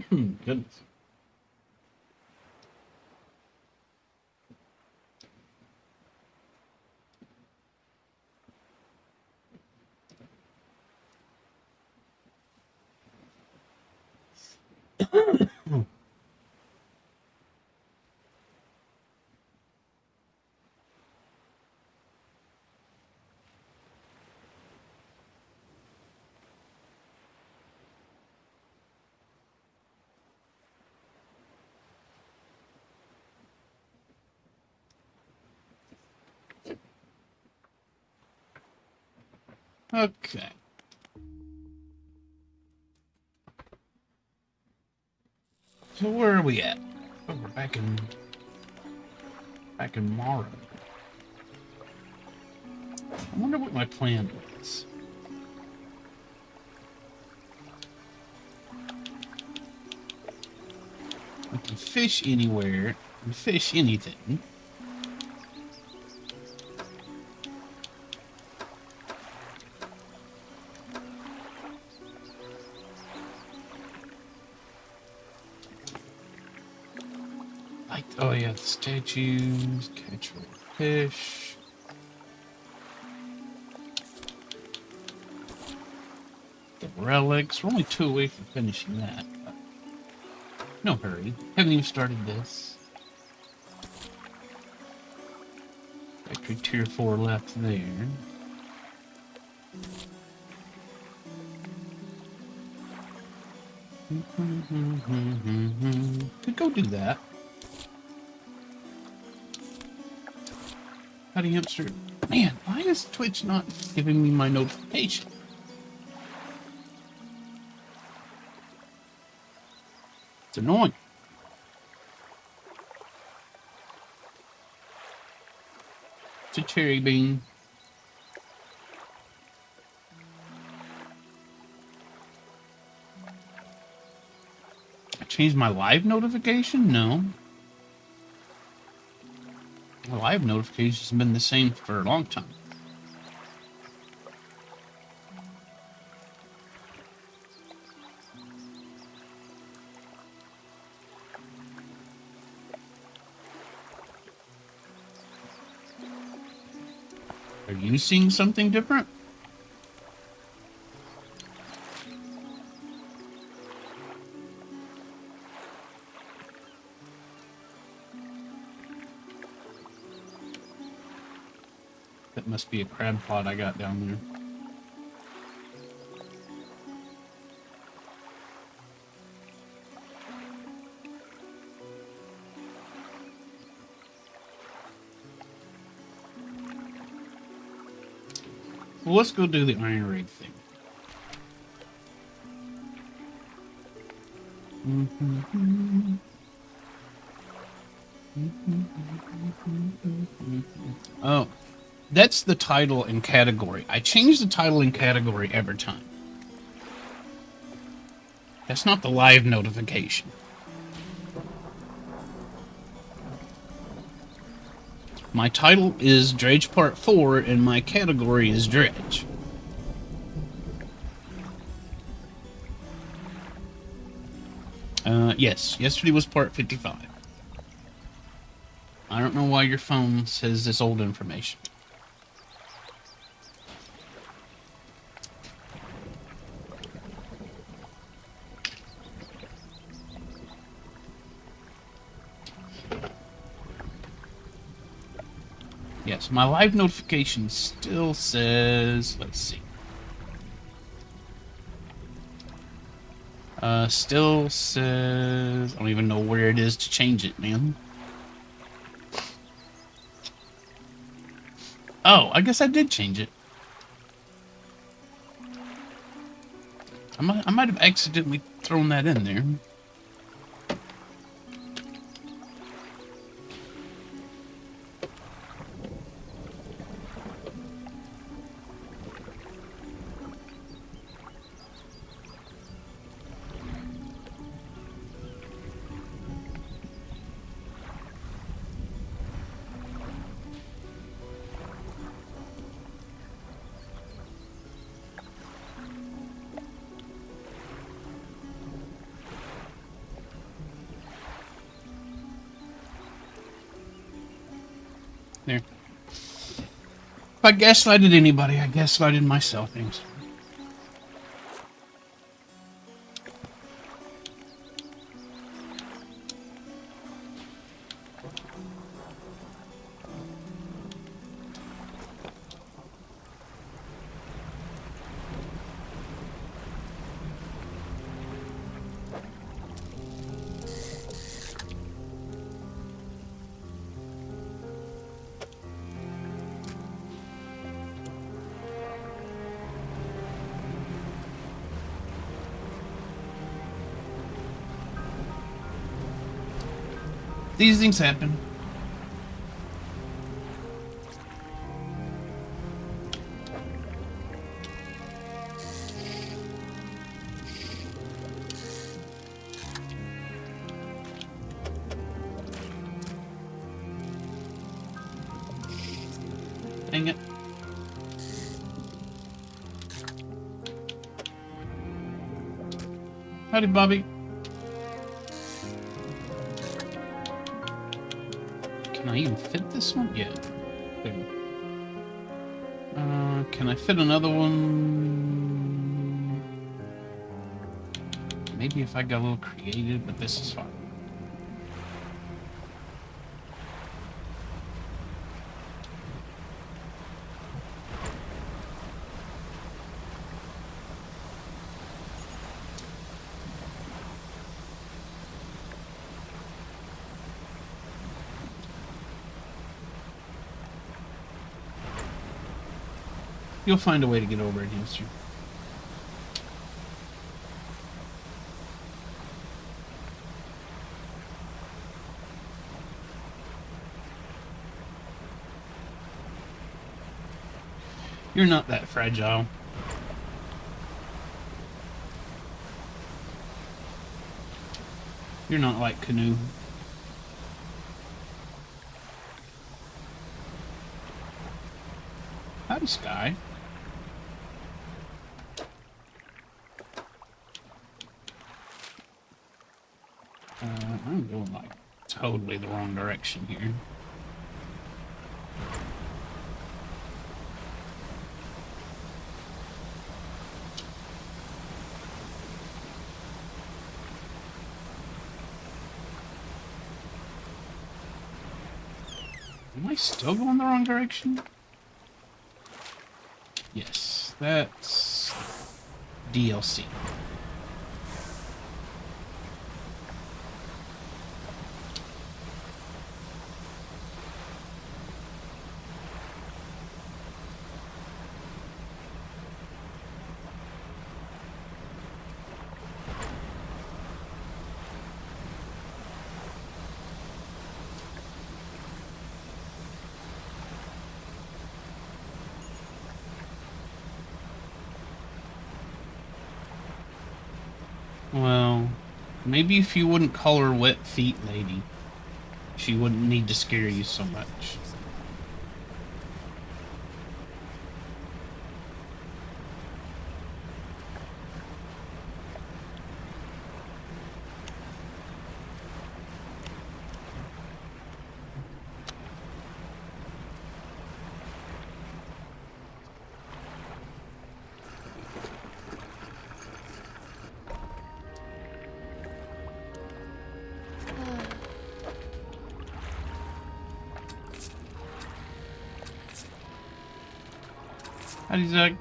Goodness. Okay. So where are we at? Oh, we're back in Morrow. I wonder what my plan was. I can fish anywhere and fish anything. Like, oh yeah, the statues, catch more fish. The relics. We're only 2 away from finishing that. But no hurry. Haven't even started this. Factory tier 4 left there. Could go do that. Howdy hamster. Man, why is Twitch not giving me my notification? It's annoying. It's a cherry bean. I changed my live notification? No. My live notification's been the same for a long time. Are you seeing something different? That must be a crab pot I got down there. Well, let's go do the iron raid thing. Oh, that's the title and category. I change the title and category every time. That's not the live notification. My title is Dredge Part 4 and my category is Dredge. Yes, yesterday was Part 55. I don't know why your phone says this old information. Yes, my live notification still says, let's see. Still says, I don't even know where it is to change it, man. Oh, I guess I did change it. I might have accidentally thrown that in there. There. If I gaslighted anybody, I gaslighted myself. Thanks. These things happen. Dang it. Howdy, Bobby. Can I even fit this one? Yeah. Can I fit another one? Maybe if I got a little creative, but this is fine. You'll find a way to get over it, Hamster. You're not that fragile. You're not like Canoe. Howdy, Sky. I'm going like totally the wrong direction here. Am I still going the wrong direction? Yes, that's DLC. Well, maybe if you wouldn't call her Wet Feet Lady, she wouldn't need to scare you so much. Howdy, Zach.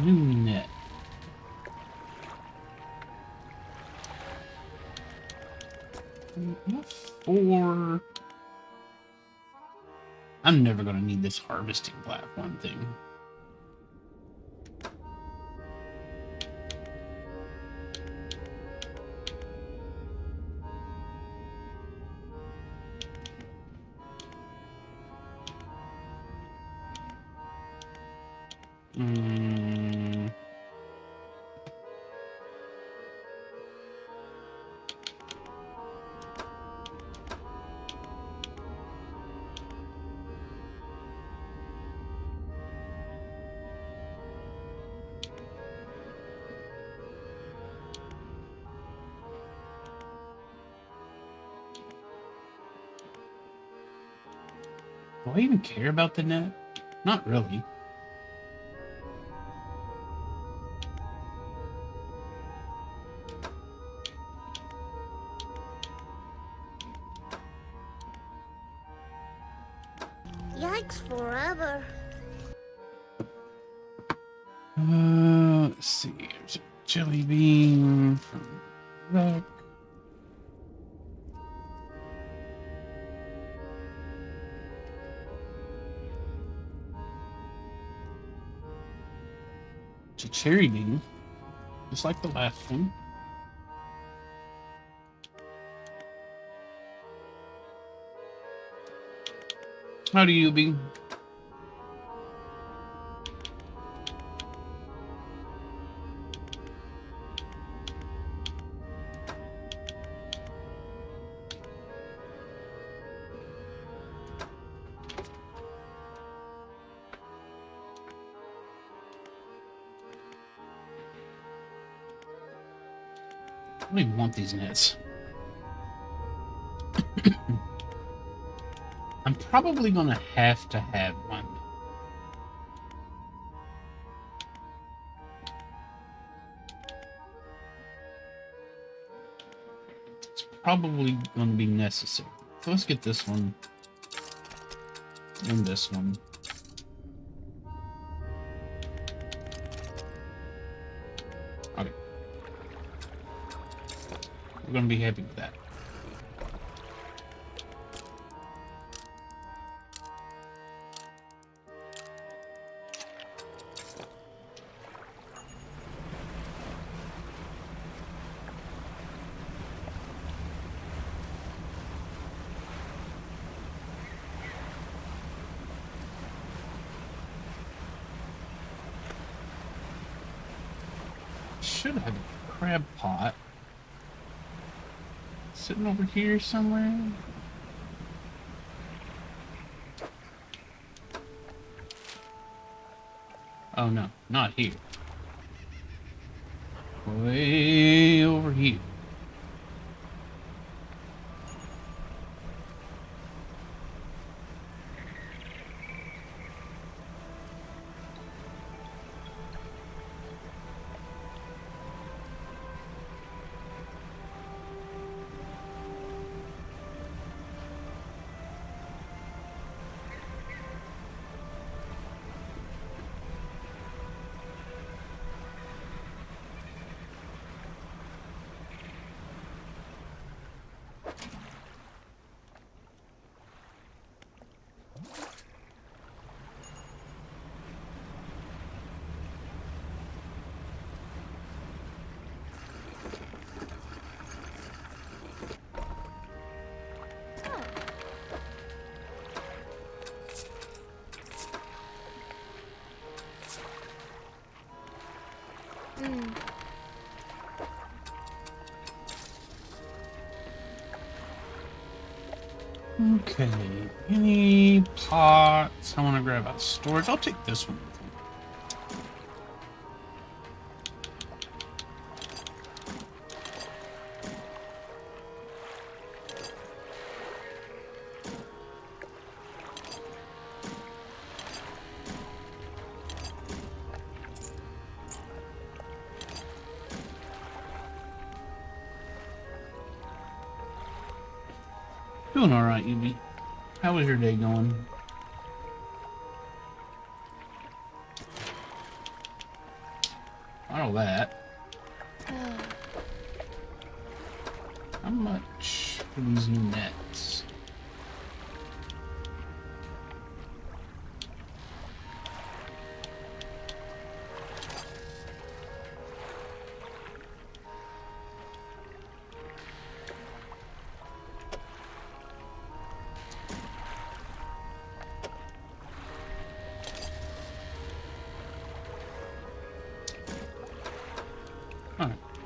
New net. What for? I'm never gonna need this harvesting platform thing. Mm. Do I even care about the net? Not really. Yikes forever. Let's see. There's a jelly bean from that. It's a cherry bean, just like the last one. How do you be? I don't even want these nets. I'm probably gonna have to have one. It's probably gonna be necessary. So let's get this one and this one. Okay. We're gonna be happy with that. Should have a crab pot sitting over here somewhere. Oh no, not here. Way over here. Okay, any pots I want to grab out of storage? I'll take this one with me. Doing all right, Yubi. How was your day going? Not all that. How much for these new nets?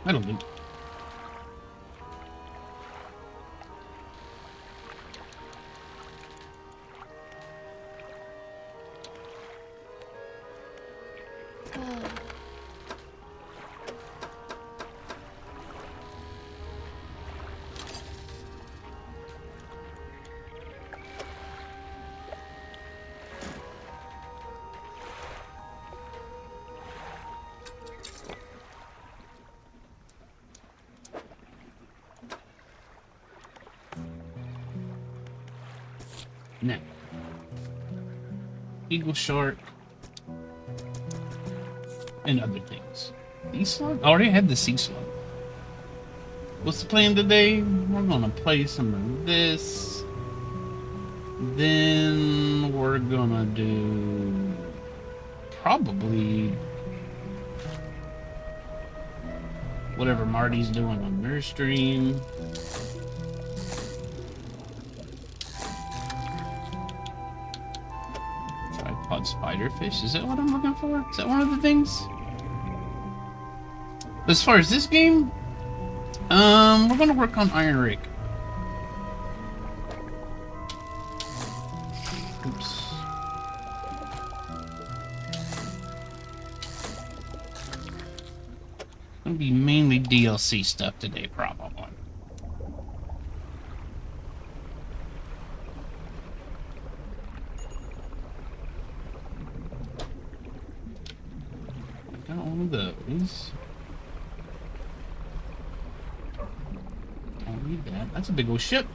That'll do. Now, eagle shark and other things. Sea slug? I already had the sea slug. What's the plan today? We're gonna play some of this. Then we're gonna do probably whatever Marty's doing on their stream. Tripod spiderfish. Is that what I'm looking for? Is that one of the things? As far as this game, we're gonna work on Iron Rig. Oops. Gonna be mainly DLC stuff today, probably. I got one of those. Don't need that. That's a big old ship.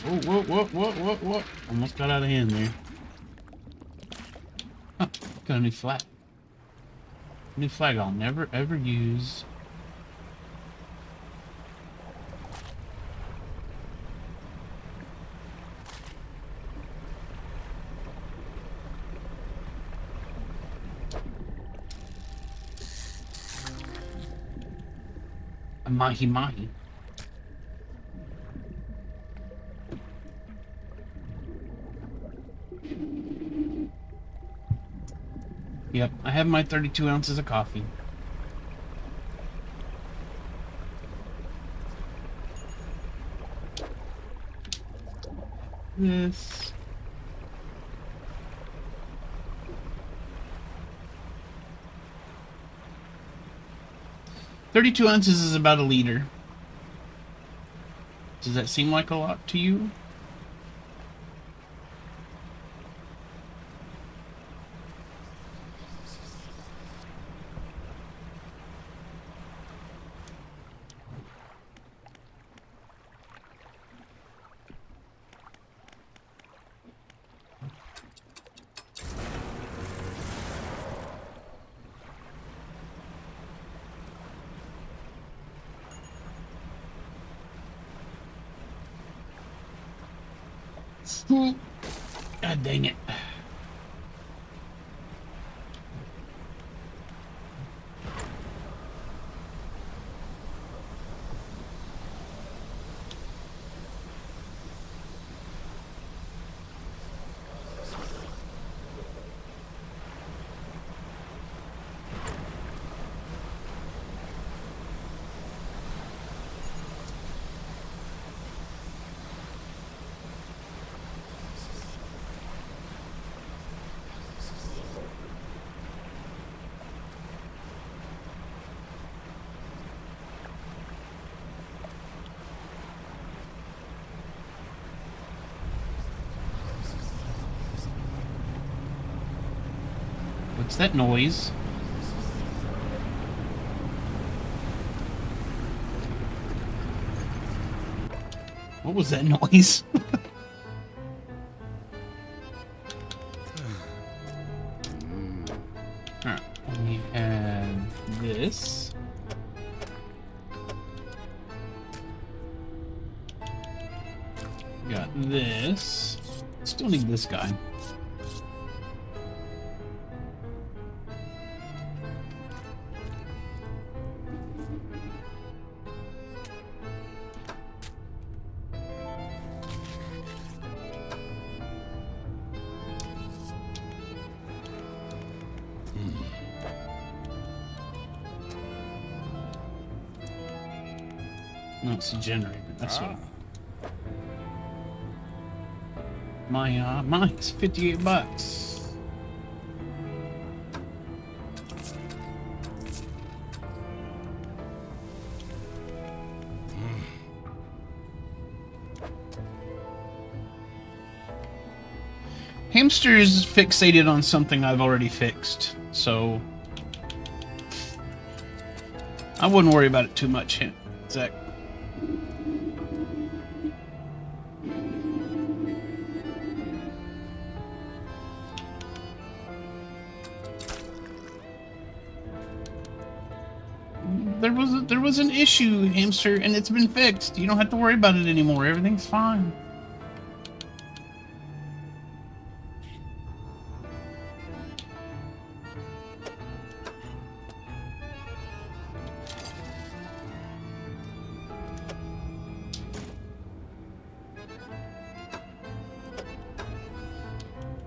Whoa. Almost got out of hand there. Huh, got a new flag. New flag I'll never ever use. A mahi mahi. Yep, I have my 32 ounces of coffee. This. "32 ounces is about a liter. Does that seem like a lot to you? God dang it. What's that noise? What was that noise? Alright, we have this. Got this. Still need this guy. No, it's a generator. That's what. Mine's $58. Hamster is fixated on something I've already fixed, so I wouldn't worry about it too much, Zach. There was an issue, Hamster, and it's been fixed. You don't have to worry about it anymore. Everything's fine.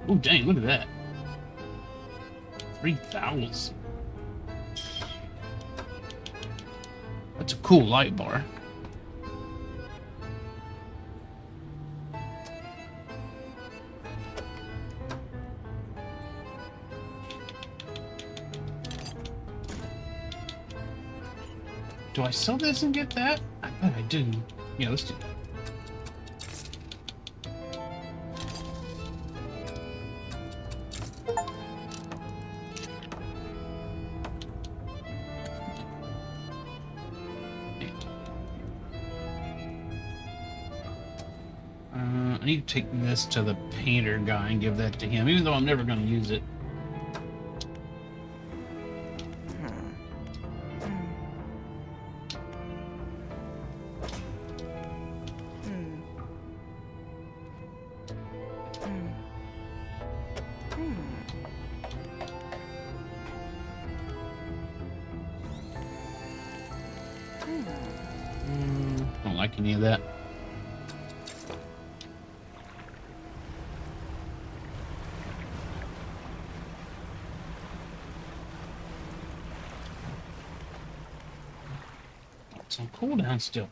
Oh, dang, look at that. 3,000. That's a cool light bar. Do I sell this and get that? I bet I do. Yeah, let's do that. I need to take this to the painter guy and give that to him, even though I'm never going to use it. Don't like any of that. It's on cooldown still.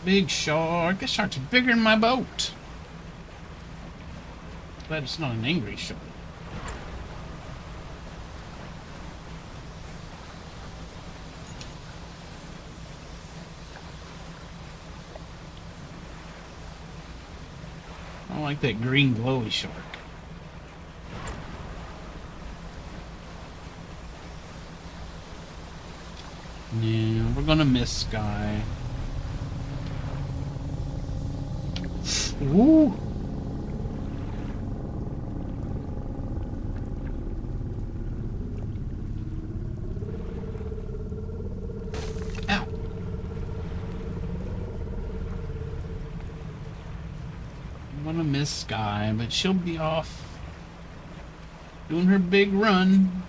Big shark. This shark's bigger than my boat. Glad it's not an angry shark. I don't like that green glowy shark. Yeah, we're gonna miss Sky. Ooh. Ow. I'm gonna miss Sky, but she'll be off doing her big run.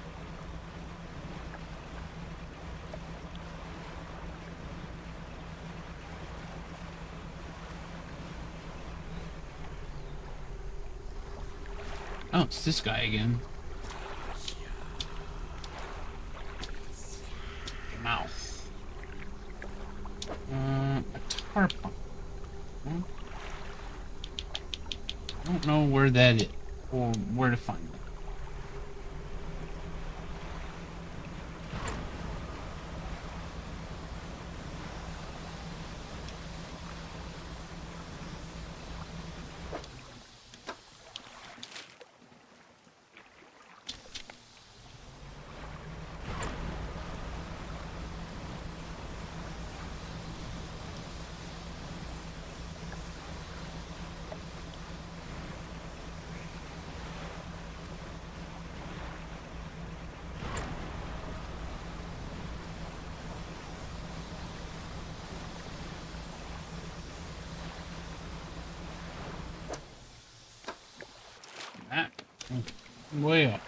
Oh, it's this guy again. Mouth. A tar pump. I don't know where that is, or where to find it. That way up.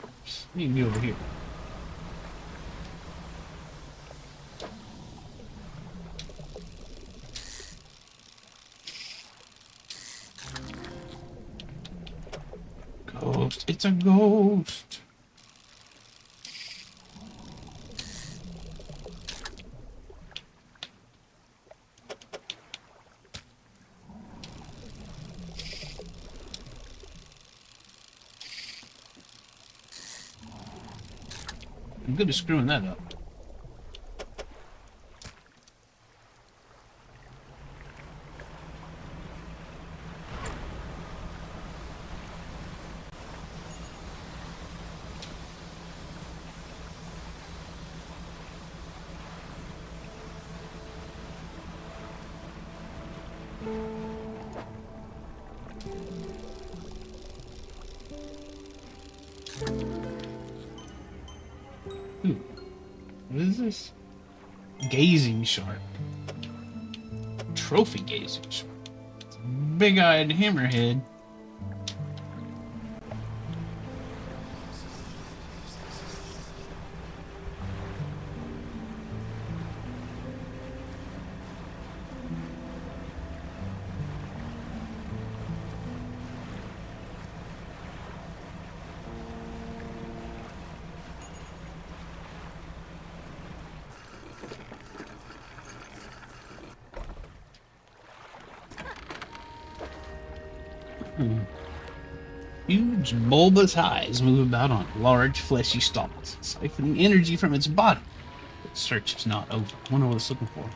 Need to be over here. ghost. It's a ghost. I'm good at screwing that up. Ooh, what is this? Gazing shark. Trophy gazing shark. Big-eyed hammerhead. Huge bulbous eyes move about on large fleshy stalks, siphoning energy from its body. But search is not over. I wonder what it's looking for.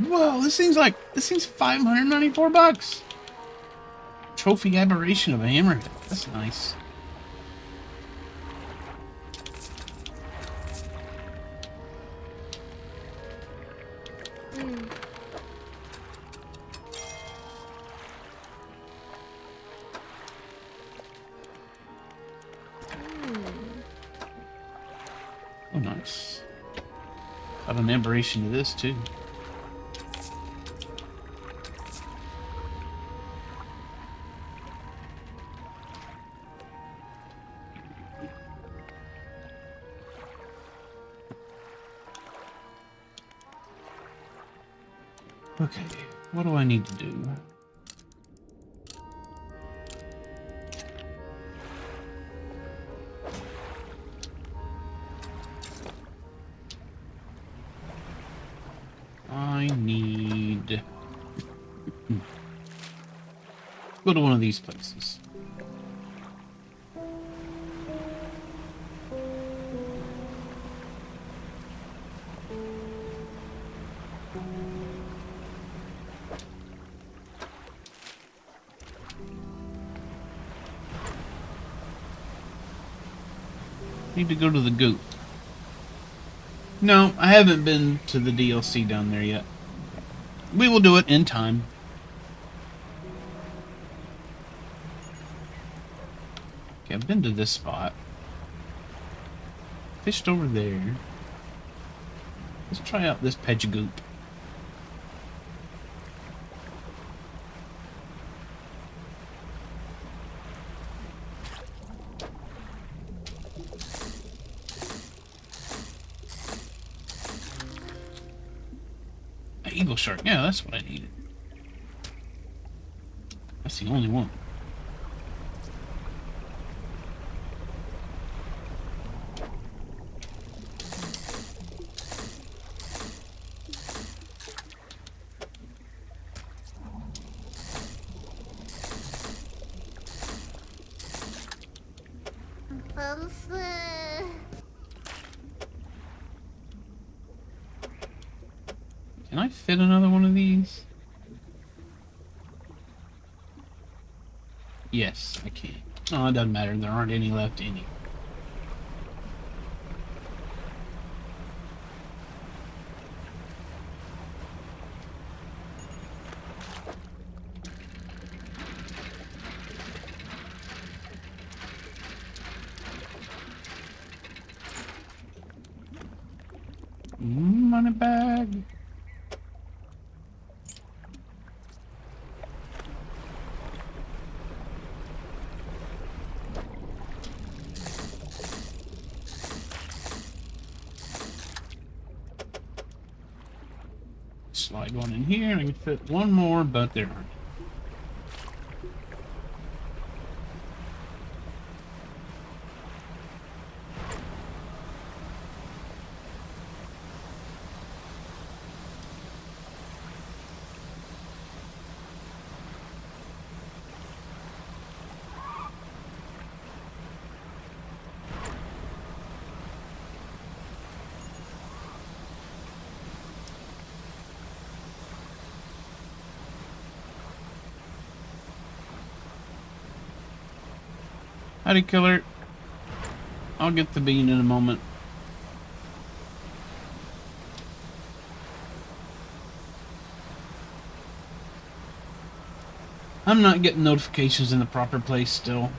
Whoa, this seems 594 bucks. Trophy aberration of a hammerhead. That's nice. Oh, nice. Got an aberration to this, too. Okay, what do I need to do? I need... go to one of these places. Need to go to the goat. No, I haven't been to the DLC down there yet. We will do it in time. Okay, I've been to this spot. Fished over there. Let's try out this Goop. Eagle shark. Yeah, that's what I needed. That's the only one. Can I fit another one of these? Yes, I can. Oh, it doesn't matter. There aren't any left anyway. Money bag. slide one in here, and I can fit one more, but there aren't. Howdy, killer. I'll get the bean in a moment. I'm not getting notifications in the proper place still.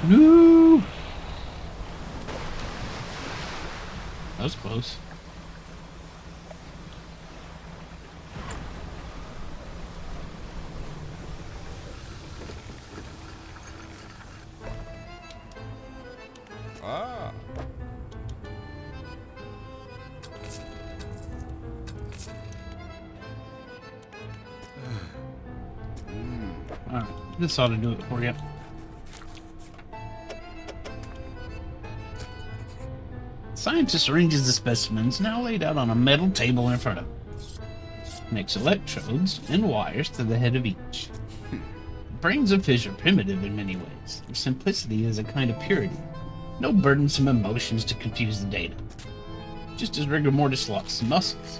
No! That was close. Ah. Alright, this ought to do it for you. Scientist arranges the specimens now laid out on a metal table in front of him. Connects electrodes and wires to the head of each. The brains of fish are primitive in many ways. Their simplicity is a kind of purity. No burdensome emotions to confuse the data. Just as rigor mortis locks the muscles.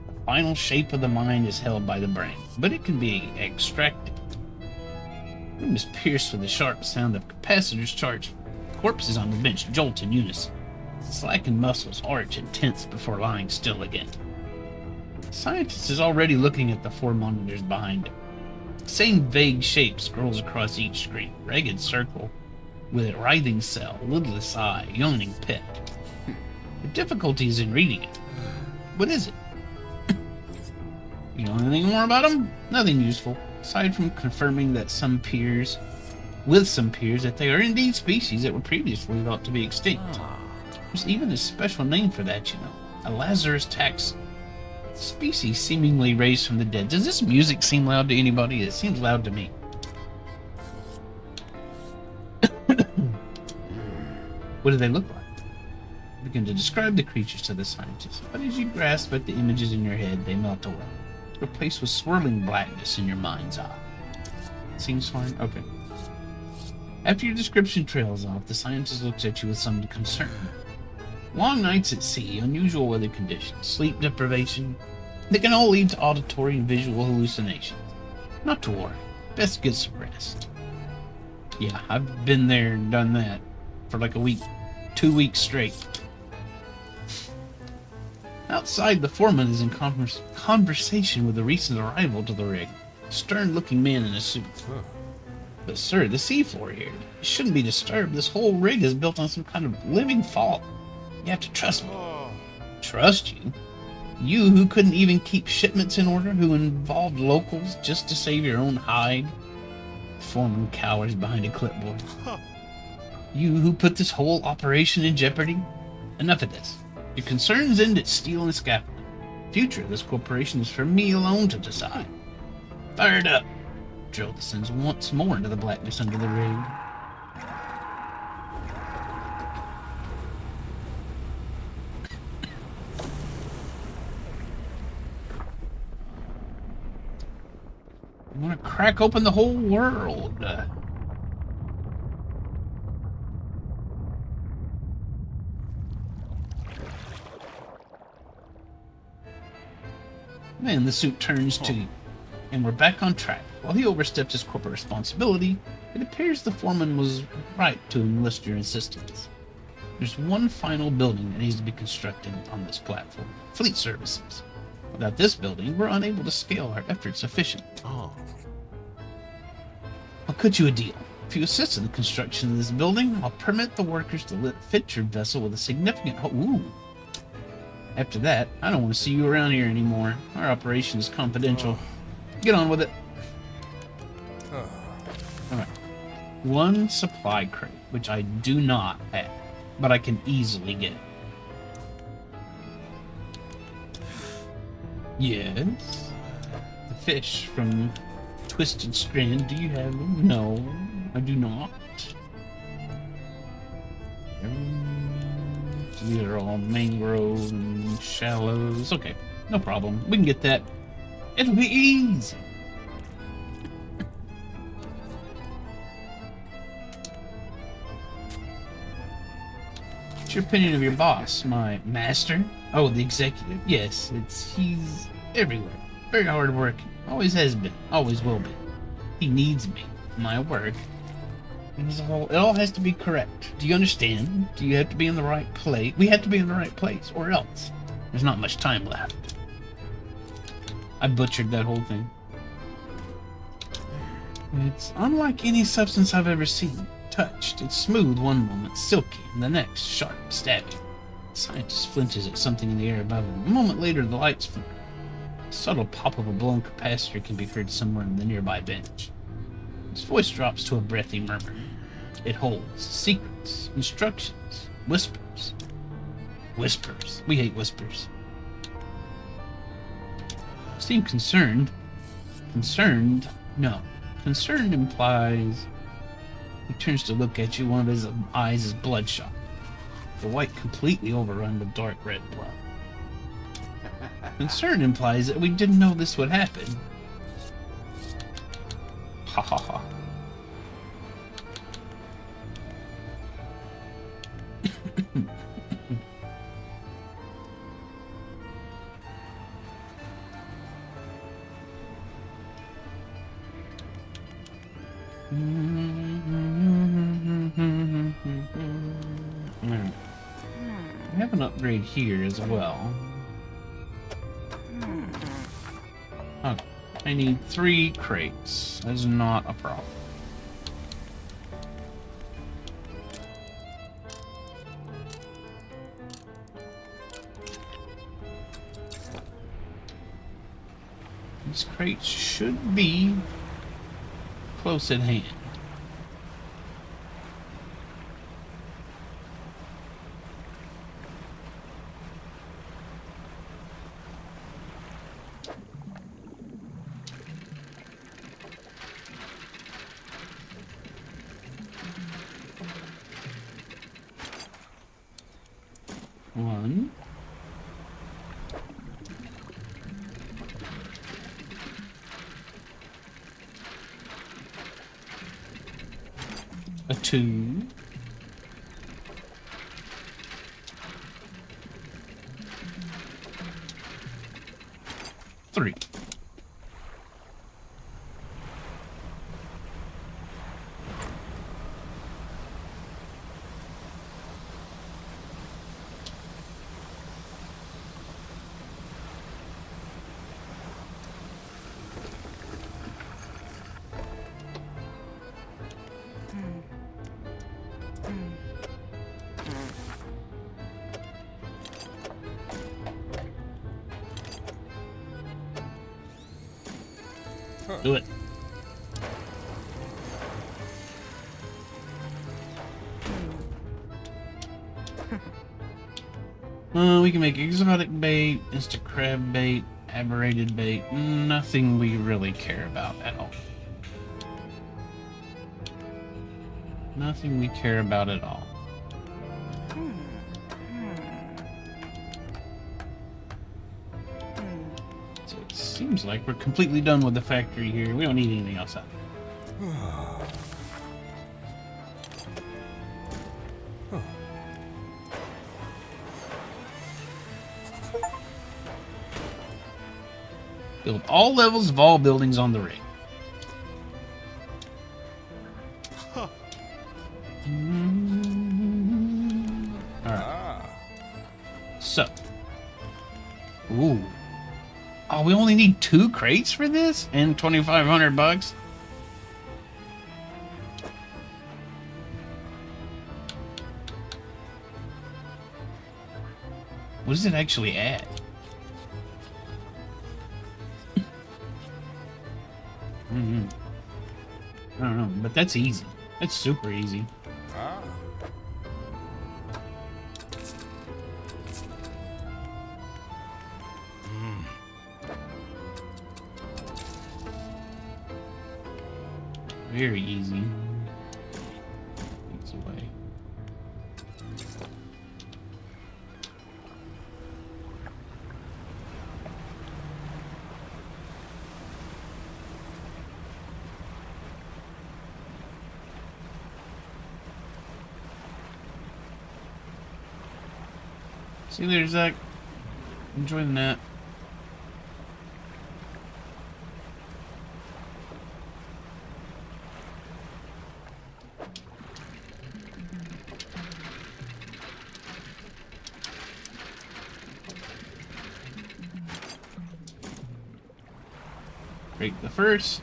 The final shape of the mind is held by the brain, but it can be extracted. The room is pierced with the sharp sound of capacitors charging. Corpses on the bench jolt in unison. Slackened muscles arch and tense before lying still again. The scientist is already looking at the 4 monitors behind him. The same vague shape scrolls across each screen. Ragged circle with a writhing cell, lidless eye, yawning pit. The difficulty is in reading it. What is it? You know anything more about them? Nothing useful, aside from confirming that some peers that they are indeed species that were previously thought to be extinct. There's even a special name for that, you know. A Lazarus tax. Species seemingly raised from the dead. Does this music seem loud to anybody? It seems loud to me. What do they look like? Begin to describe the creatures to the scientist, but as you grasp at the images in your head, they melt away, replaced with swirling blackness in your mind's eye. Seems fine? Okay. After your description trails off, the scientist looks at you with some concern. Long nights at sea, unusual weather conditions, sleep deprivation, they can all lead to auditory and visual hallucinations. Not to worry, best get some rest. Yeah, I've been there and done that for like a week, 2 weeks straight. Outside, the foreman is in conversation with a recent arrival to the rig, a stern-looking man in a suit. But sir, the seafloor here, it shouldn't be disturbed. This whole rig is built on some kind of living fault. You have to trust me. Trust you? You who couldn't even keep shipments in order, who involved locals just to save your own hide? The foreman cowers behind a clipboard. You who put this whole operation in jeopardy? Enough of this. Your concerns end at steel and scaffolding. The future of this corporation is for me alone to decide. Fired up. Drill descends once more into the blackness under the rig. I want to crack open the whole world. Then the suit turns to you, and we're back on track. While he overstepped his corporate responsibility, it appears the foreman was right to enlist your assistance. There's one final building that needs to be constructed on this platform: fleet services. Without this building, we're unable to scale our efforts efficiently. I'll cut you a deal. If you assist in the construction of this building, I'll permit the workers to fit your vessel with a significant Ooh. After that, I don't want to see you around here anymore. Our operation is confidential. Get on with it. Alright. 1 supply crate, which I do not have, but I can easily get. Yes. The fish from Twisted Strand, do you have them? No, I do not. These are all mangrove and shallows. Okay, no problem. We can get that. It'll be easy. What's your opinion of your boss, my master? Oh, the executive. Yes, he's everywhere. Very hard working. Always has been. Always will be. He needs me. My work. It all has to be correct. Do you understand? Do you have to be in the right place? We have to be in the right place, or else. There's not much time left. I butchered that whole thing. It's unlike any substance I've ever seen. Touched. It's smooth one moment, silky, and the next, sharp, stabbing. The scientist flinches at something in the air above him. A moment later, the lights flicker. A subtle pop of a blown capacitor can be heard somewhere in the nearby bench. His voice drops to a breathy murmur. It holds secrets, instructions, whispers. Whispers. We hate whispers. You seem concerned. Concerned? No. Concerned implies... He turns to look at you. One of his eyes is bloodshot. The white completely overrun with dark red blood. Concern implies that we didn't know this would happen. Ha ha ha. I have an upgrade here as well. Oh, I need 3 crates. That's not a problem. These crates should be close at hand. One. A 2. 3. Do it. We can make exotic bait, instant crab bait, aberrated bait. Nothing we really care about at all. Nothing we care about at all. So it seems like we're completely done with the factory here. We don't need anything else out. Build all levels of all buildings on the rig. Alright. So. Ooh. Oh, we only need 2 crates for this? And 2,500 bucks? What does it actually add? Mm-hmm. I don't know, but that's easy. That's super easy. Ah. Very easy. Takes away. See you later, Zach. Enjoy the nap. Break the first.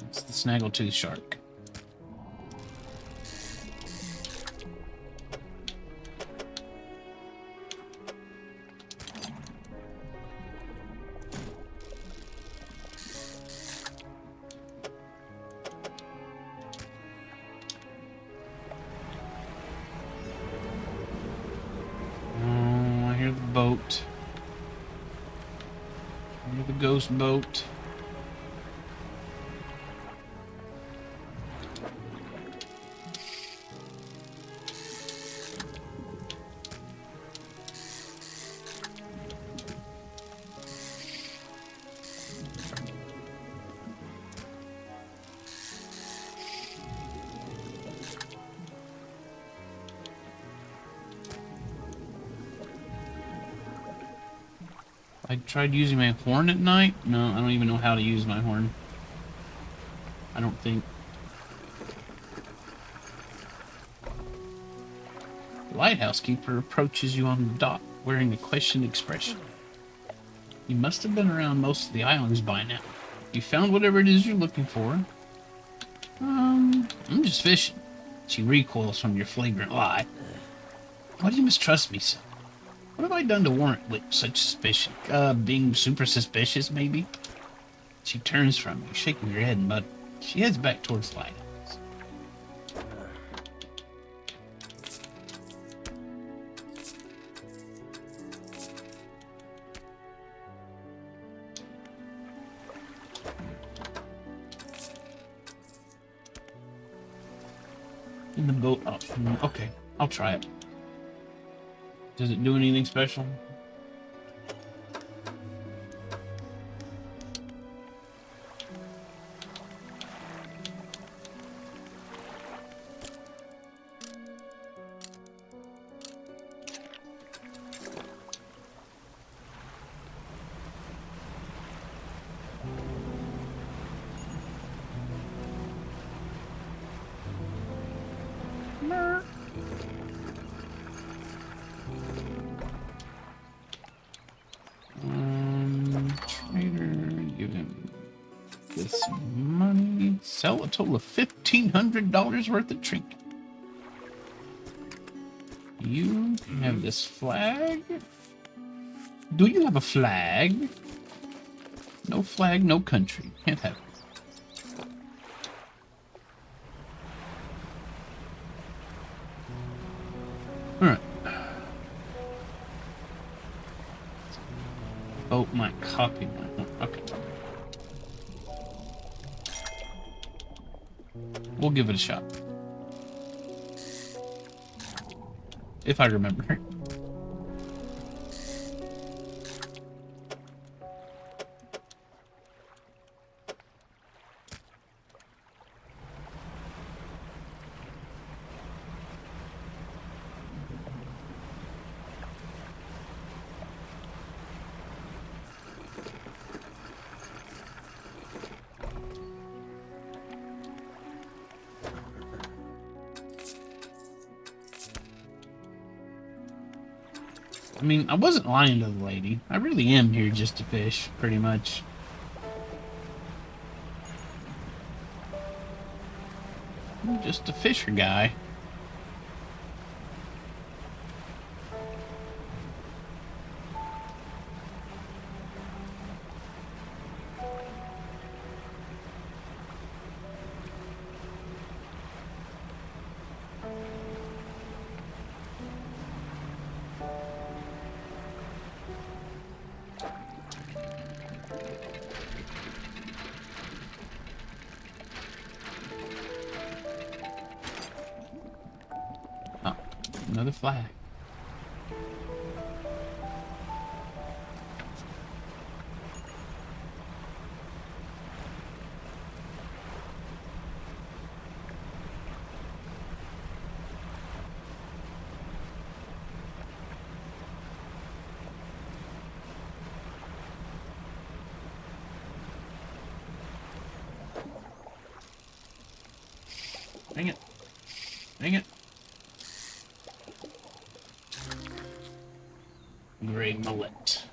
It's the snaggletooth shark. Oh, I hear the boat. I hear the ghost boat. I tried using my horn at night. No, I don't even know how to use my horn. I don't think. The lighthouse keeper approaches you on the dock, wearing a questioned expression. You must have been around most of the islands by now. You found whatever it is you're looking for. I'm just fishing. She recoils from your flagrant lie. Why do you mistrust me so? What have I done to warrant such suspicion? Being super suspicious, maybe? She turns from you, shaking her head, but she heads back towards the lighthouse. In the boat. Oh, okay, I'll try it. Does it do anything special? Trader, give him this money. Sell a total of $1,500 worth of trinket. You have this flag. Do you have a flag? No flag, no country. Can't have it. Alright. Oh, my copy. Okay. We'll give it a shot. If I remember. I mean, I wasn't lying to the lady. I really am here just to fish, pretty much. I'm just a fisher guy. Oh, another flag. Dang it. Dang it. Gray mullet.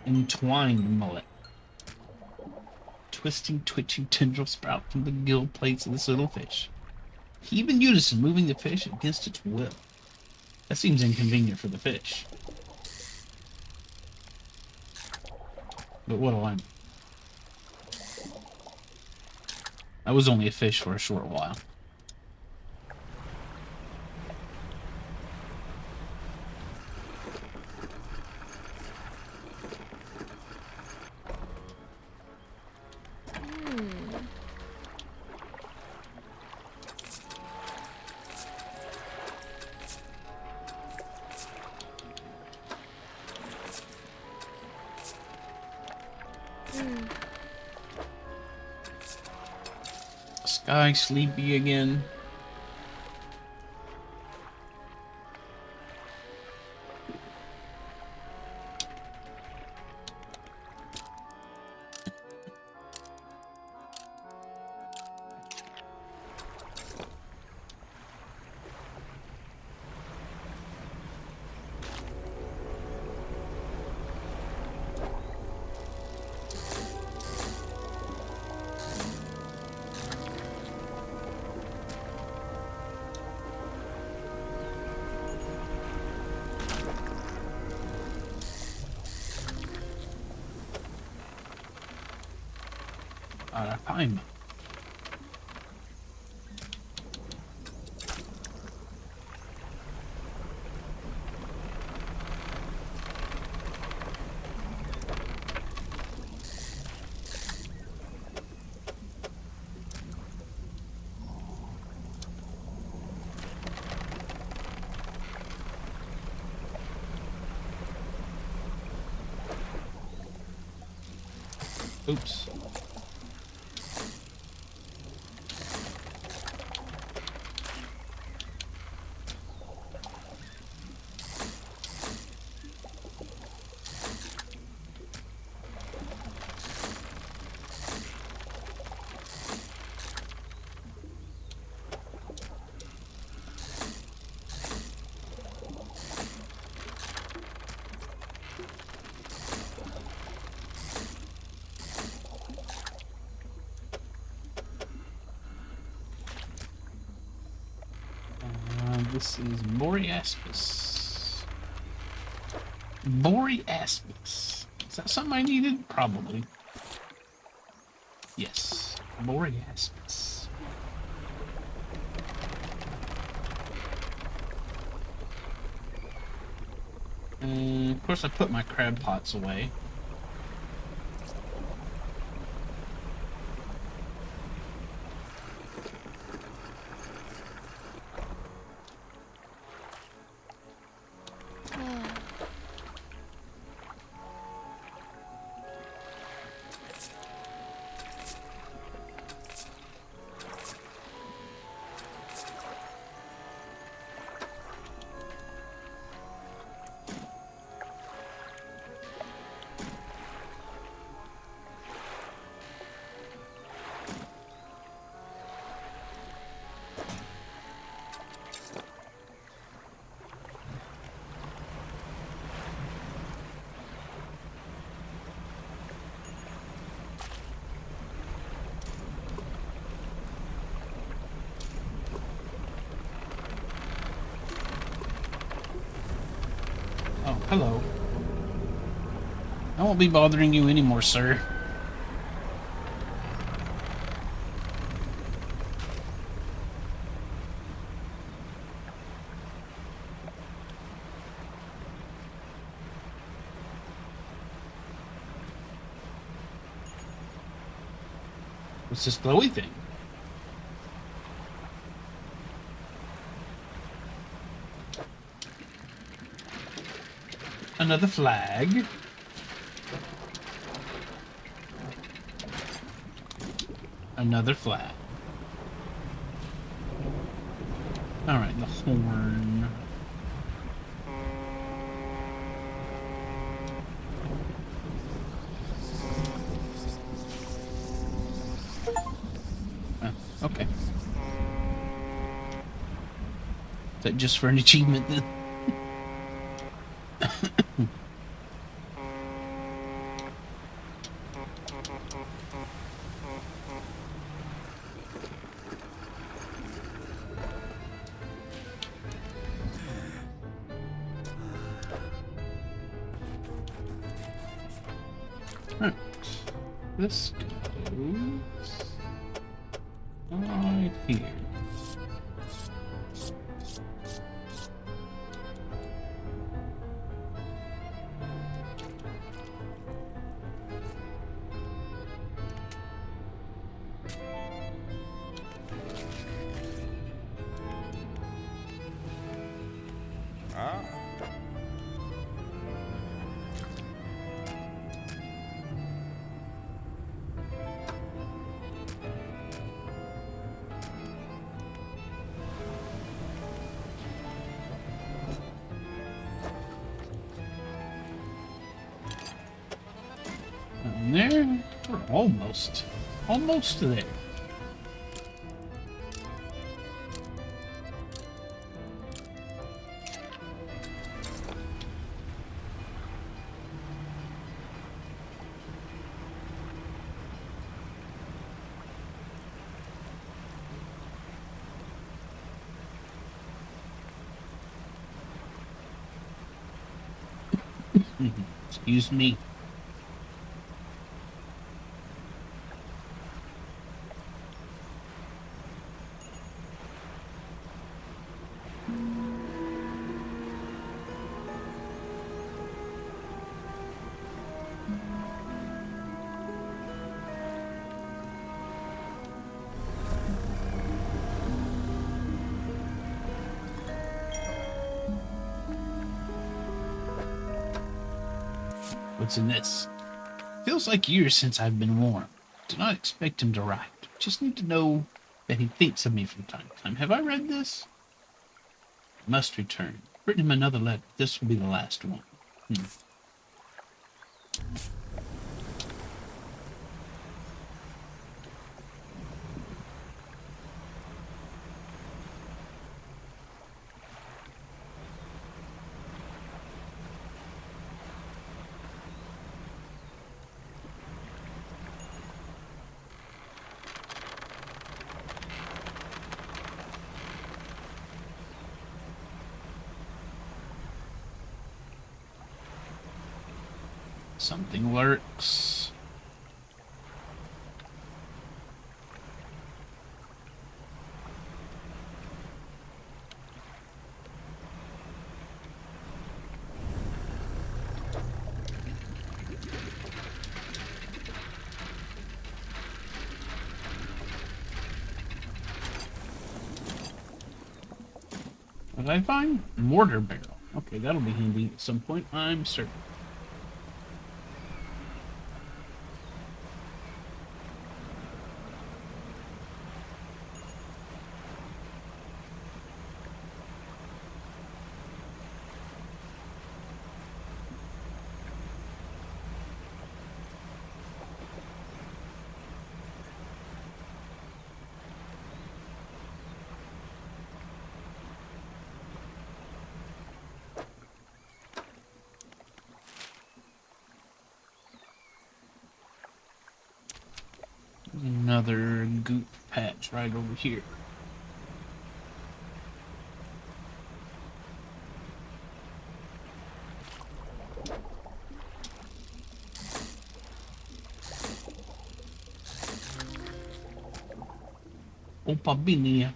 Entwined mullet. Twisting, twitching tendril sprout from the gill plates of this little fish. He even unison moving the fish against its will. That seems inconvenient for the fish. But what'll I... I was only a fish for a short while. Sky sleepy again. Time. Oops. This is Boreaspis. Boreaspis. Is that something I needed? Probably. Yes. Boreaspis. And of course I put my crab pots away. Hello. I won't be bothering you anymore, sir. What's this glowy thing? Another flag. Another flag. Alright, the horn. Oh, okay. Is that just for an achievement then? Alright. This goes right here. And there, we're almost there. Excuse me. What's in this? Feels like years since I've been warm. Do not expect him to write. Just need to know that he thinks of me from time to time. Have I read this? Must return. Written him another letter. This will be the last one. Something lurks. What did I find? Mortar barrel. Okay, that'll be handy at some point, I'm certain. Another goop patch right over here. Opa Binia.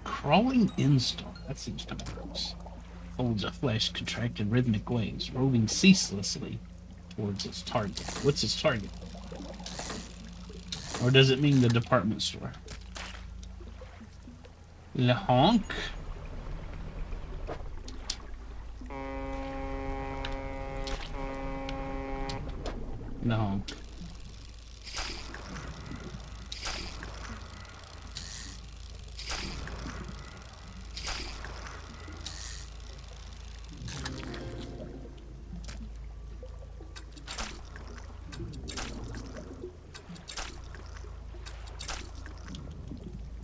Crawling instar. That seems kind of gross. Folds of flesh contract in rhythmic waves, roving ceaselessly towards its target. What's its target? Or does it mean the department store? Le honk. Le honk.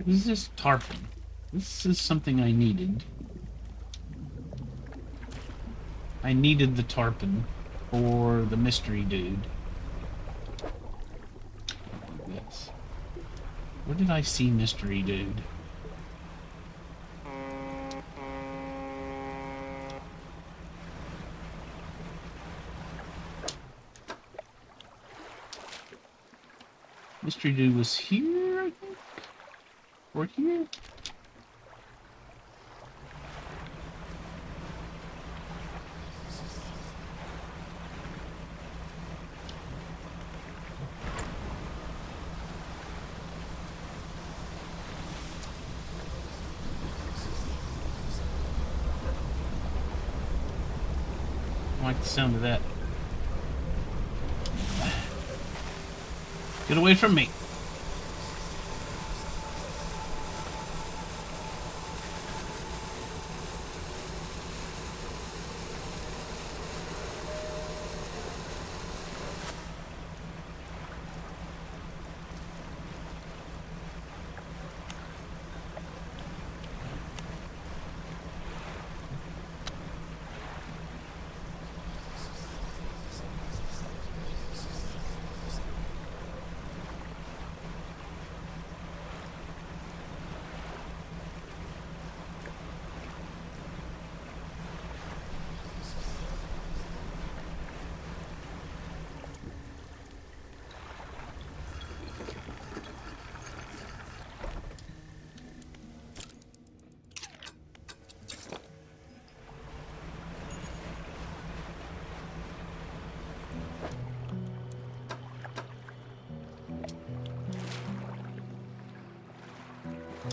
This is tarpon. This is something I needed. I needed the tarpon for the mystery dude. Yes. Where did I see mystery dude? Mystery dude was here, I think? Or here? I like the sound of that. Get away from me.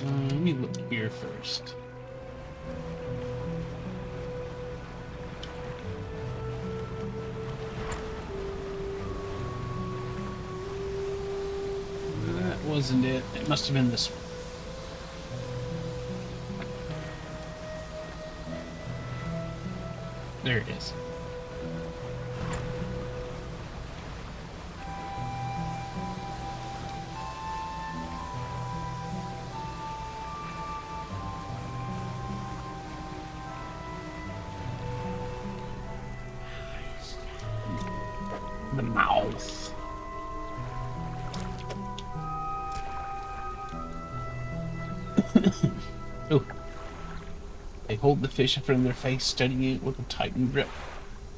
Let me look here first. That wasn't it. It must have been this one. There it is. The mouth. Oh. They hold the fish in front of their face, studying it with a tightened grip.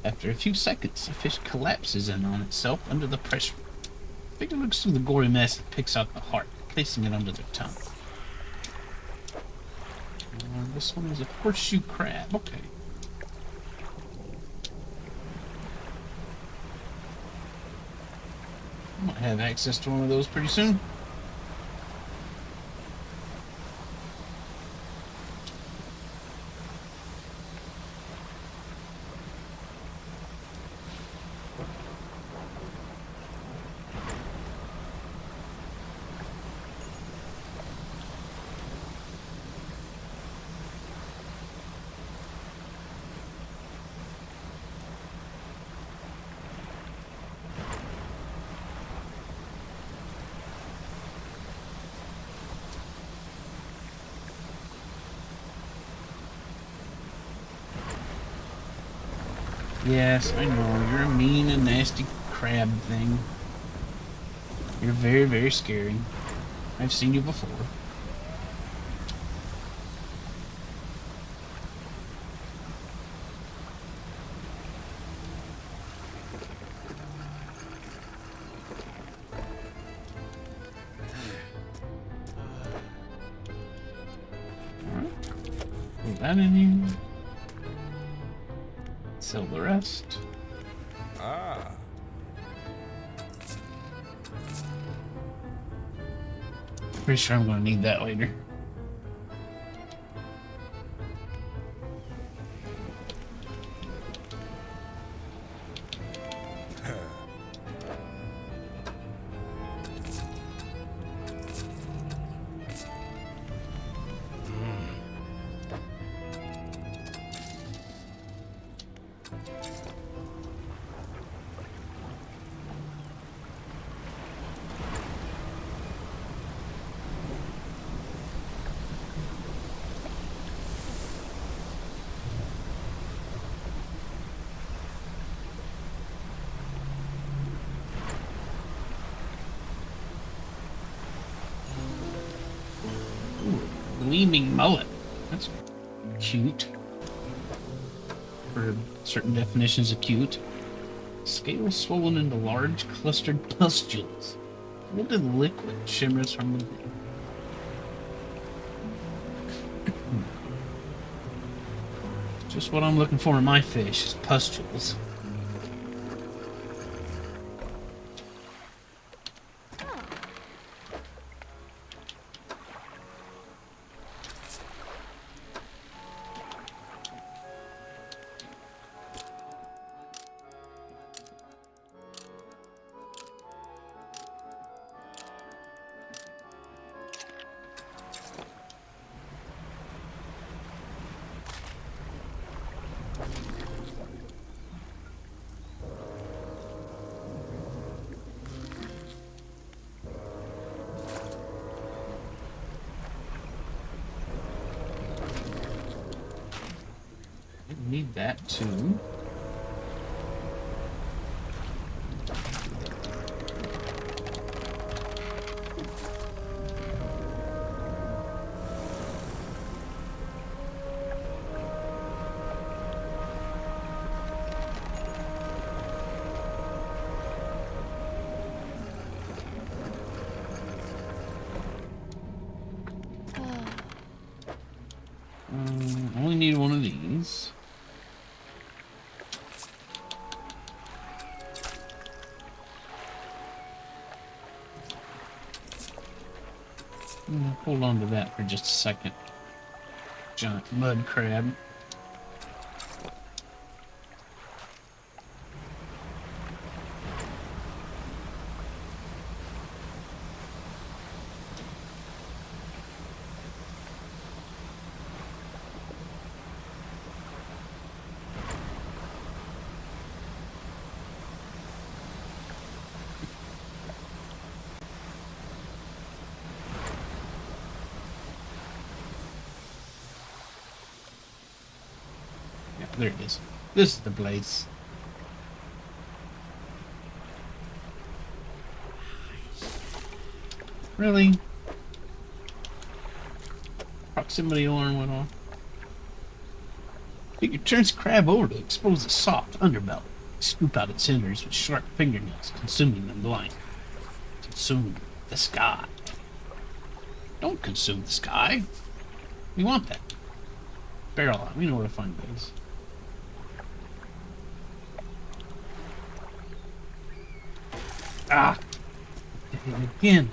After a few seconds, the fish collapses in on itself under the pressure. The figure looks through the gory mess and picks out the heart, placing it under their tongue. This one is a horseshoe crab. Okay. I might have access to one of those pretty soon. Yes, I know. You're a mean and nasty crab thing. You're very, very scary. I've seen you before. Put that in here. Sell the rest. Ah. Pretty sure I'm gonna need that later. Gleaming mullet. That's cute. For certain definitions of cute. Scales swollen into large clustered pustules. Golden liquid shimmers from within. Just what I'm looking for in my fish is pustules. Need that too. Only need one of these. Hold on to that for just a second. Giant mud crab. There it is. This is the place. Really? Proximity alarm went off. Figure turns crab over to expose a soft underbelly. Scoop out its innards with sharp fingernails, consuming them blind. Consume the sky. Don't consume the sky. We want that. Barrel out. We know where to find those. Ah! Did it again.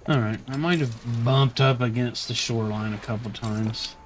Alright, I might have bumped up against the shoreline a couple times.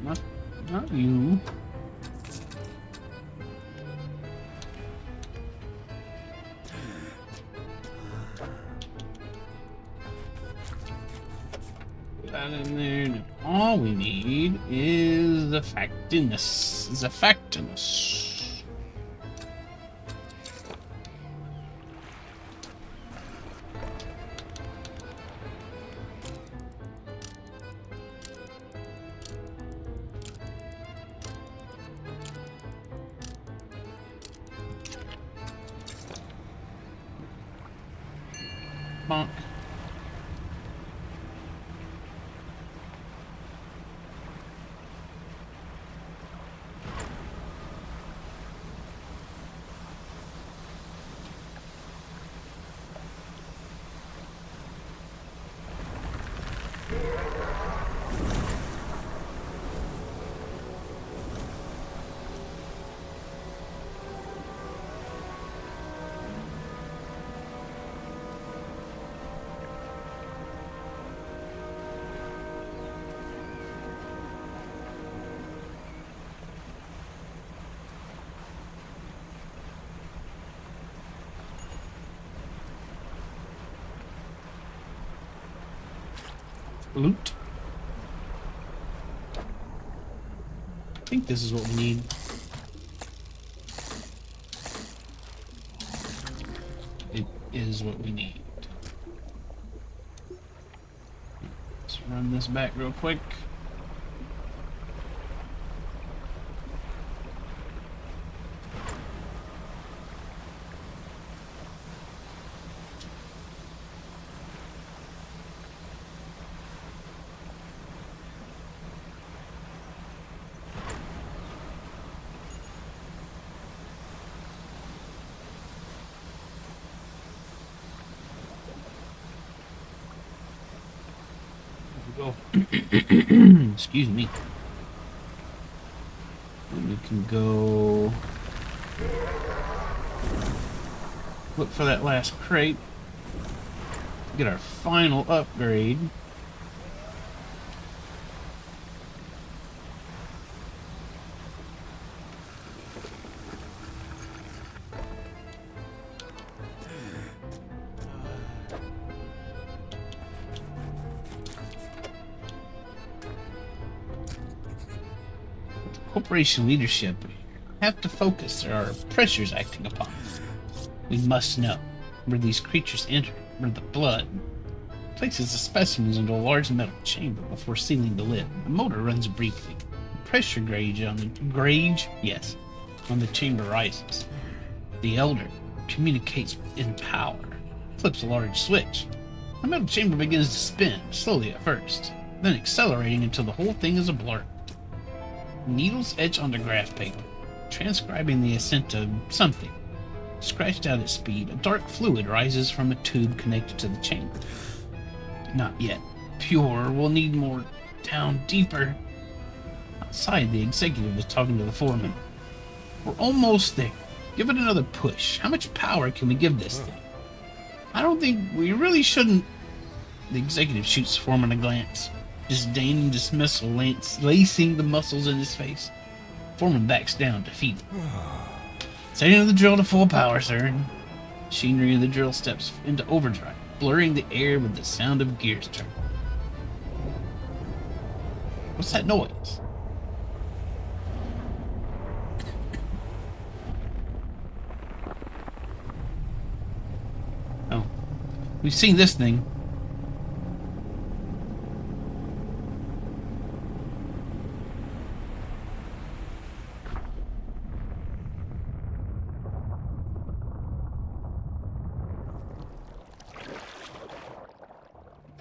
Not you. Put that in there. And all we need is the factinus. Bonk. Loot. I think this is what we need. It is what we need. Let's run this back real quick. Go. Excuse me. And we can go look for that last crate. Get our final upgrade. Corporation leadership have to focus. There are pressures acting upon us. We must know where these creatures enter, where the blood places the specimens into a large metal chamber before sealing the lid. The motor runs briefly. The pressure gauge on the chamber rises. The elder communicates in power, flips a large switch. The metal chamber begins to spin, slowly at first, then accelerating until the whole thing is a blur. Needles etch onto graph paper, transcribing the ascent of something. Scratched out at speed, a dark fluid rises from a tube connected to the chamber. Not yet. Pure. We'll need more. Down deeper. Outside, the executive is talking to the foreman. We're almost there. Give it another push. How much power can we give this thing? I don't think we really shouldn't. The executive shoots the foreman a glance. Disdain and dismissal lacing the muscles in his face. Foreman backs down, defeated. Setting the drill to full power, sir. Machinery of the drill steps into overdrive, blurring the air with the sound of gears turning. What's that noise? Oh. We've seen this thing.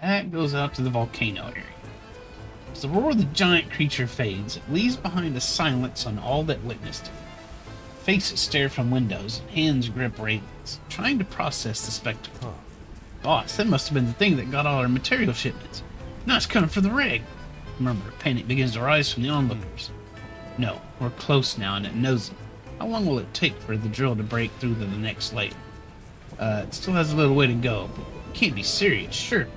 That goes out to the volcano area. As the roar of the giant creature fades, it leaves behind a silence on all that witnessed it. Faces stare from windows, and hands grip railings, trying to process the spectacle. Boss, that must have been the thing that got all our material shipments. Now it's coming for the rig. A murmur of panic begins to rise from the onlookers. No, we're close now, and it knows it. How long will it take for the drill to break through to the next layer? It still has a little way to go, but it can't be serious, sure.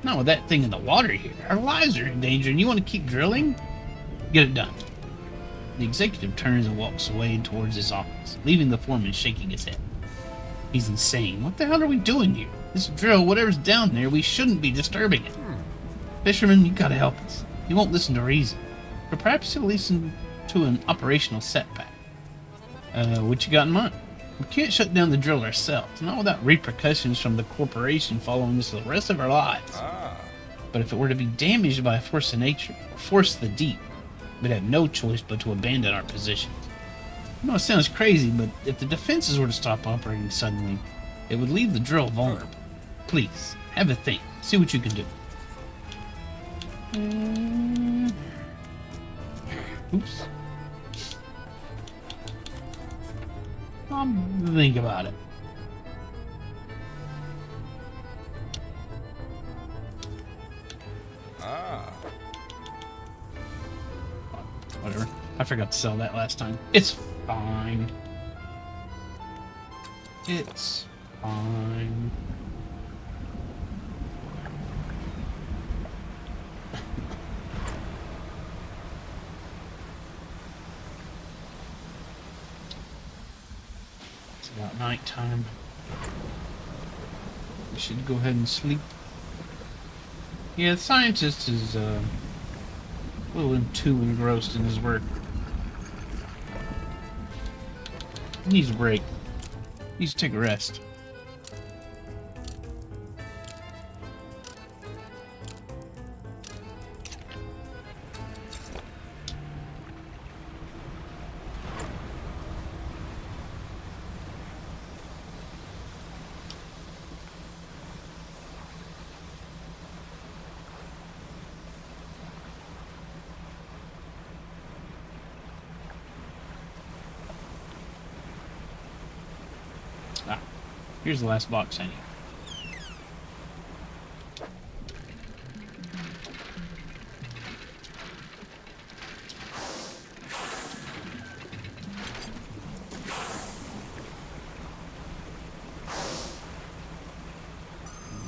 Not with that thing in the water here. Our lives are in danger, and you want to keep drilling? Get it done. The executive turns and walks away towards his office, leaving the foreman shaking his head. He's insane. What the hell are we doing here? This drill, whatever's down there, we shouldn't be disturbing it. Fisherman, you gotta help us. He won't listen to reason. But perhaps he'll listen to an operational setback. What you got in mind? We can't shut down the drill ourselves, not without repercussions from the corporation following us the rest of our lives. Ah. But if it were to be damaged by a force of nature, or force of the deep, we'd have no choice but to abandon our positions. I know it sounds crazy, but if the defenses were to stop operating suddenly, it would leave the drill vulnerable. Please, have a think. See what you can do. Oops. Think about it. Ah. Whatever. I forgot to sell that last time. It's fine. It's fine. It's about nighttime. We should go ahead and sleep. Yeah, the scientist is a little too engrossed in his work. He needs a break. He needs to take a rest. Ah, here's the last box I need.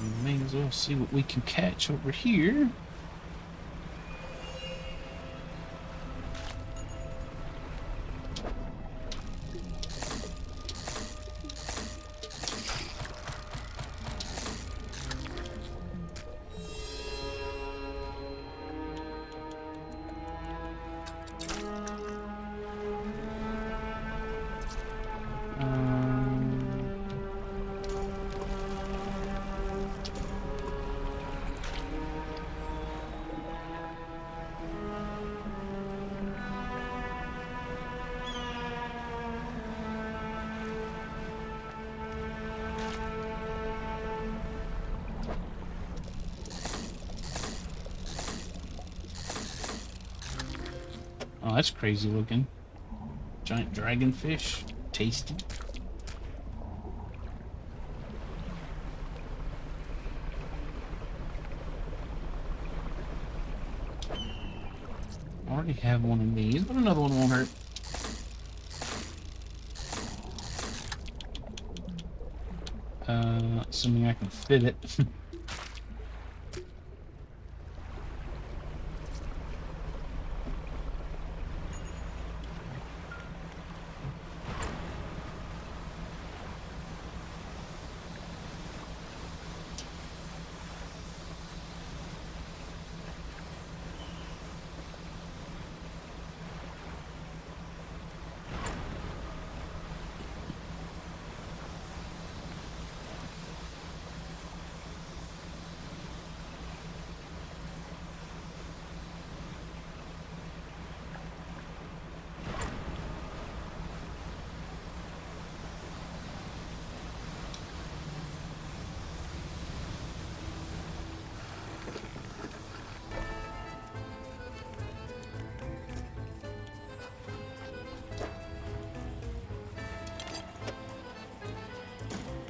We may as well see what we can catch over here. Oh, that's crazy looking. Giant dragonfish. Tasty. I already have one of these, but another one won't hurt. Assuming I can fit it.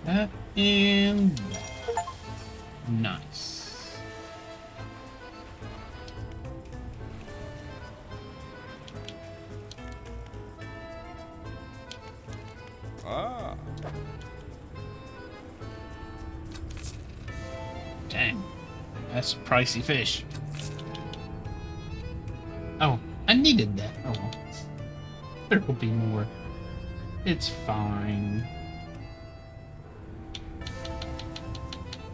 That and that. Nice. Ah. Dang. That's a pricey fish. Oh, I needed that. Oh well. There will be more. It's fine.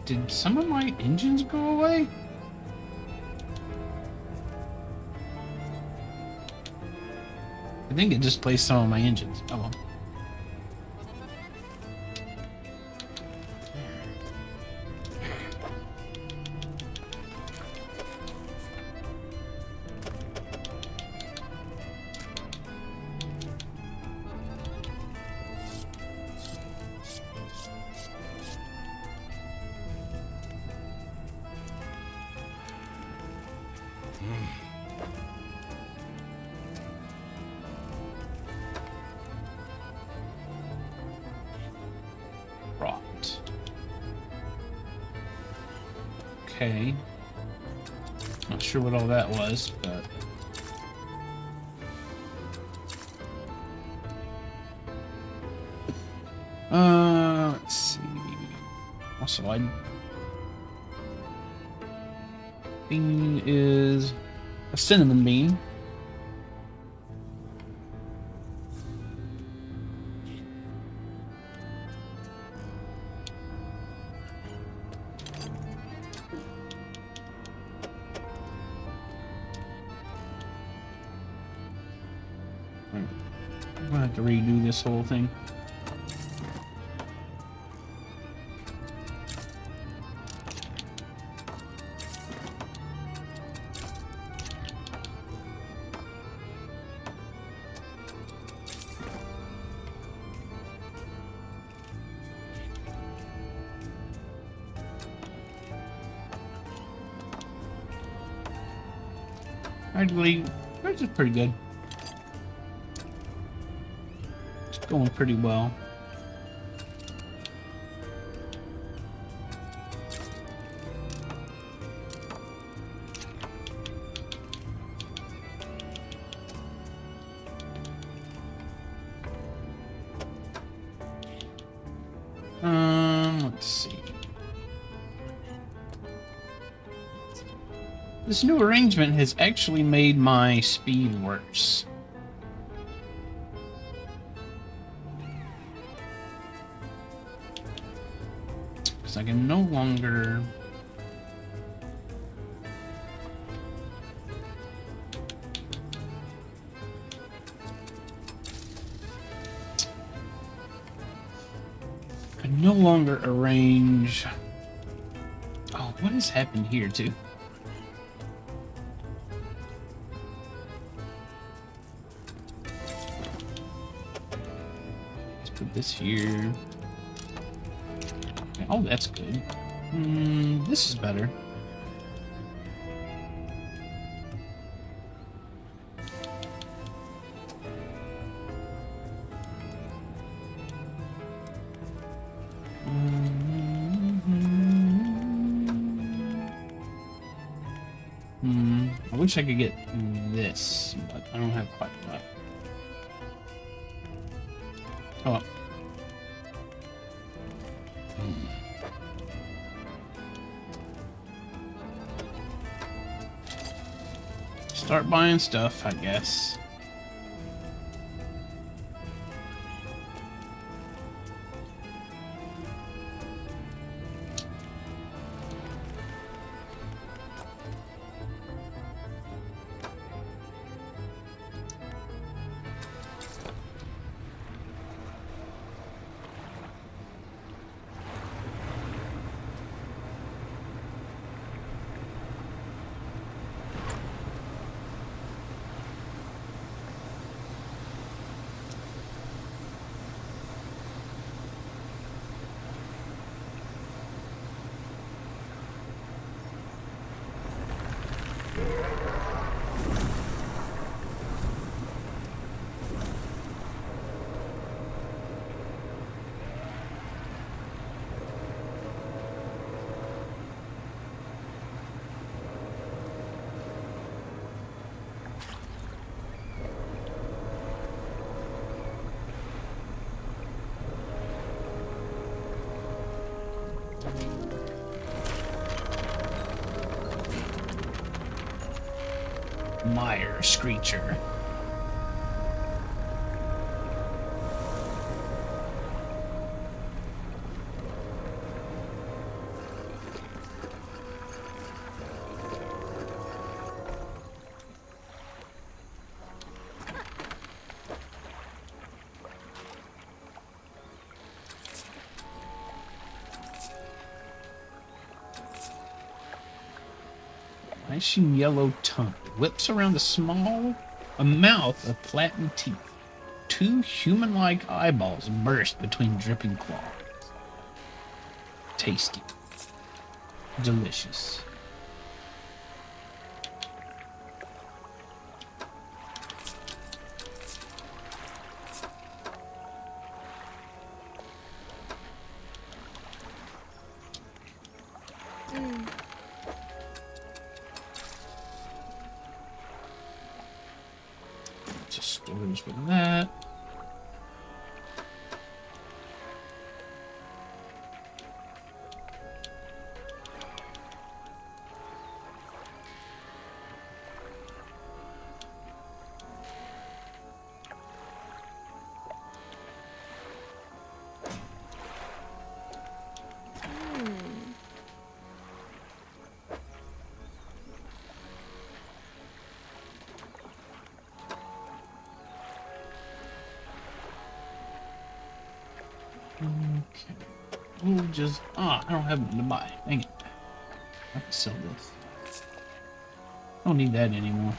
Did some of my engines go away? I think it displaced some of my engines. Oh well. Rot. Okay. Not sure what all that was, but... let's see. Also, Bean is a cinnamon bean. I'm gonna have to redo this whole thing. Actually, this is pretty good. It's going pretty well. Let's see. This new arrangement has actually made my speed worse. Because I can no longer... I can no longer arrange... Oh, what has happened here, too? Put this here. Okay, oh, that's good. This is better. I wish I could get this, but I don't have quite enough. Oh well. Start buying stuff, I guess. Mire Screecher. Flashing yellow tongue whips around a mouth of flattened teeth. Two human-like eyeballs burst between dripping claws. Tasty. Delicious. Just storage with that. Okay. We'll just... I don't have nothing to buy. Dang it. I can sell this. I don't need that anymore.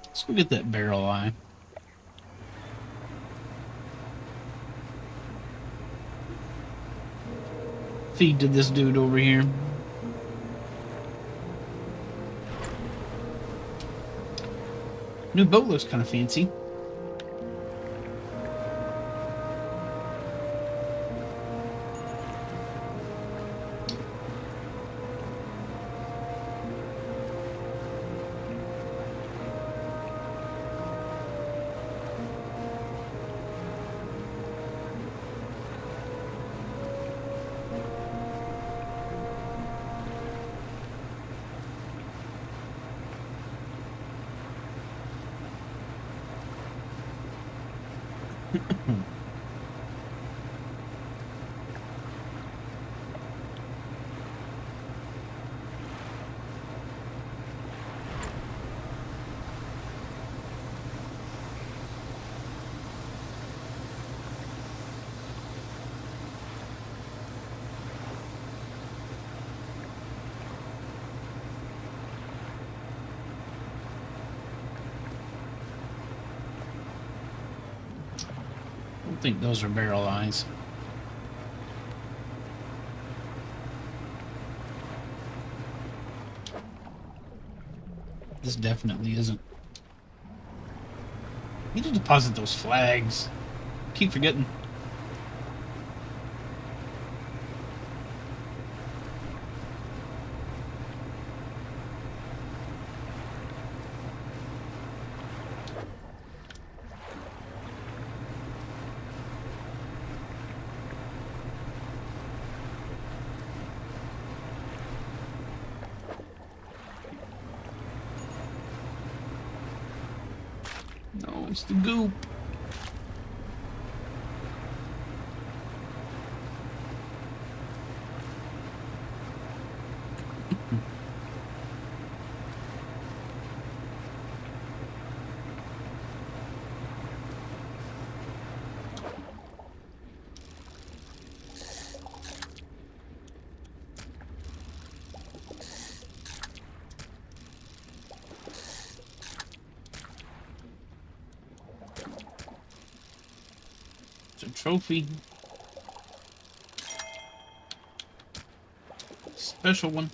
Let's go get that barrel eye. Feed to this dude over here. New boat looks kind of fancy. I don't think those are barrel eyes. This definitely isn't. Need to deposit those flags. Keep forgetting. No, it's the goop. It's a trophy. Special one.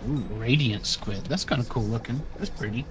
Ooh, radiant squid. That's kind of cool looking. That's pretty.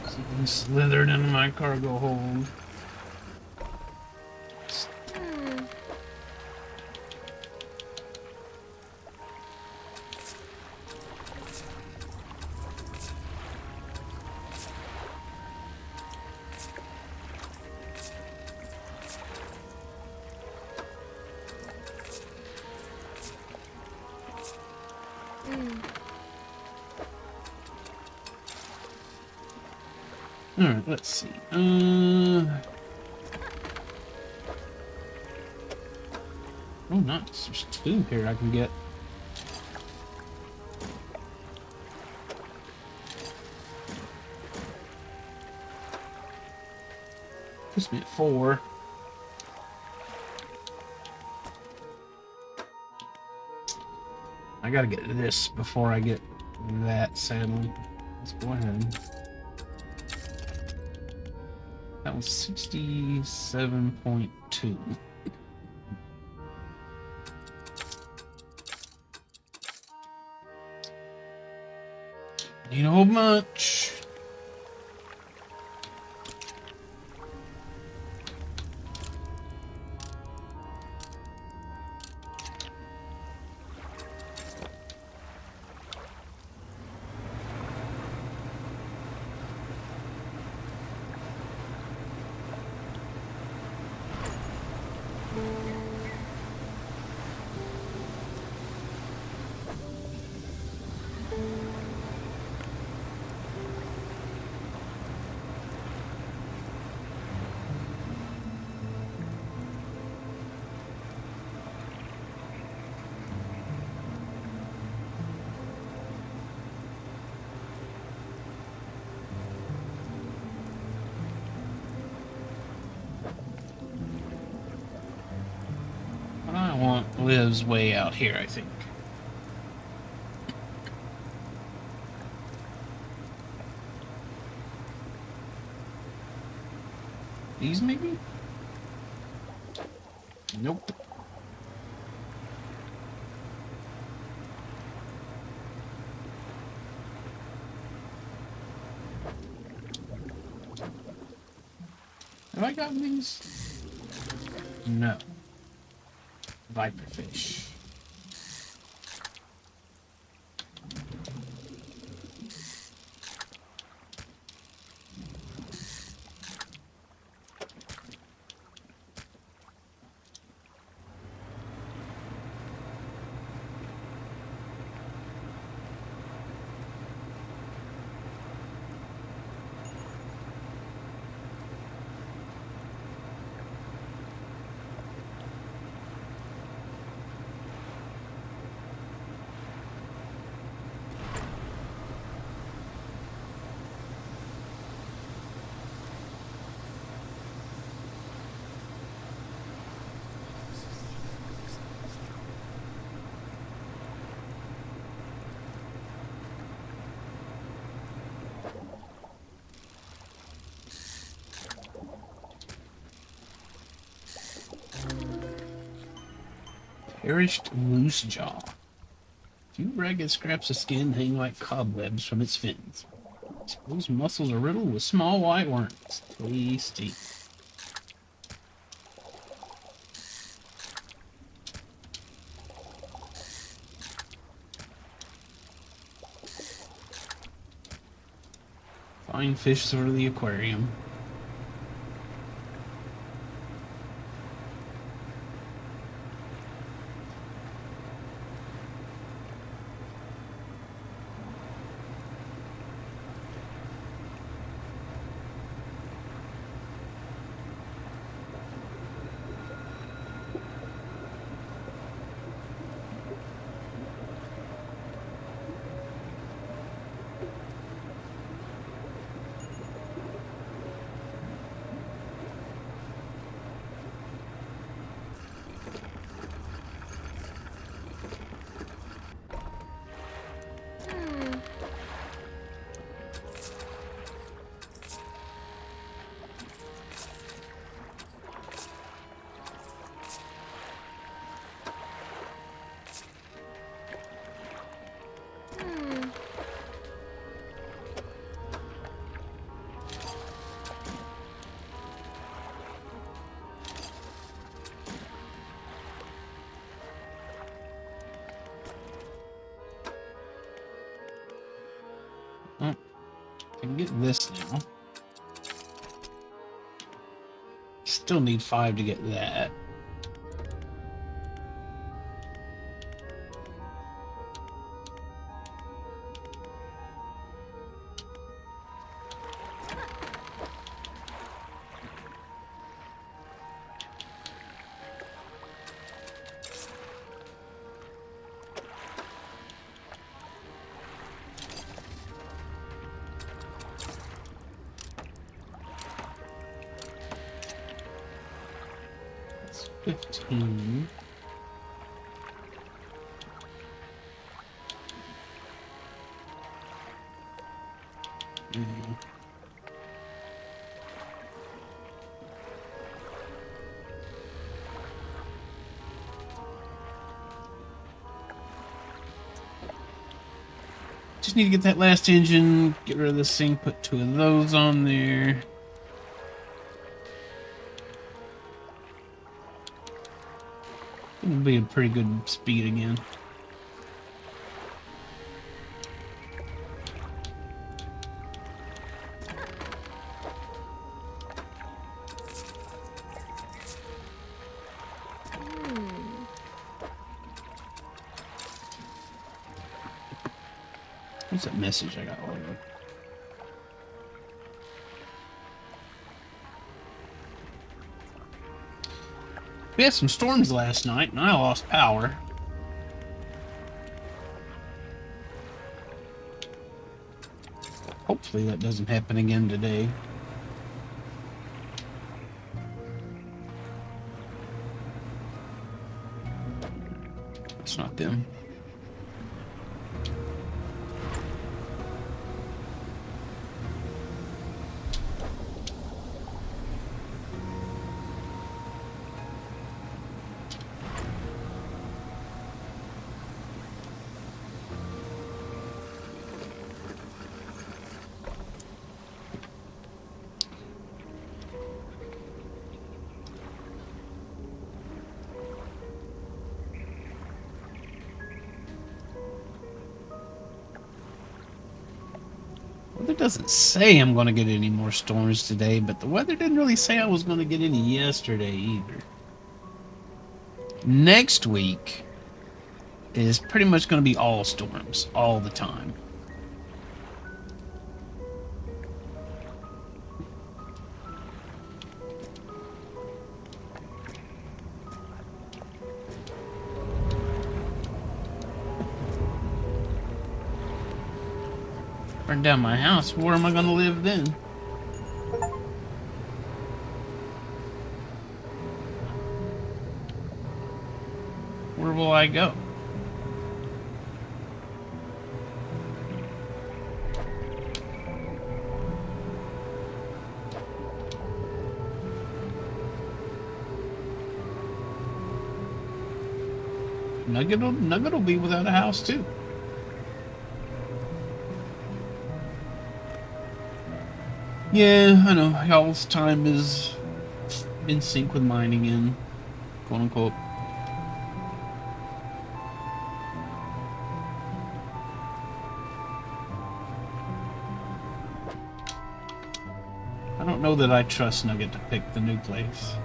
Something slithered into my cargo hold. Alright, let's see. Oh, nice. There's two here I can get. Puts me at 4. I gotta get this before I get that, sadly. Let's go ahead. That was 67.2. Need a whole bunch. I want lives way out here, I think. These maybe? Nope. Have I gotten these? No. Viperfish. Perished moose jaw. Few ragged scraps of skin hang like cobwebs from its fins. Those muscles are riddled with small white worms. Tasty. Fine fish for the aquarium. We'll get this now. Still need 5 to get that. That's 15. Just need to get that last engine, get rid of this thing, put 2 of those on there. It'll be a pretty good speed again. What's that message I got over? We had some storms last night and I lost power. Hopefully that doesn't happen again today. It's not them. It doesn't say I'm going to get any more storms today, but the weather didn't really say I was going to get any yesterday either. Next week is pretty much going to be all storms, all the time. Burn down my house. Where am I going to live then? Where will I go? Nugget will be without a house too. Yeah, I know. Y'all's time is in sync with mine again, quote unquote. I don't know that I trust Nugget to pick the new place.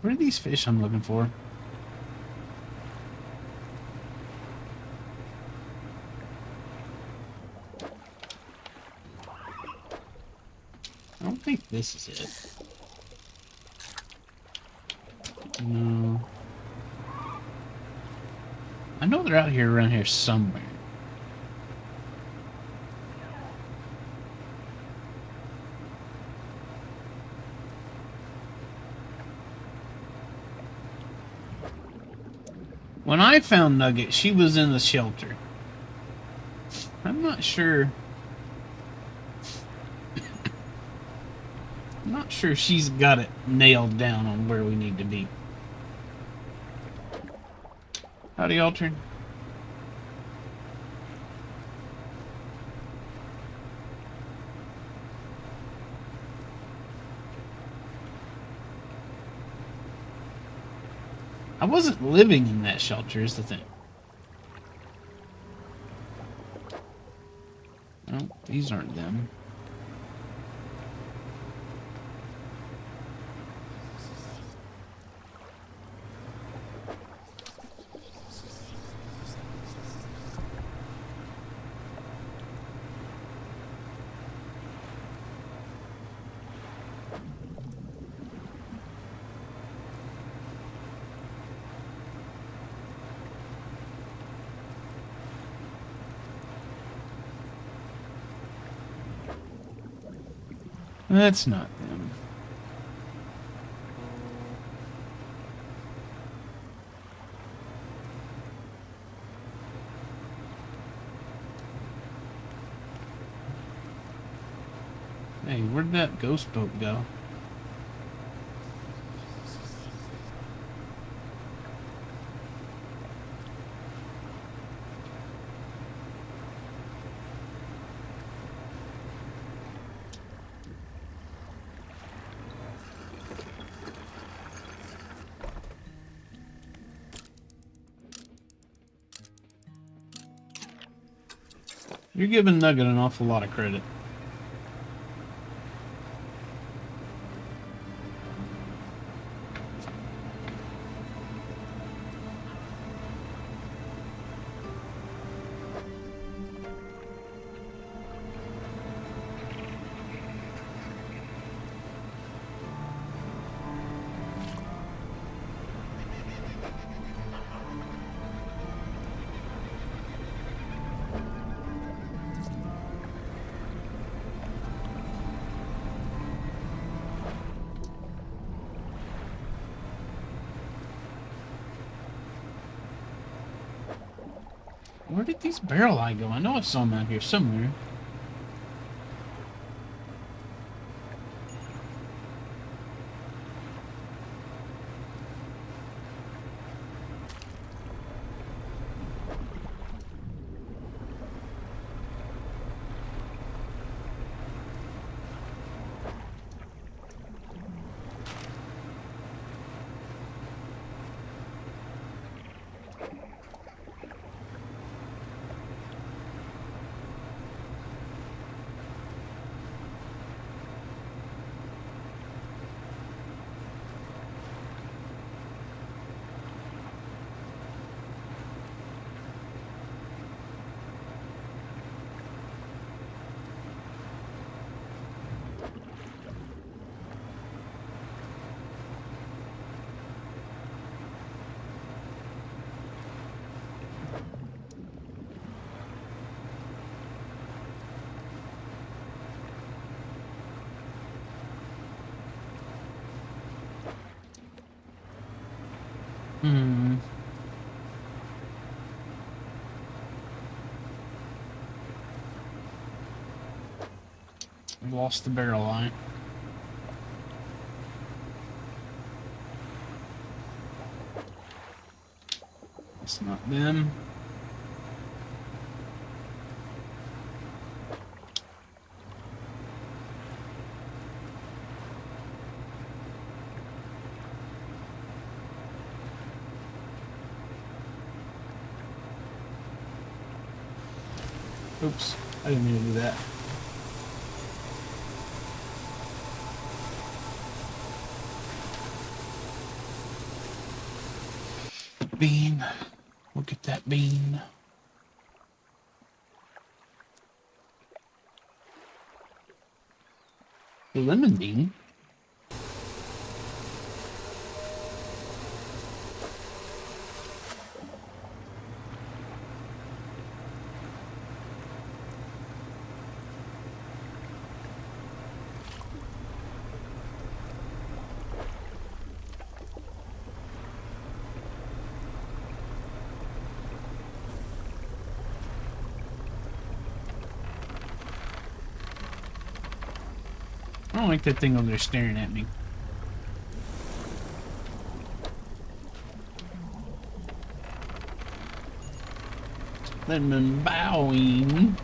What are these fish I'm looking for? I don't think this is it. No. I know they're out here around here somewhere. When I found Nugget, she was in the shelter. I'm not sure. I'm not sure she's got it nailed down on where we need to be. Howdy, Altered. I wasn't living in that shelter, is the thing. No, these aren't them. That's not them. Hey, where'd that ghost boat go? You're giving Nugget an awful lot of credit. Where did these barrel eye go? I know I saw them out here somewhere. I've lost the barrel eye. It's not them. Oops, I didn't mean to do that. Bean. Look at that bean. The lemon bean. I don't like that thing over there staring at me. Then been bowing.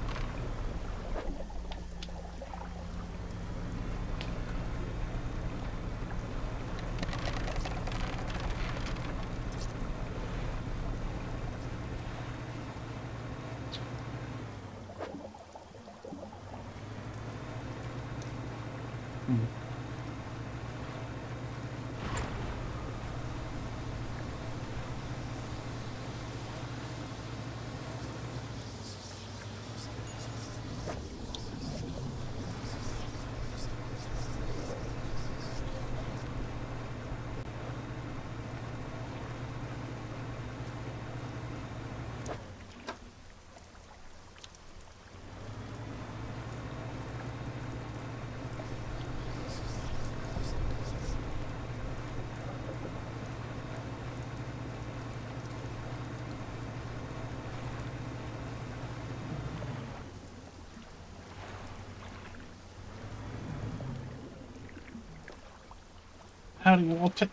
Howdy, Walter.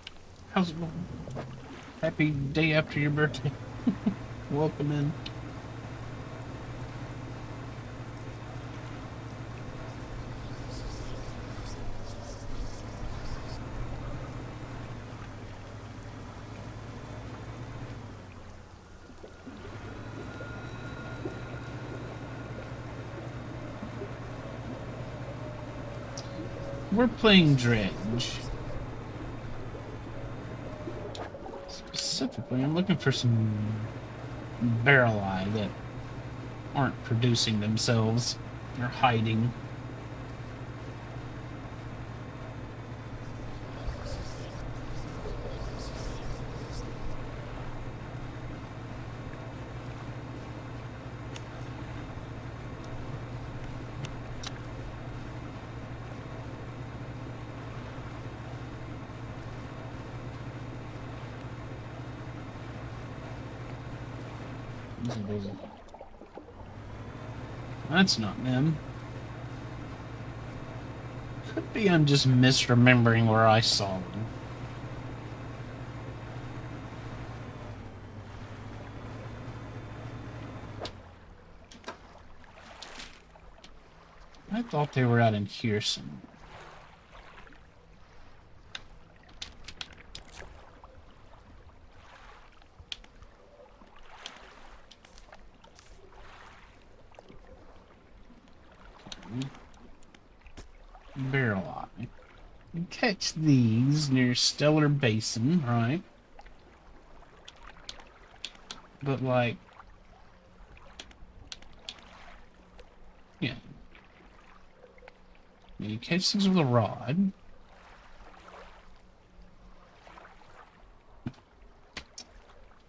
How's it going? Happy day after your birthday. Welcome in. We're playing Dredge. Specifically, I'm looking for some barrel eye that aren't producing themselves. They're hiding. That's not them. Could be I'm just misremembering where I saw them. I thought they were out in here somewhere. Barrel eye. You catch these near Stellar Basin, right? But like, yeah. You catch these with a rod.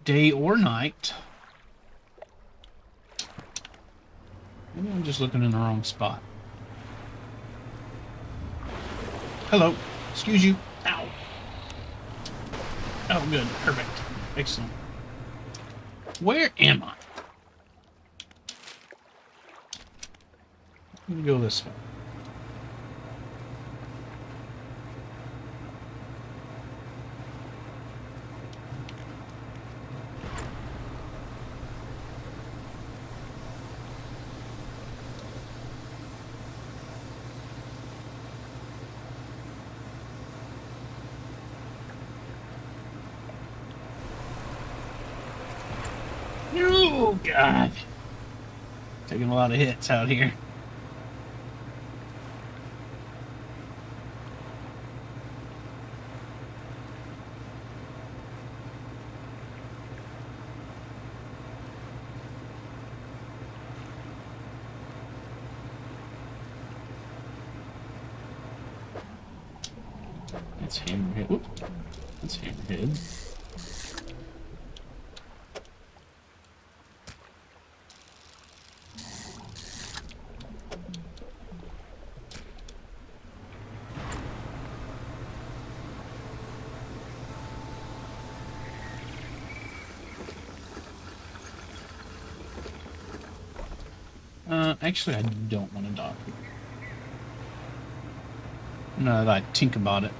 Day or night. Maybe I'm just looking in the wrong spot. Hello. Excuse you. Ow. Oh, good. Perfect. Excellent. Where am I? Let me go this way. Oh, God. Taking a lot of hits out here. That's Hammerhead. Whoop. That's Hammerhead. Actually, I don't want to dock here. Now that I think about it.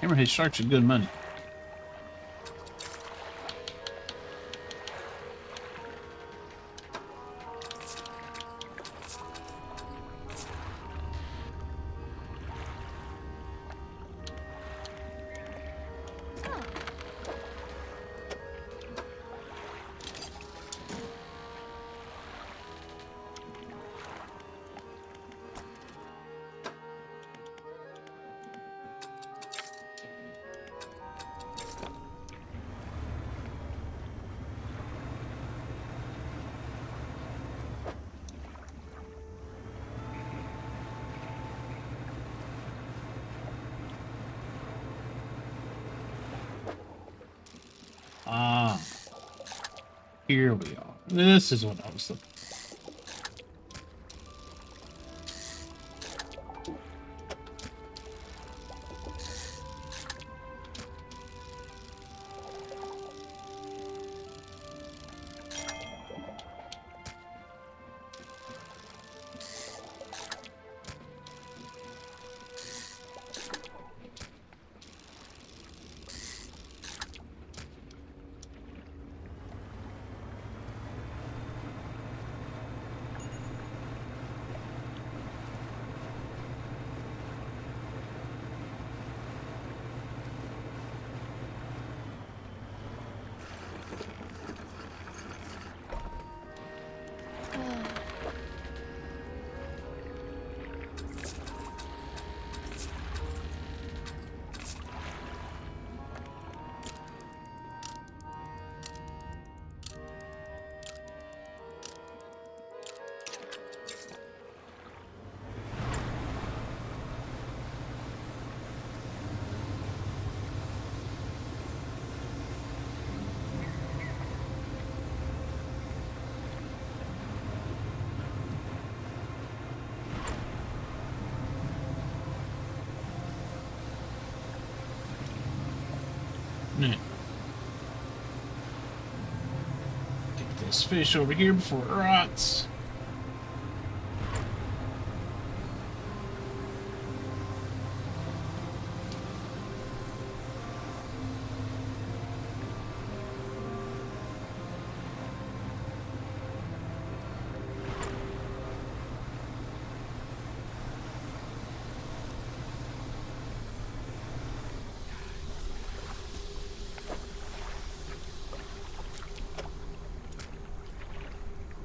Hammerhead sharks are good money. Ah, here we are. This is what I was looking for. Now, get this fish over here before it rots.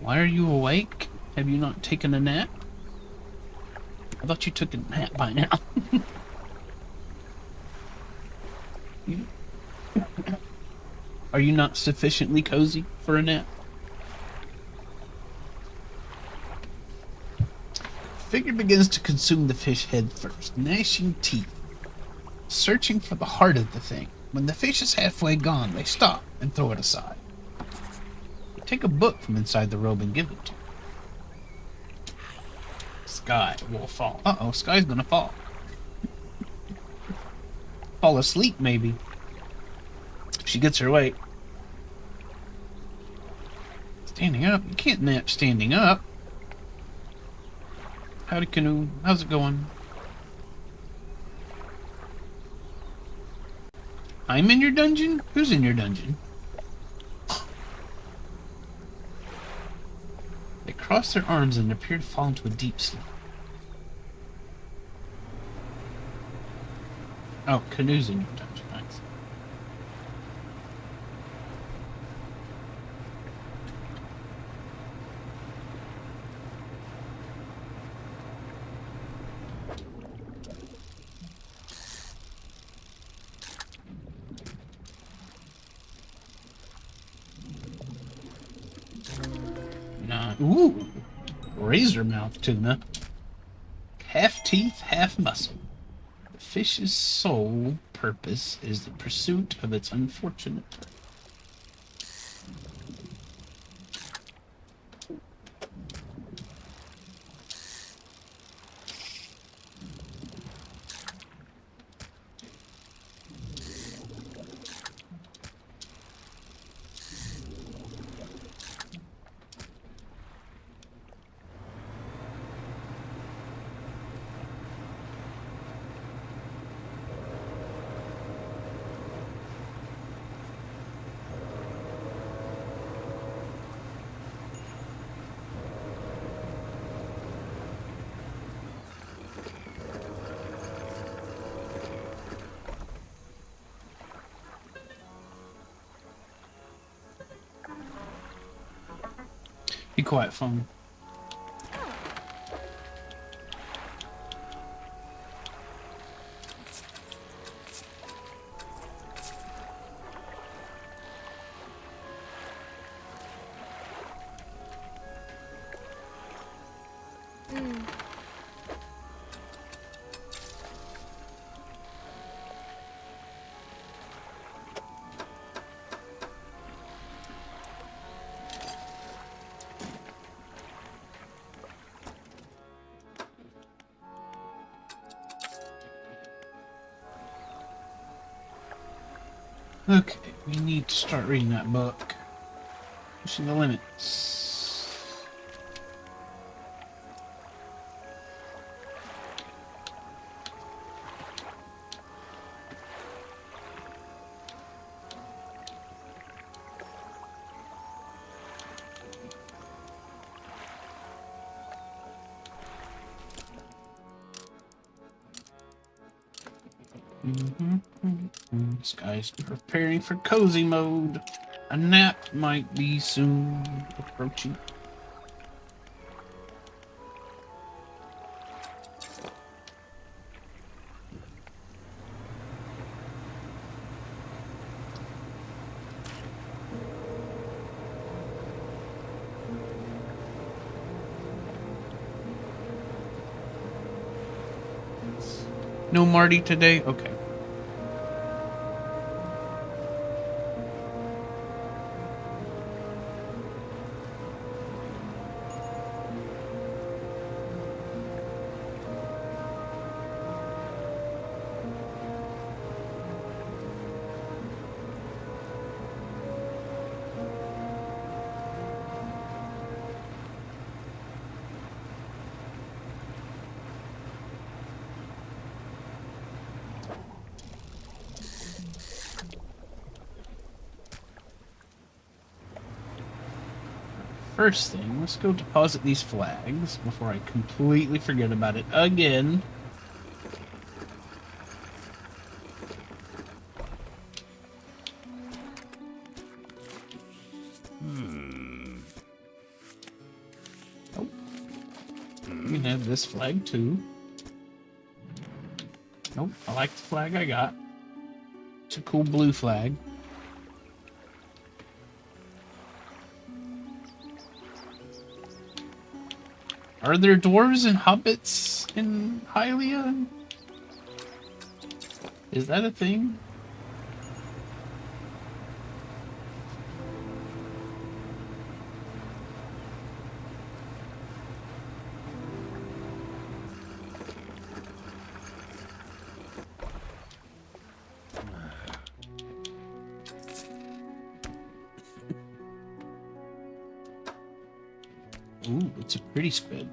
Why are you awake? Have you not taken a nap? I thought you took a nap by now. Are you not sufficiently cozy for a nap? Figure begins to consume the fish head first, gnashing teeth, searching for the heart of the thing. When the fish is halfway gone, they stop and throw it aside. Take a book from inside the robe and give it to you. Sky will fall. Uh-oh, Sky's gonna fall. Fall asleep, maybe. If she gets her weight. Standing up? You can't nap standing up. Howdy, Canoe. How's it going? I'm in your dungeon? Who's in your dungeon? They cross their arms and appear to fall into a deep sleep. Oh, Canoe's in your dungeon. Nice. Ooh, razor mouth tuna. Half teeth, half muscle. The fish's sole purpose is the pursuit of its unfortunate prey. Be quite fun. Okay, we need to start reading that book. Pushing the limits. This guy's preparing for cozy mode. A nap might be soon approaching. No Marty today? Okay. First thing, let's go deposit these flags before I completely forget about it again. Oh. We can have this flag too. Nope, I like the flag I got. It's a cool blue flag. Are there dwarves and hobbits in Hylia? Is that a thing? Ooh, it's a pretty squid.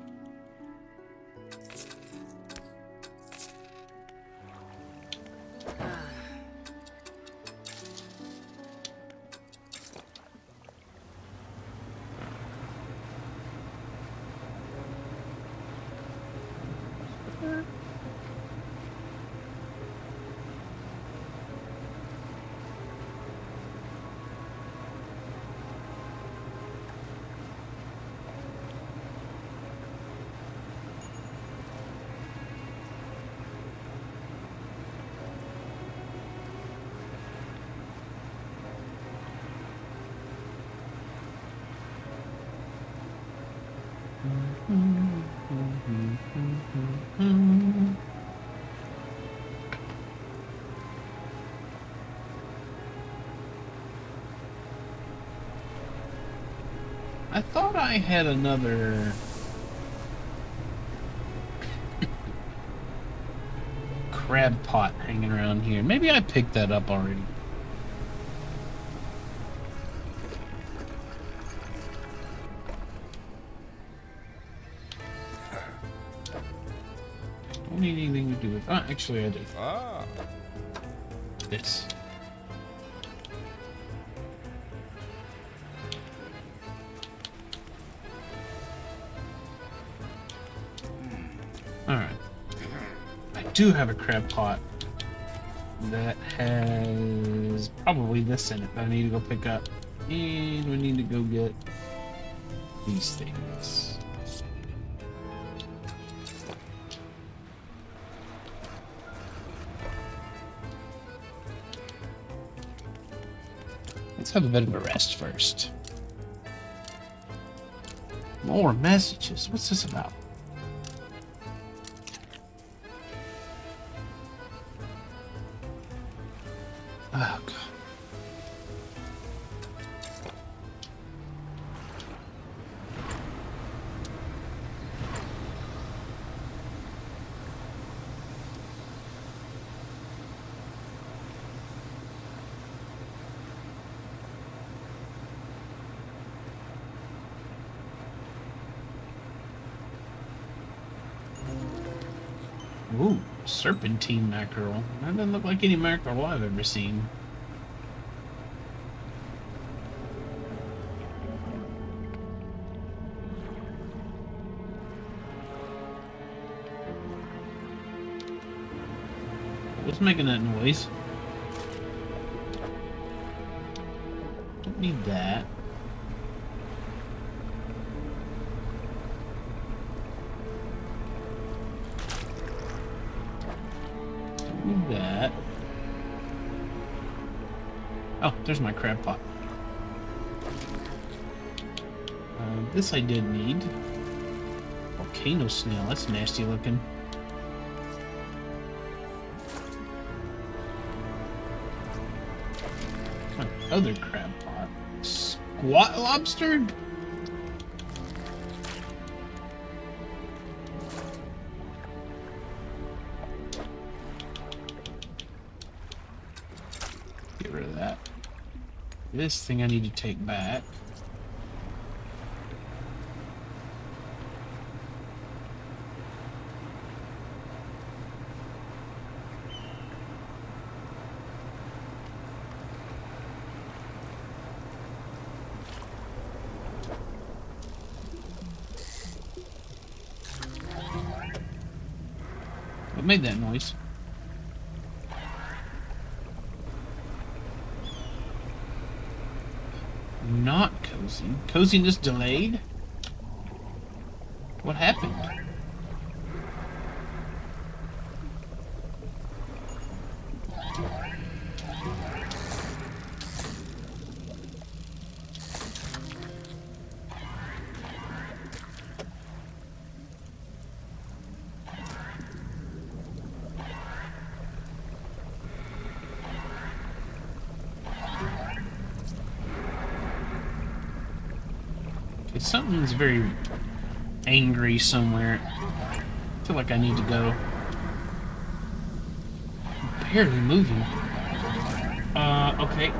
I thought I had another crab pot hanging around here. Maybe I picked that up already. Don't need anything to do with. Oh, actually, I do. Ah. This. Alright. I do have a crab pot that has probably this in it that I need to go pick up. And we need to go get these things. Let's have a bit of a rest first. More messages. What's this about? Oh, God. Ooh, serpentine mackerel. That doesn't look like any mackerel I've ever seen. What's making that noise? Don't need that. That. Oh, there's my crab pot. This I did need. Volcano snail, that's nasty looking. Other crab pot. Squat lobster? Get rid of that. This thing I need to take back. What made that noise? Not cozy. Coziness delayed? What happened? Something's very angry somewhere. I feel like I need to go. I'm barely moving. Okay.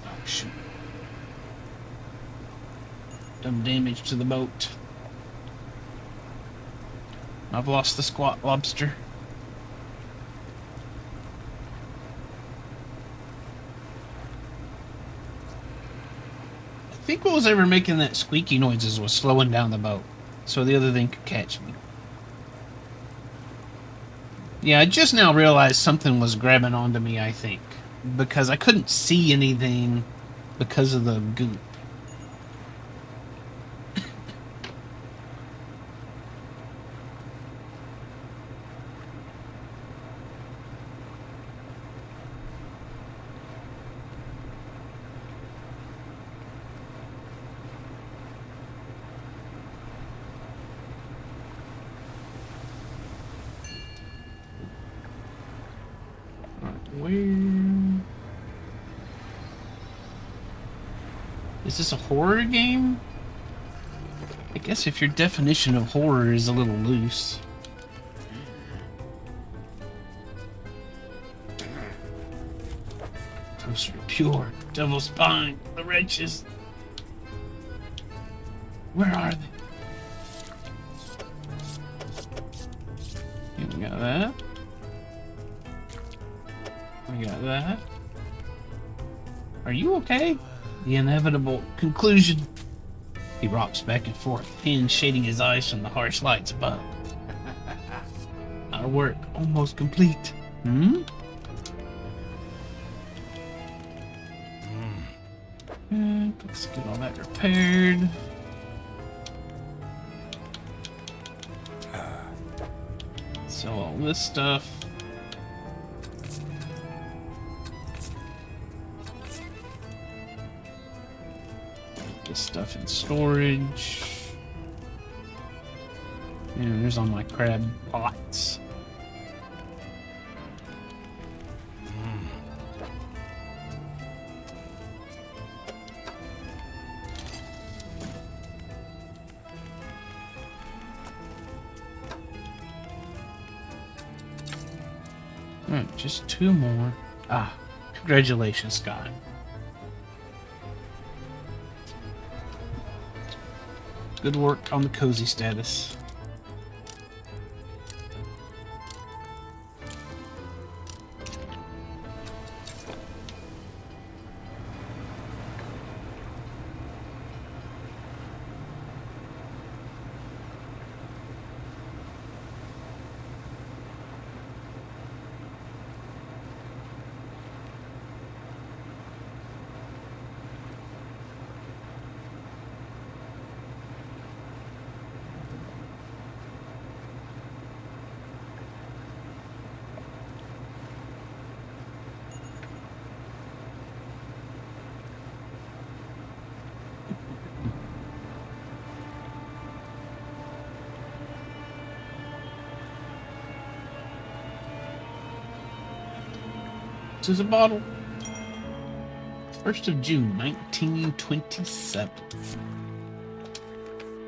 Oh, shoot. Done damage to the boat. I've lost the squat lobster. I think what was ever making that squeaky noises was slowing down the boat, so the other thing could catch me. Yeah, I just now realized something was grabbing onto me, I think, because I couldn't see anything because of the goop. Where is this, a horror game? I guess if your definition of horror is a little loose. Those are pure devil spine, the wretches. Where are they? Okay, we got that. We got that. Are you okay? The inevitable conclusion. He rocks back and forth, hand shading his eyes from the harsh lights above. Our work almost complete. Hmm? Let's get all that repaired. Sell all this stuff. This stuff in storage. And there's all my crab pots. Alright, just 2 more. Ah, congratulations, Scott. Good work on the cozy status. This is a bottle. 1st of June, 1927.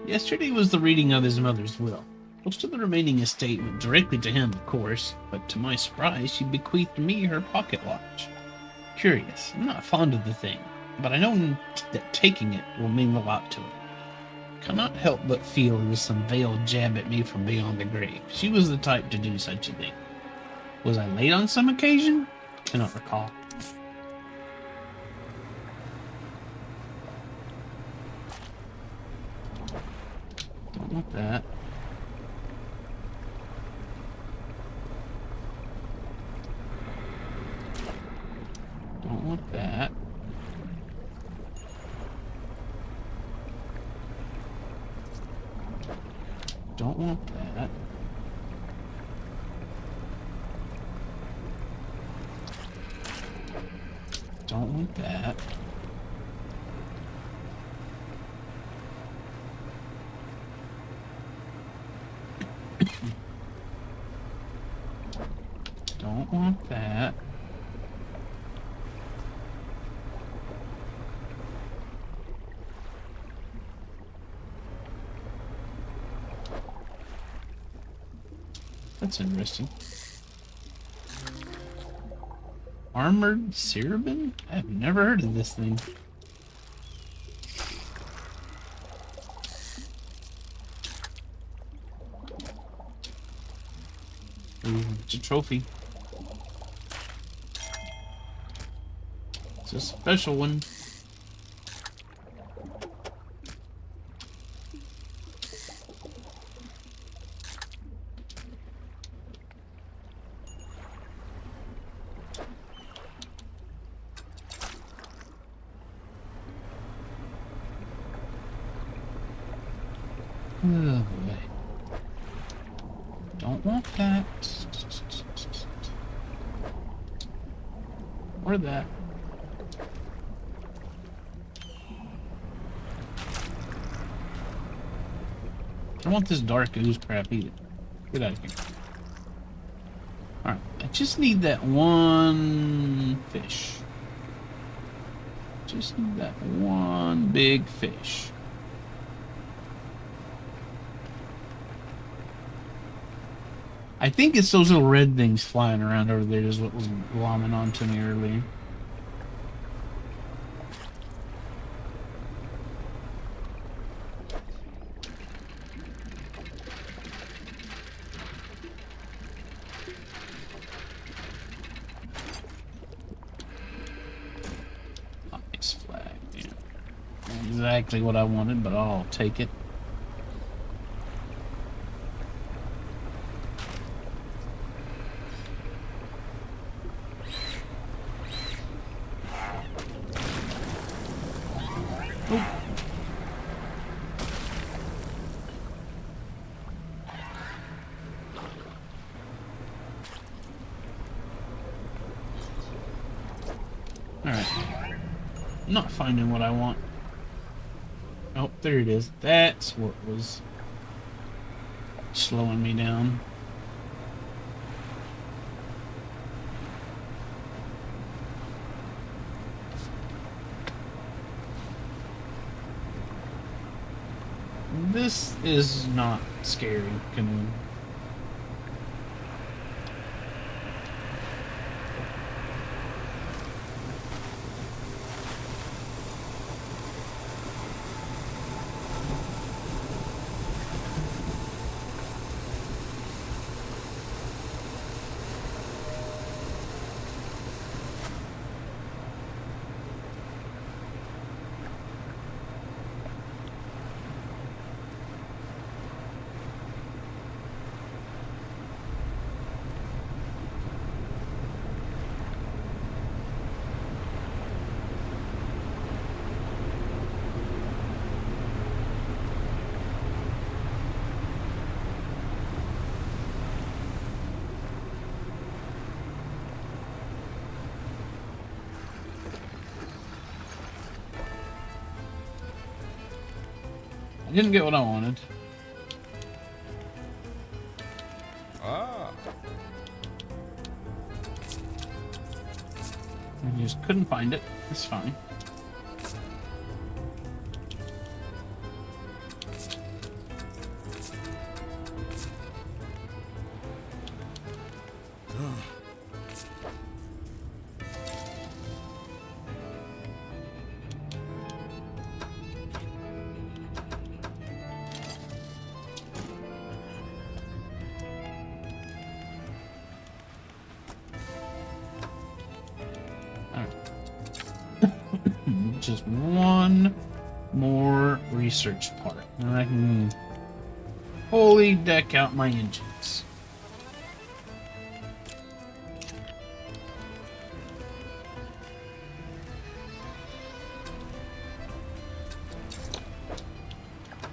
Yesterday was the reading of his mother's will. Most of the remaining estate went directly to him, of course, but to my surprise, she bequeathed me her pocket watch. Curious, I'm not fond of the thing, but I know that taking it will mean a lot to her. Cannot help but feel it was some veiled jab at me from beyond the grave. She was the type to do such a thing. Was I late on some occasion? Cannot recall. Don't want that. Don't want that. Don't want that. Don't want that. Don't want that. That's interesting. Armored Cerebin? I've never heard of this thing. Ooh, it's a trophy. It's a special one. Oh boy. Don't want that. Or that. I don't want this dark ooze crap either. Get out of here. Alright, I just need that one fish. Just need that one big fish. I think it's those little red things flying around over there is what was glomming onto me earlier. Nice flag, yeah. Not exactly what I wanted, but I'll take it. Oh. Alright. I'm not finding what I want. Oh, there it is. That's what was slowing me down. This is not scary, canoe. I didn't get what I wanted. Ah. I just couldn't find it. It's fine. Just one more research part, and I can fully deck out my engines.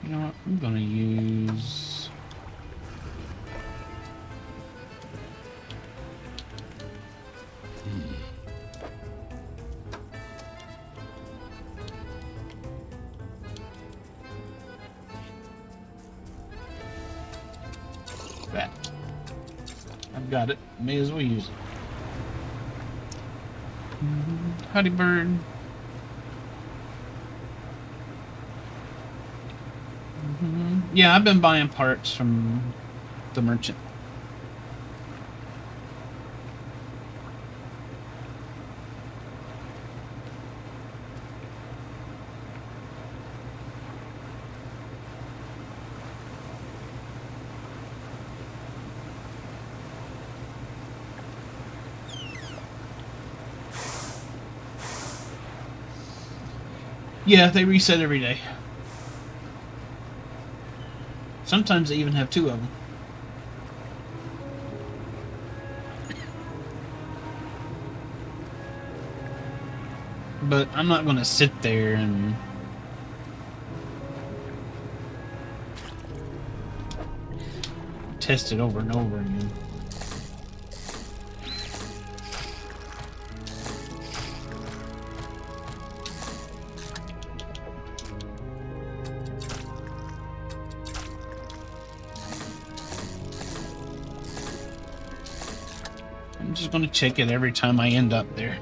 You know what? I'm gonna use that. I've got it. May as well use it. Howdy, bird. Yeah, I've been buying parts from the merchant. Yeah, they reset every day. Sometimes they even have two of them. But I'm not going to sit there and test it over and over again. I'm just going to check it every time I end up there.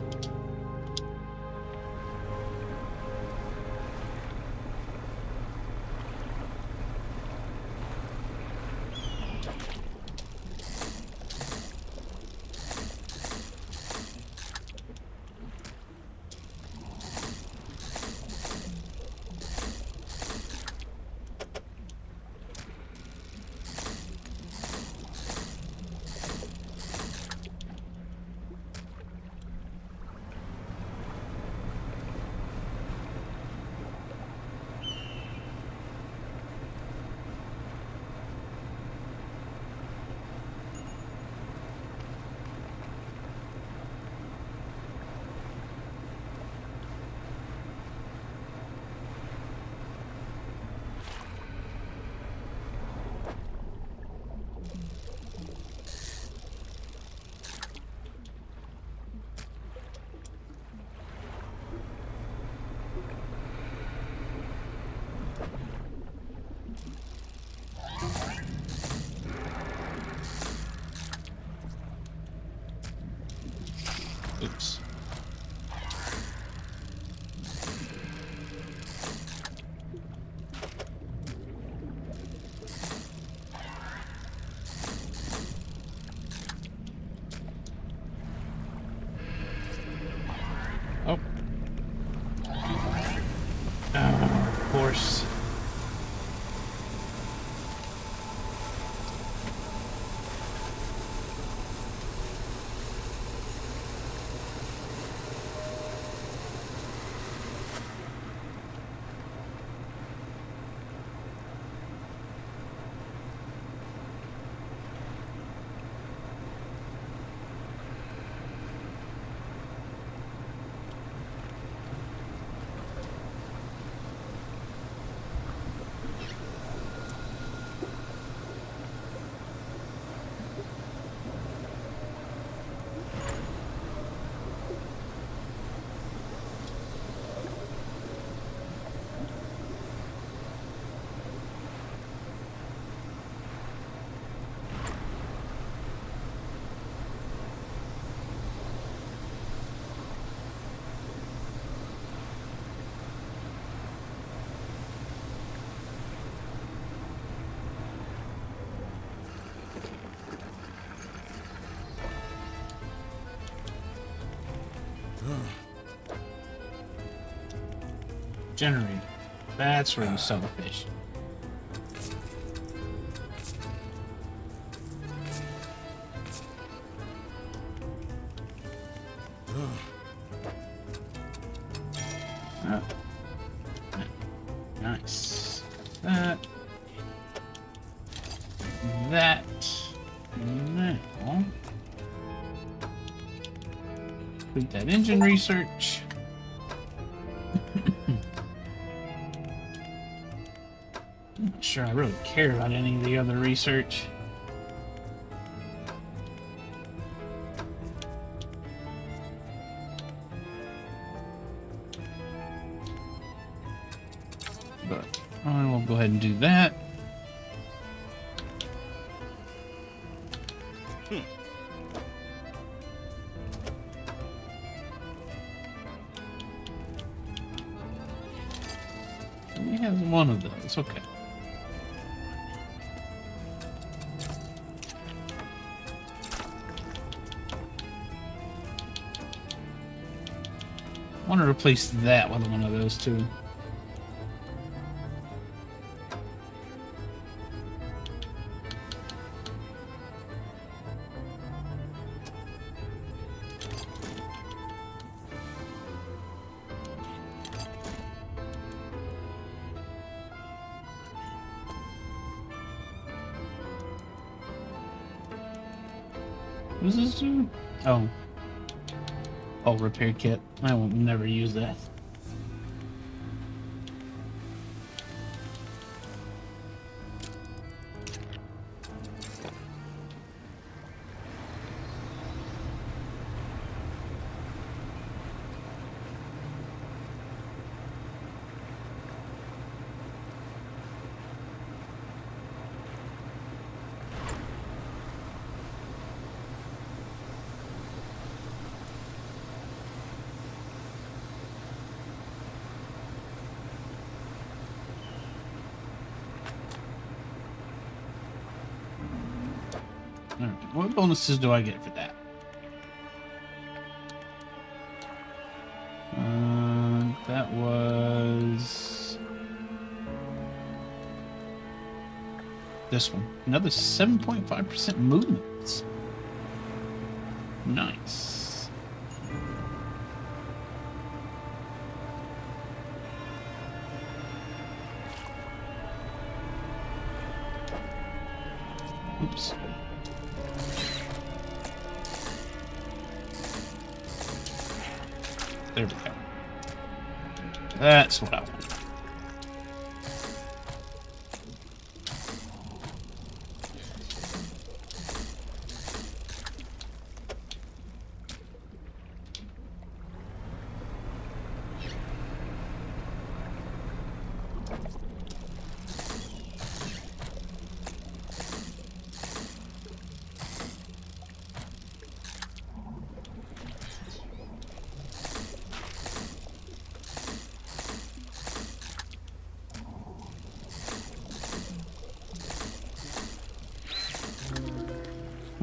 course. Generator. That's where you sell the fish. Oh. Nice. That. Now. Complete that engine research. I'm not sure I really care about any of the other research. But I will go ahead and do that. He has one of those. Okay. I want to replace that with one of those too. What does this do? Oh. Oh, repair kit. I will never use that. Alright, what bonuses do I get for that? That was this one. Another 7.5% movements. Nice. Oops. There we go. That's what I want.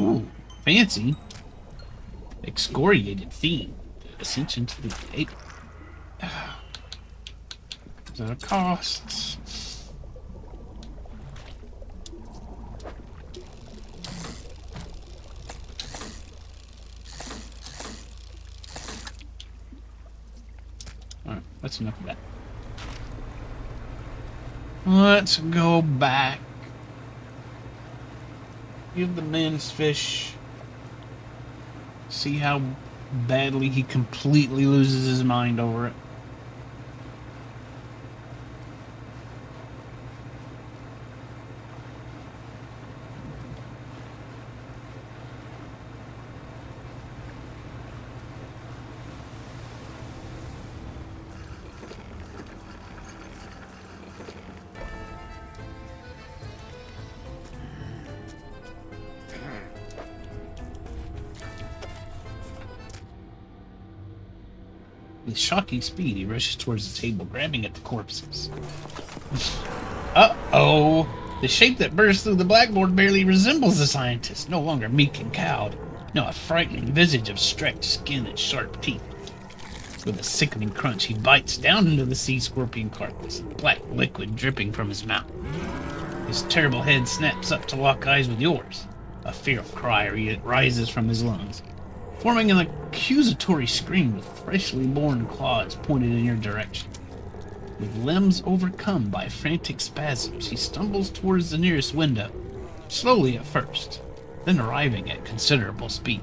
Ooh, fancy. Excoriated theme. Ascension to the 8. The costs. Alright, that's enough of that. Let's go back. Give the man his fish. See how badly he completely loses his mind over it. With shocking speed, he rushes towards the table, grabbing at the corpses. Uh-oh! The shape that bursts through the blackboard barely resembles the scientist, no longer meek and cowed. No, a frightening visage of stretched skin and sharp teeth. With a sickening crunch, he bites down into the sea scorpion carcass, black liquid dripping from his mouth. His terrible head snaps up to lock eyes with yours. A fearful cry rises from his lungs, forming an accusatory scream with freshly born claws pointed in your direction. With limbs overcome by frantic spasms, he stumbles towards the nearest window, slowly at first, then arriving at considerable speed.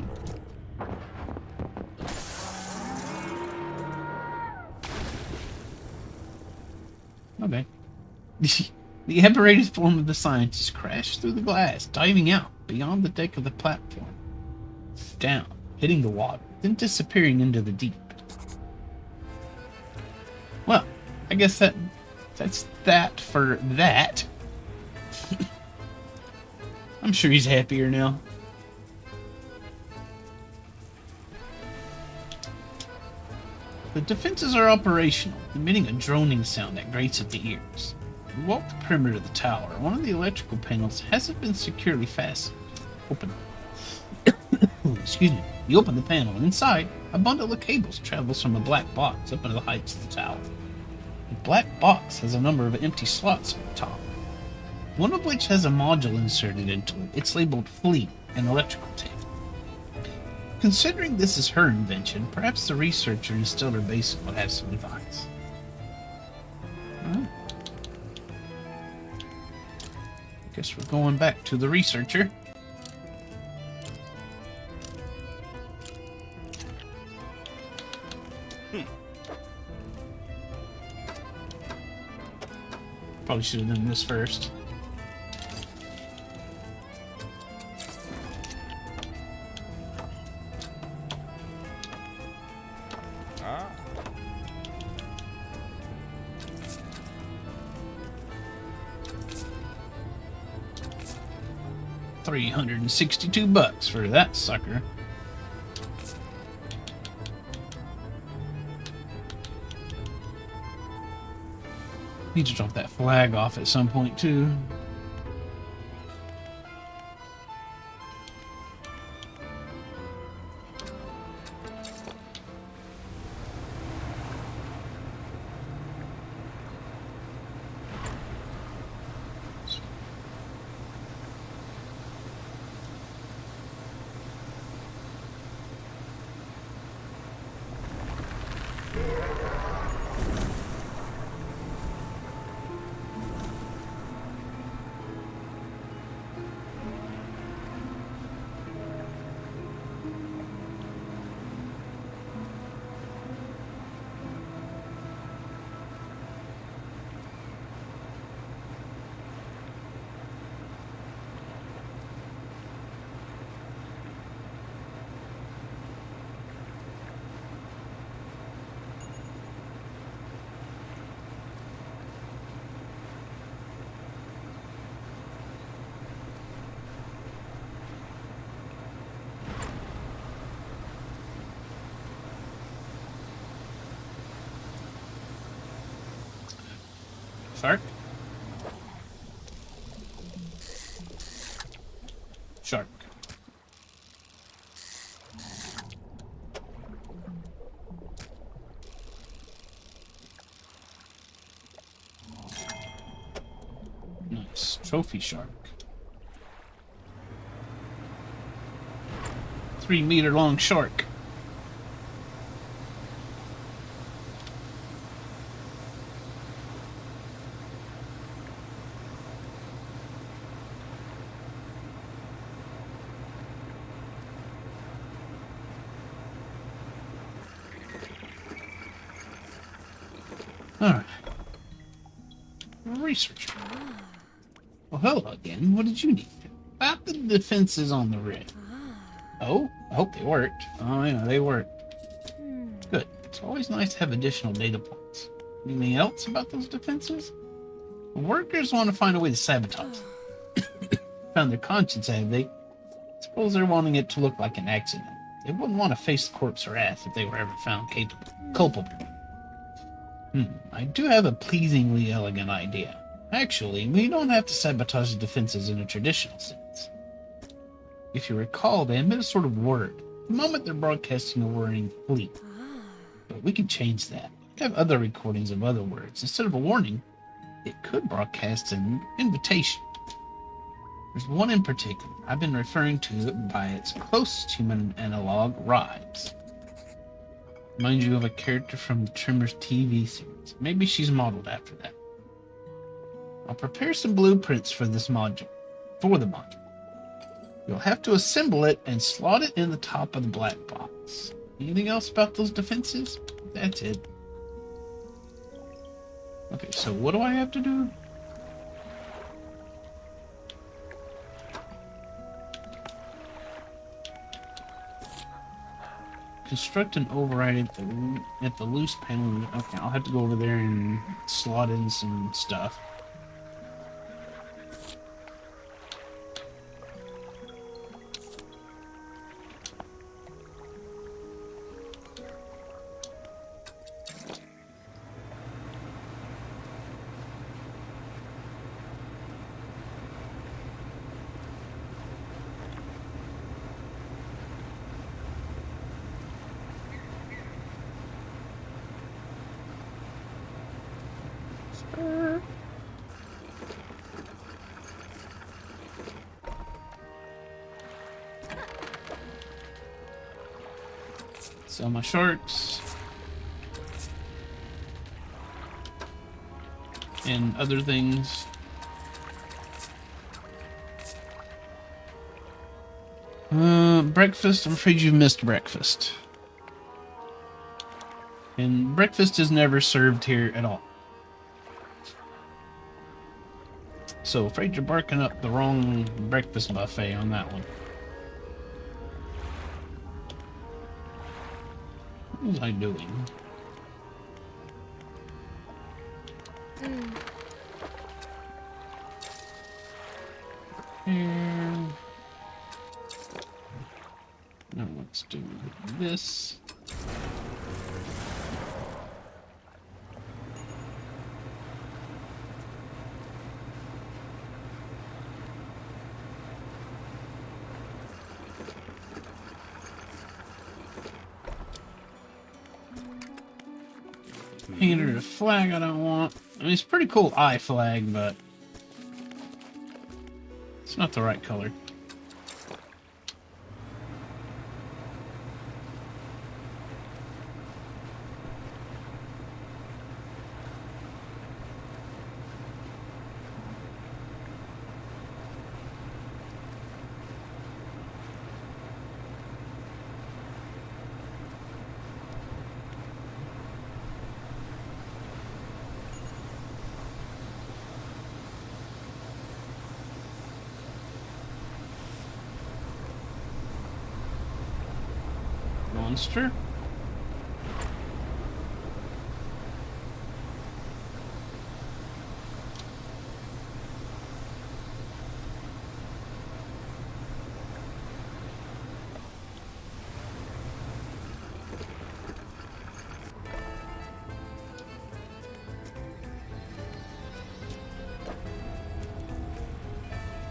Okay. The apparated form of the scientist crashed through the glass, diving out beyond the deck of the platform. Down, hitting the water, then disappearing into the deep. Well, I guess that's that for that. I'm sure he's happier now. The defenses are operational, emitting a droning sound that grates at the ears. You walk the perimeter of the tower. One of the electrical panels hasn't been securely fastened. Open. Excuse me. You open the panel, and inside, a bundle of cables travels from a black box up into the heights of the tower. The black box has a number of empty slots on the top, one of which has a module inserted into it. It's labeled Fleet and electrical tape. Considering this is her invention, perhaps the researcher in Stellar Basin would have some advice. Guess we're going back to the researcher. Probably should have done this first. Ah. $362 for that sucker. Need to drop that flag off at some point too. Shark? Shark. Trophy shark. 3-meter long shark. Alright. Research. Well, hello again. What did you need? About the defenses on the rig. Oh, I hope they worked. Oh, yeah, they worked. Good. It's always nice to have additional data points. Anything else about those defenses? The workers want to find a way to sabotage them. Found their conscience, have they? Suppose they're wanting it to look like an accident. They wouldn't want to face the corpse or ass if they were ever found culpable. I do have a pleasingly elegant idea. Actually, we don't have to sabotage the defenses in a traditional sense. If you recall, they emit a sort of word the moment they're broadcasting a warning fleet. But we can change that. We have other recordings of other words. Instead of a warning, it could broadcast an invitation. There's one in particular. I've been referring to it by its closest human analog, Rise. Reminds you of a character from the Tremors TV series. Maybe she's modeled after that. I'll prepare some blueprints for this module. You'll have to assemble it and slot it in the top of the black box. Anything else about those defenses? That's it. Okay, so what do I have to do? Construct an override at the loose panel. Okay, I'll have to go over there and slot in some stuff. Sell my sharks. And other things. Breakfast. I'm afraid you've missed breakfast. And breakfast is never served here at all. So afraid you're barking up the wrong breakfast buffet on that one. What was I doing? And now let's do this. Painted a flag I don't want. I mean, it's a pretty cool eye flag, but it's not the right color. Monster.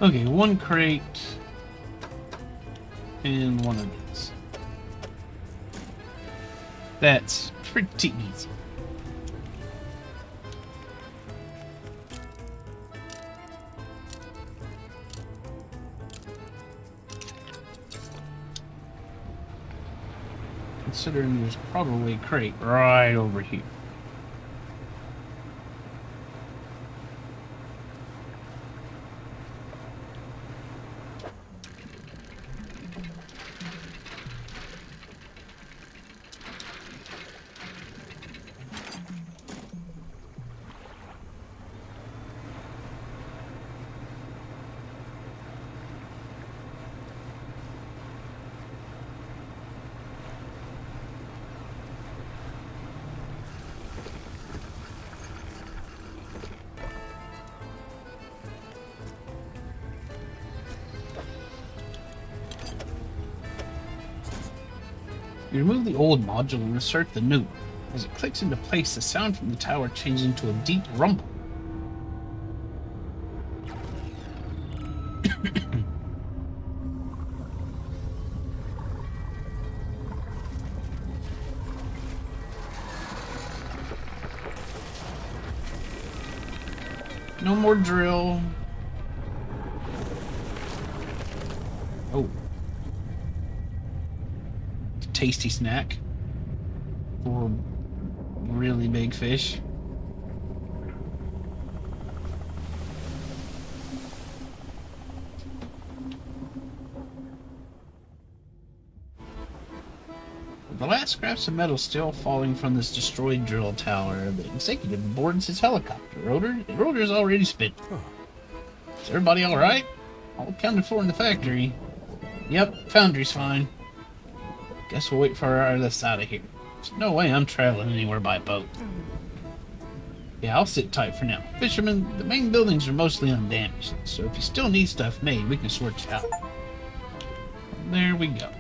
Okay, one crate and one of these. That's pretty easy. considering there's probably a crate right over here. You remove the old module and insert the new. As it clicks into place, the sound from the tower changes into a deep rumble. No more drill. Oh. Tasty snack for really big fish. With the last scraps of metal still falling from this destroyed drill tower, the executive boards his helicopter. Rotor's already spent. Is everybody alright? All accounted for in the factory. Yep, foundry's fine. Guess we'll wait for our lists out of here. There's no way I'm traveling anywhere by boat. Yeah, I'll sit tight for now. Fisherman, the main buildings are mostly undamaged, so if you still need stuff made, we can sort you out. There we go.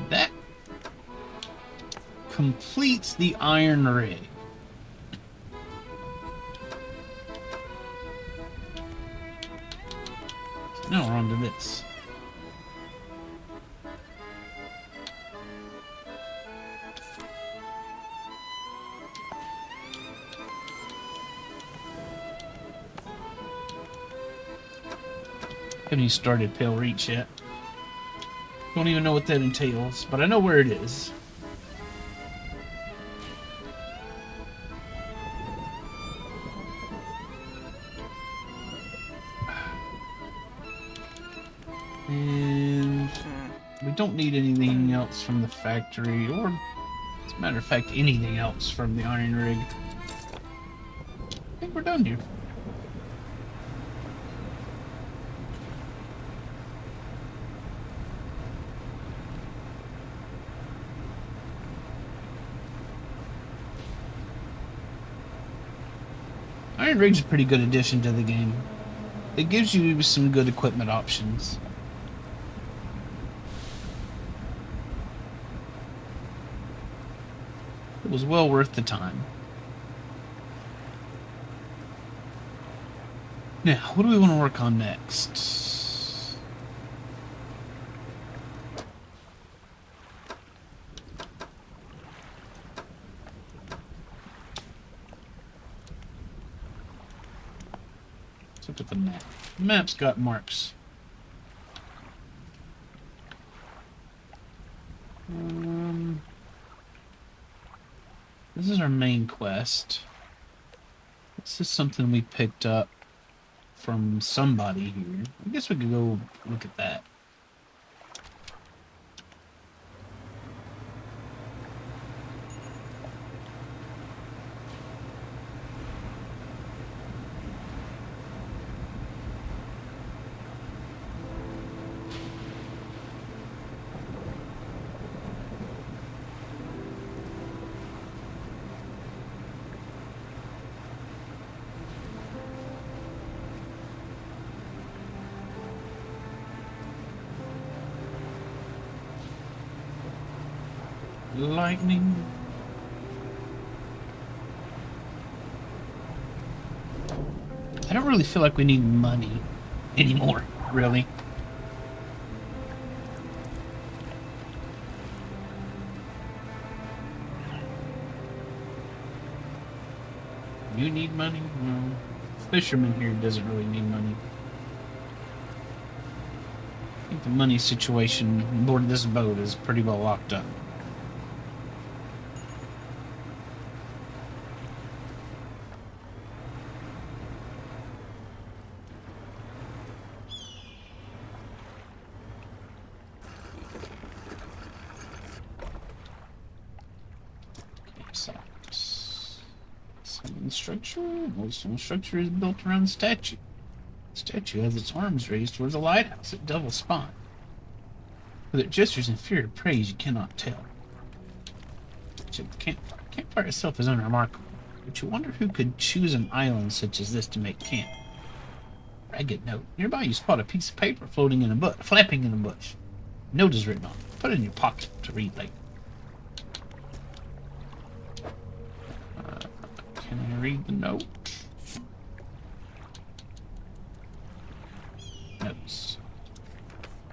That completes the iron rig. Now we're on to this. Haven't even started Pale Reach yet. Don't even know what that entails, but I know where it is. And we don't need anything else from the factory, or, as a matter of fact, anything else from the iron rig. I think we're done here. Iron Rig's a pretty good addition to the game. It gives you some good equipment options. It was well worth the time. Now, what do we want to work on next? Let's look at the map. The map's got marks. This is our main quest. This is something we picked up from somebody here. I guess we could go look at that. Lightning. I don't really feel like we need money anymore, really. You need money? No. Fisherman here doesn't really need money. think the money situation aboard this boat is pretty well locked up. Old stone structure is built around the statue. The statue has its arms raised towards a lighthouse at double spine. Whether it gestures in fear or praise, you cannot tell. The campfire itself is unremarkable, but you wonder who could choose an island such as this to make camp. Ragged note. Nearby you spot a piece of paper flapping in a bush. Note is written on it. Put it in your pocket to read later. Can I read the note? Notes.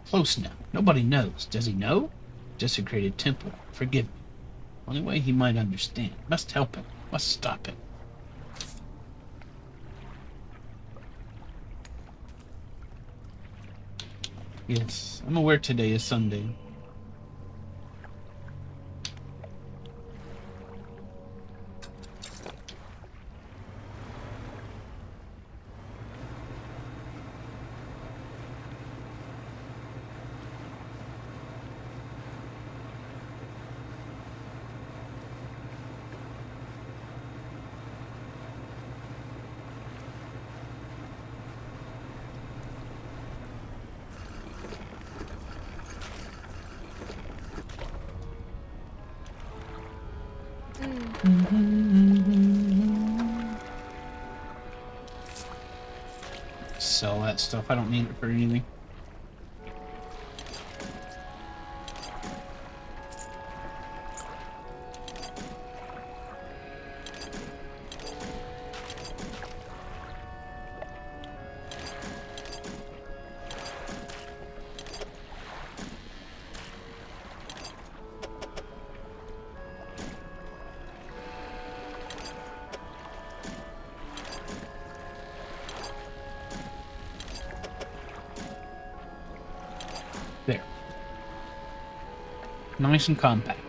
Close now. Nobody knows. Does he know? Desecrated temple. Forgive me. Only way he might understand. Must help him. Must stop him. Yes, I'm aware today is Sunday. Sell that stuff. I don't need it for anything. There. Nice and compact.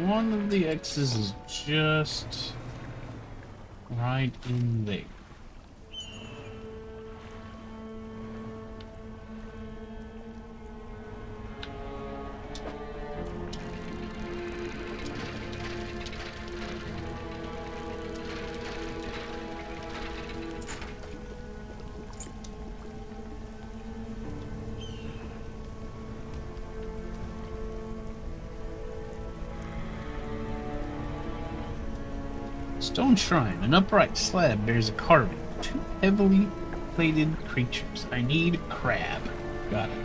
One of the X's is just right in there. Stone shrine. An upright slab bears a carving. Two heavily plated creatures. I need crab. Got it.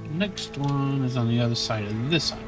Next one is on the other side of this island.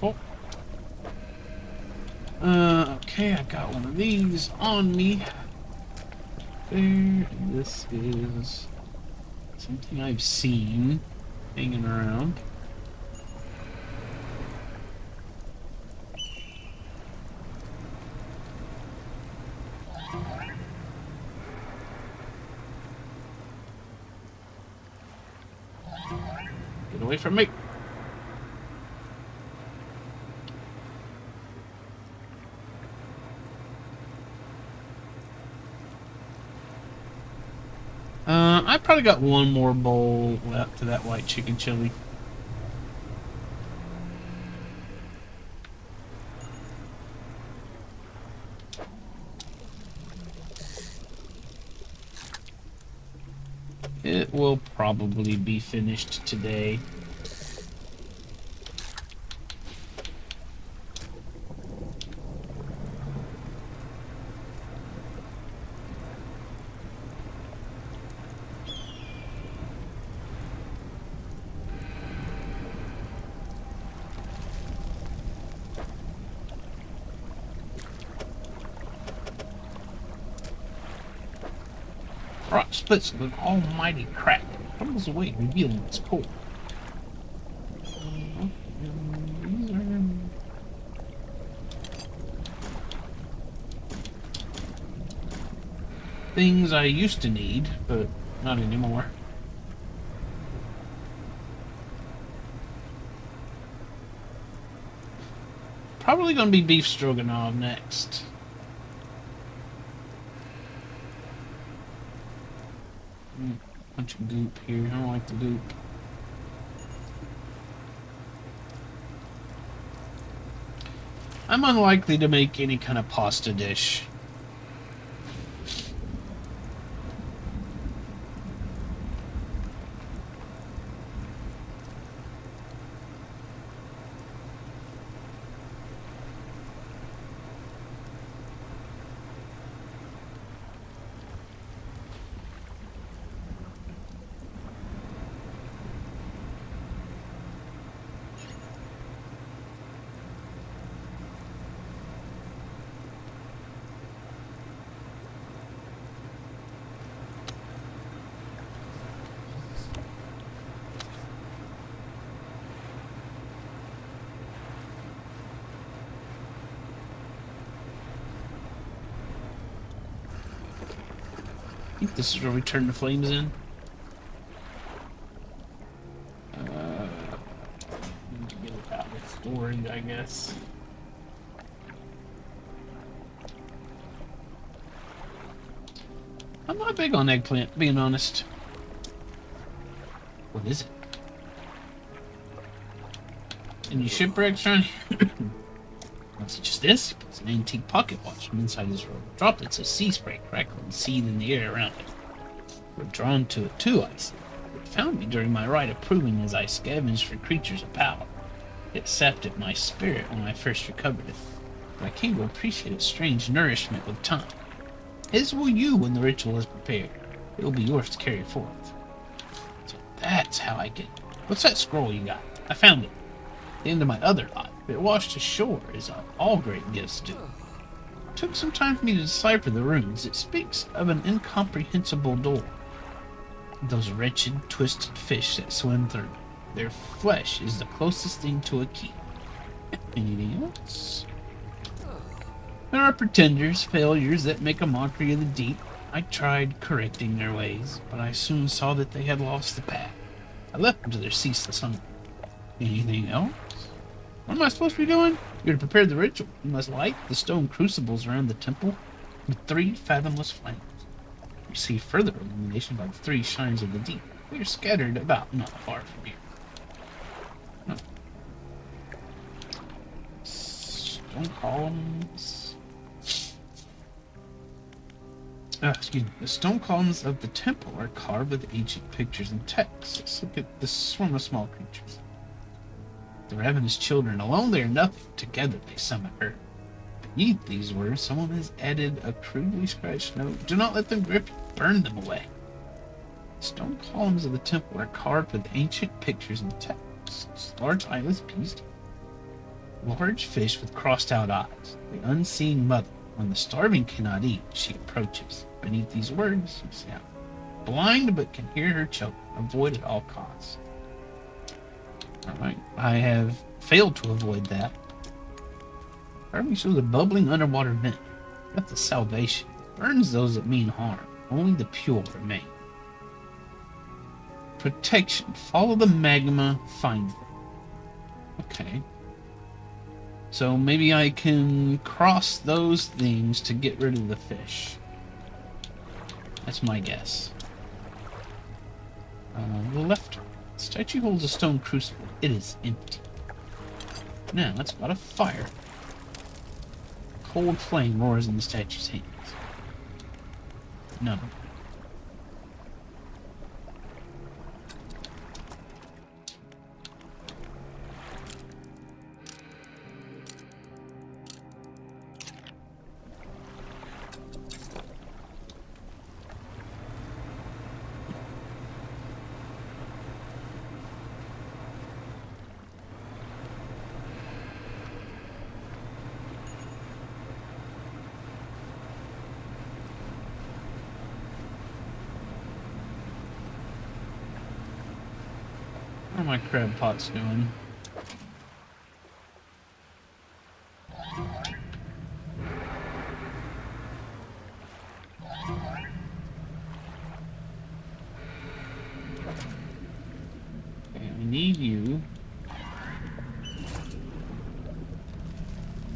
Careful. Okay, I got one of these on me. There, and this is something I've seen hanging around. Get away from me. I probably got one more bowl left to that white chicken chili. It will probably be finished today. Rock splits with an almighty crack. Crumbles away, revealing its core. These are... things I used to need, but not anymore. Probably gonna be beef stroganoff next. Bunch of goop here. I don't like the goop. I'm unlikely to make any kind of pasta dish. I think this is where we turn the flames in. Need to get it out of storage, I guess. I'm not big on eggplant, being honest. What is it? Any shipwrecks around here? What's it, just this? It's an antique pocket watch from inside this robe. Droplets of sea spray crackle and seethe in the air around it. We're drawn to it too, I see. It found me during my rite of proving as I scavenged for creatures of power. It sapped at my spirit when I first recovered it, but I came to appreciate its strange nourishment with time. As will you when the ritual is prepared. It will be yours to carry forth. So that's how I get it. What's that scroll you got? I found it. At the end of my other life. It washed ashore, as all great gifts do. It took some time for me to decipher the runes. It speaks of an incomprehensible door. Those wretched, twisted fish that swim through. Their flesh is the closest thing to a key. Anything else? There are pretenders, failures that make a mockery of the deep. I tried correcting their ways, but I soon saw that they had lost the path. I left them to their ceaseless hunger. Anything else? What am I supposed to be doing? You're to prepare the ritual. You must light the stone crucibles around the temple with 3 fathomless flames. Receive further illumination by the 3 shines of the deep. They are scattered about not far from here. No. Stone columns. Excuse me. The stone columns of the temple are carved with ancient pictures and texts. Let's look at this swarm of small creatures. The ravenous children, alone they are nothing, together they summon her. Beneath these words, someone has added a crudely scratched note. Do not let them grip you, burn them away. The stone columns of the temple are carved with ancient pictures and texts. Large eyeless beast. Large fish with crossed out eyes. The unseen mother. When the starving cannot eat, she approaches. Beneath these words, you see, I'm blind but can hear her choke. Avoid at all costs. Alright, I have failed to avoid that. Carving shows a bubbling underwater vent. That's a salvation. Burns those that mean harm. Only the pure remain. Protection. Follow the magma. Find them. Okay. So maybe I can cross those things to get rid of the fish. That's my guess. The left statue holds a stone crucible. It is empty. Now let's go to fire. Cold flame roars in the statue's hands. No. How are my crab pots doing? Okay, I need you.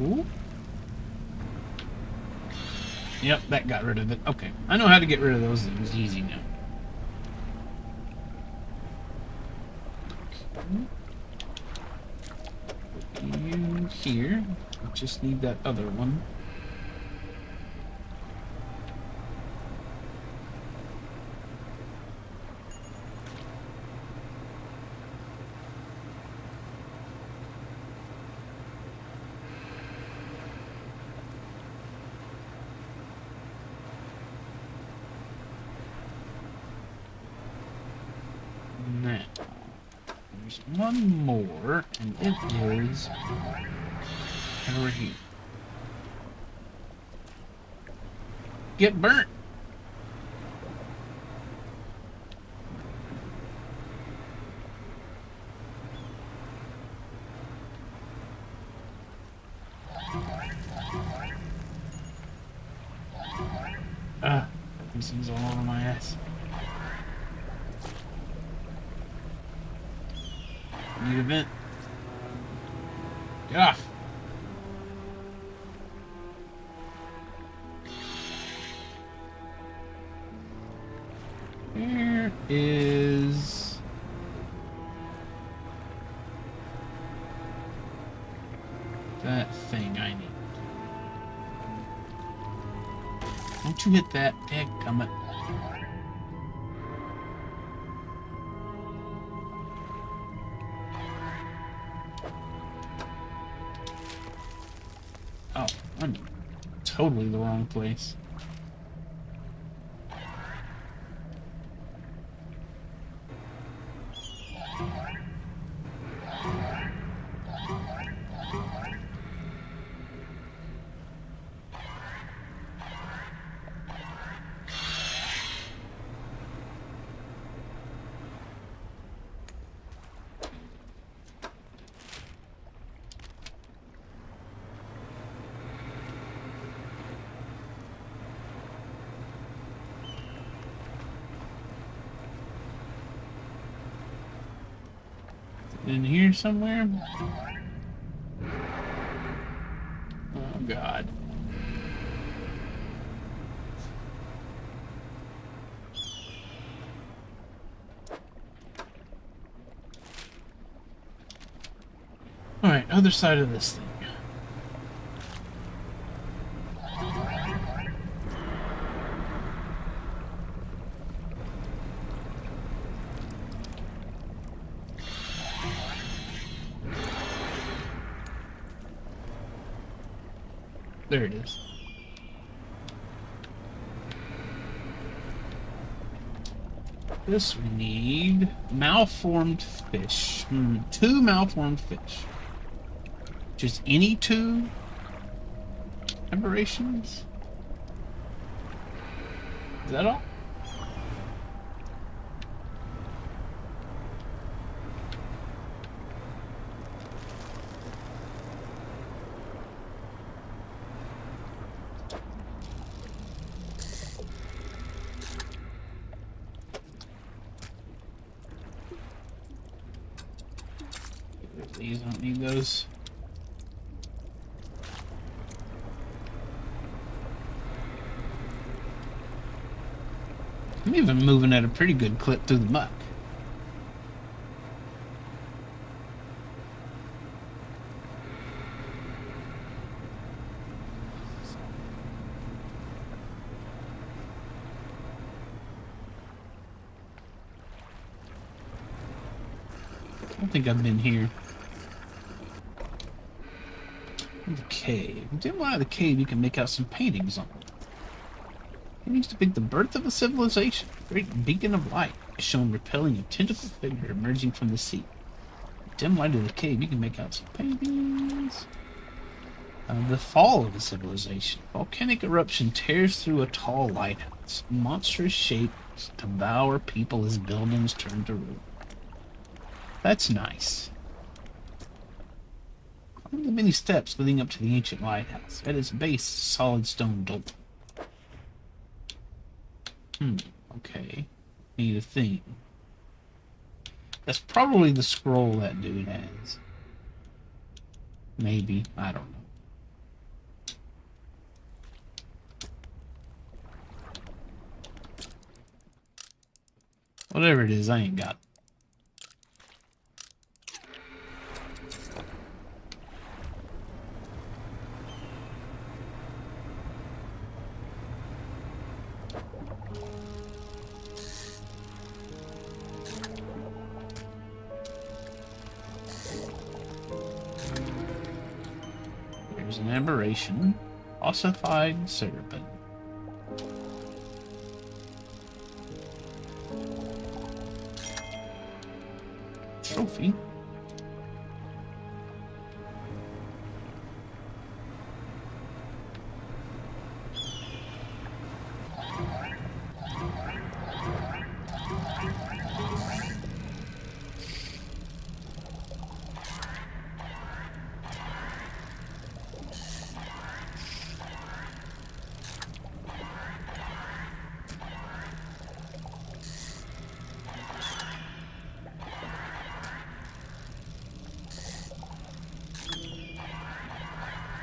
Ooh. Yep, that got rid of it. Okay, I know how to get rid of those things easy now. Put you here. I just need that other one. Now, there's one more, and it is over here. Get burnt! Ah, these things all over my ass. Need a vent. Get off. Where is that thing I need? Don't you hit that? Dadgummit. Oh, I'm totally the wrong place. In here somewhere? Oh god. Alright, other side of this thing. There it is. This we need malformed fish. 2 malformed fish. Just any two aberrations? Is that all? These, I don't need those. I'm even moving at a pretty good clip through the muck. I don't think I've been here. The cave. Within one of the cave, you can make out some paintings on it. Paintings depict the birth of a civilization. A great beacon of light is shown repelling a tentacle figure emerging from the sea. In the dim light of the cave, you can make out some paintings. The fall of a civilization. Volcanic eruption tears through a tall lighthouse. Monstrous shapes devour people as buildings turn to ruin. That's nice. Climb the many steps leading up to the ancient lighthouse. At its base, a solid stone door. Okay. Need a thing. That's probably the scroll that dude has. Maybe. I don't know. Whatever it is, I ain't got it. There's an aberration. Ossified serpent. Trophy.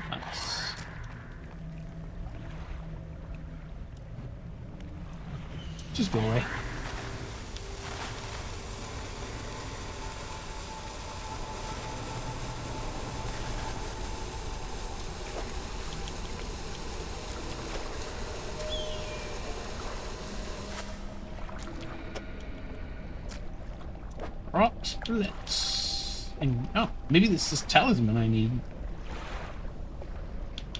Nice. Just go away. Rock splits. And oh, maybe this is talisman I need.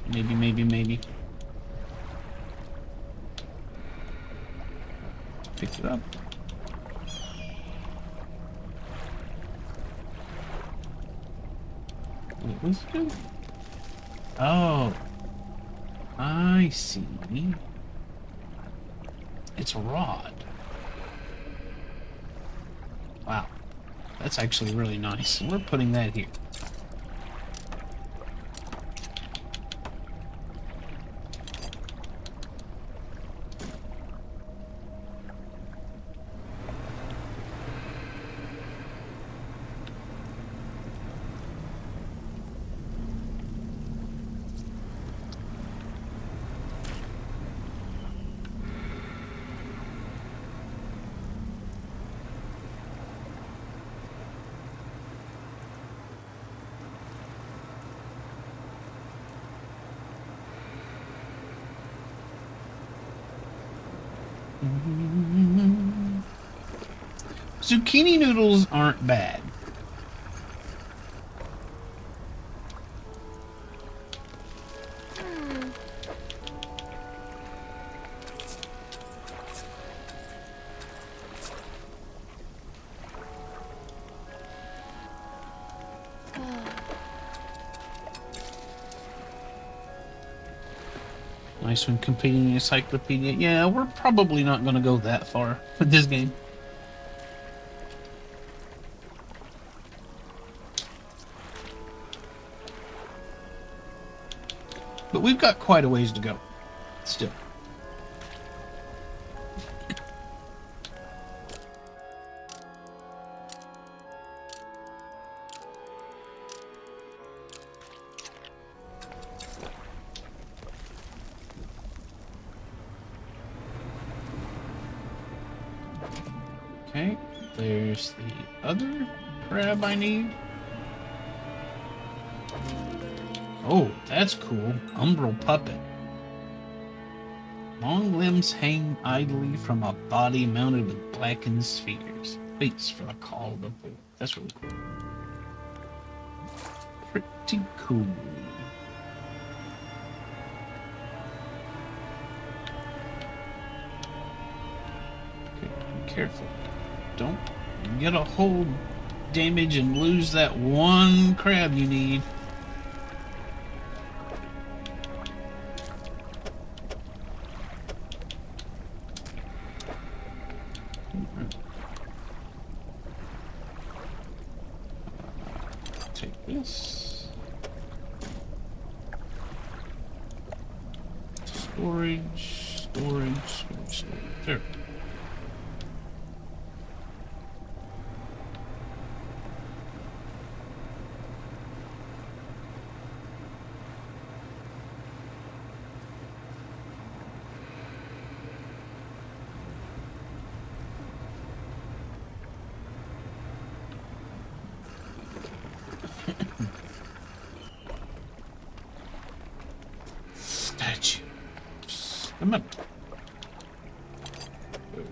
Maybe. Pick it up. What was it? Oh, I see. It's a rod. Wow. That's actually really nice. We're putting that here. Zucchini noodles aren't bad. nice when completing the encyclopedia. Yeah, we're probably not going to go that far with this game. But we've got quite a ways to go. Still. Okay, there's the other crab I need. Oh, that's cool. Umbral puppet. Long limbs hang idly from a body mounted with blackened spheres. Waits for the call of the bull. That's really cool. Pretty cool. Okay, be careful. Don't get a hold damage and lose that one crab you need. Take this. Storage. There. Statues. Come on.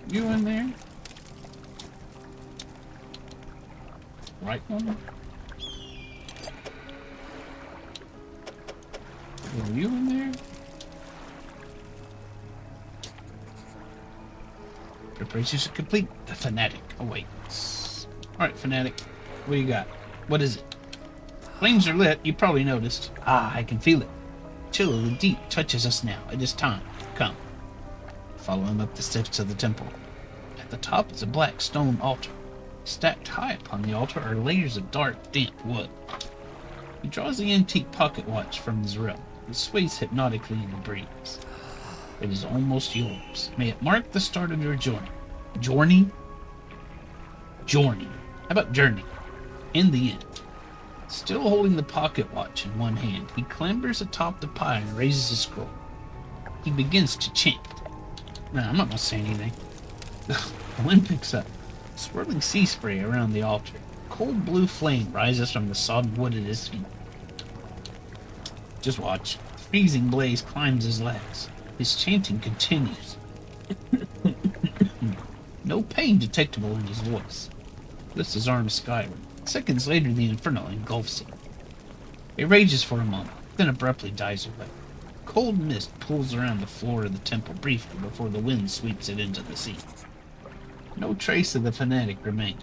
You in there? Right one? Are you in there? Preparations are complete. The fanatic awaits. Alright, fanatic. What do you got? What is it? Flames are lit, you probably noticed. Ah, I can feel it. Chill of the deep touches us now. It is time. Come. Follow him up the steps of the temple. At the top is a black stone altar. Stacked high upon the altar are layers of dark, damp wood. He draws the antique pocket watch from his robe. It sways hypnotically in the breeze. It is almost yours. May it mark the start of your journey. Journey? Journey. How about journey? In the end. Still holding the pocket watch in one hand, he clambers atop the pyre and raises his scroll. He begins to chant. Nah, I'm not gonna say anything. The wind picks up, swirling sea spray around the altar. Cold blue flame rises from the sodden wood at his feet. Just watch. The freezing blaze climbs his legs. His chanting continues. No pain detectable in his voice. Lifts his arms skyward. Seconds later, the inferno engulfs him. It rages for a moment, then abruptly dies away. Cold mist pulls around the floor of the temple briefly before the wind sweeps it into the sea. No trace of the fanatic remains.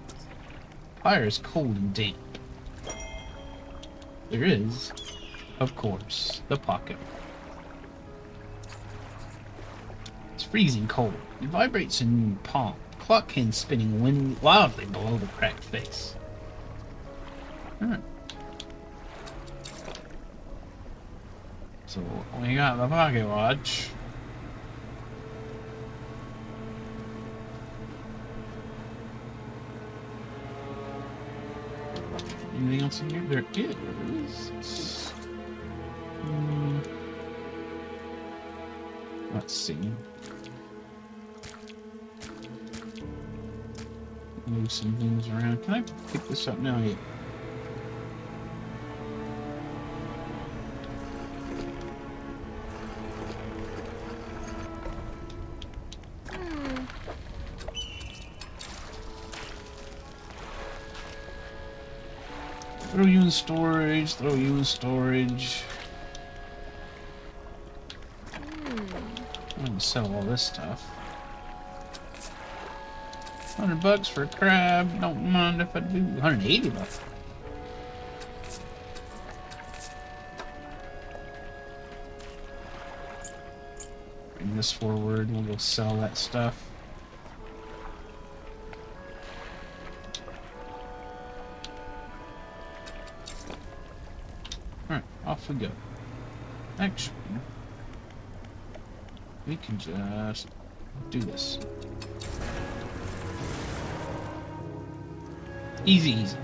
Fire is cold and damp. There is, of course, the pocket. It's freezing cold. It vibrates in your palm, clock hand spinning wildly below the cracked face. So we got the pocket watch. Anything else in here? There is. Let's see. Move some things around. Can I pick this up now? Yeah. Throw you in storage, throw you in storage. I'm gonna sell all this stuff. $100 for a crab, don't mind if I do. $180. bring this forward. We'll go sell that stuff. Alright, off we go. Actually, we can just do this. Easy, easy.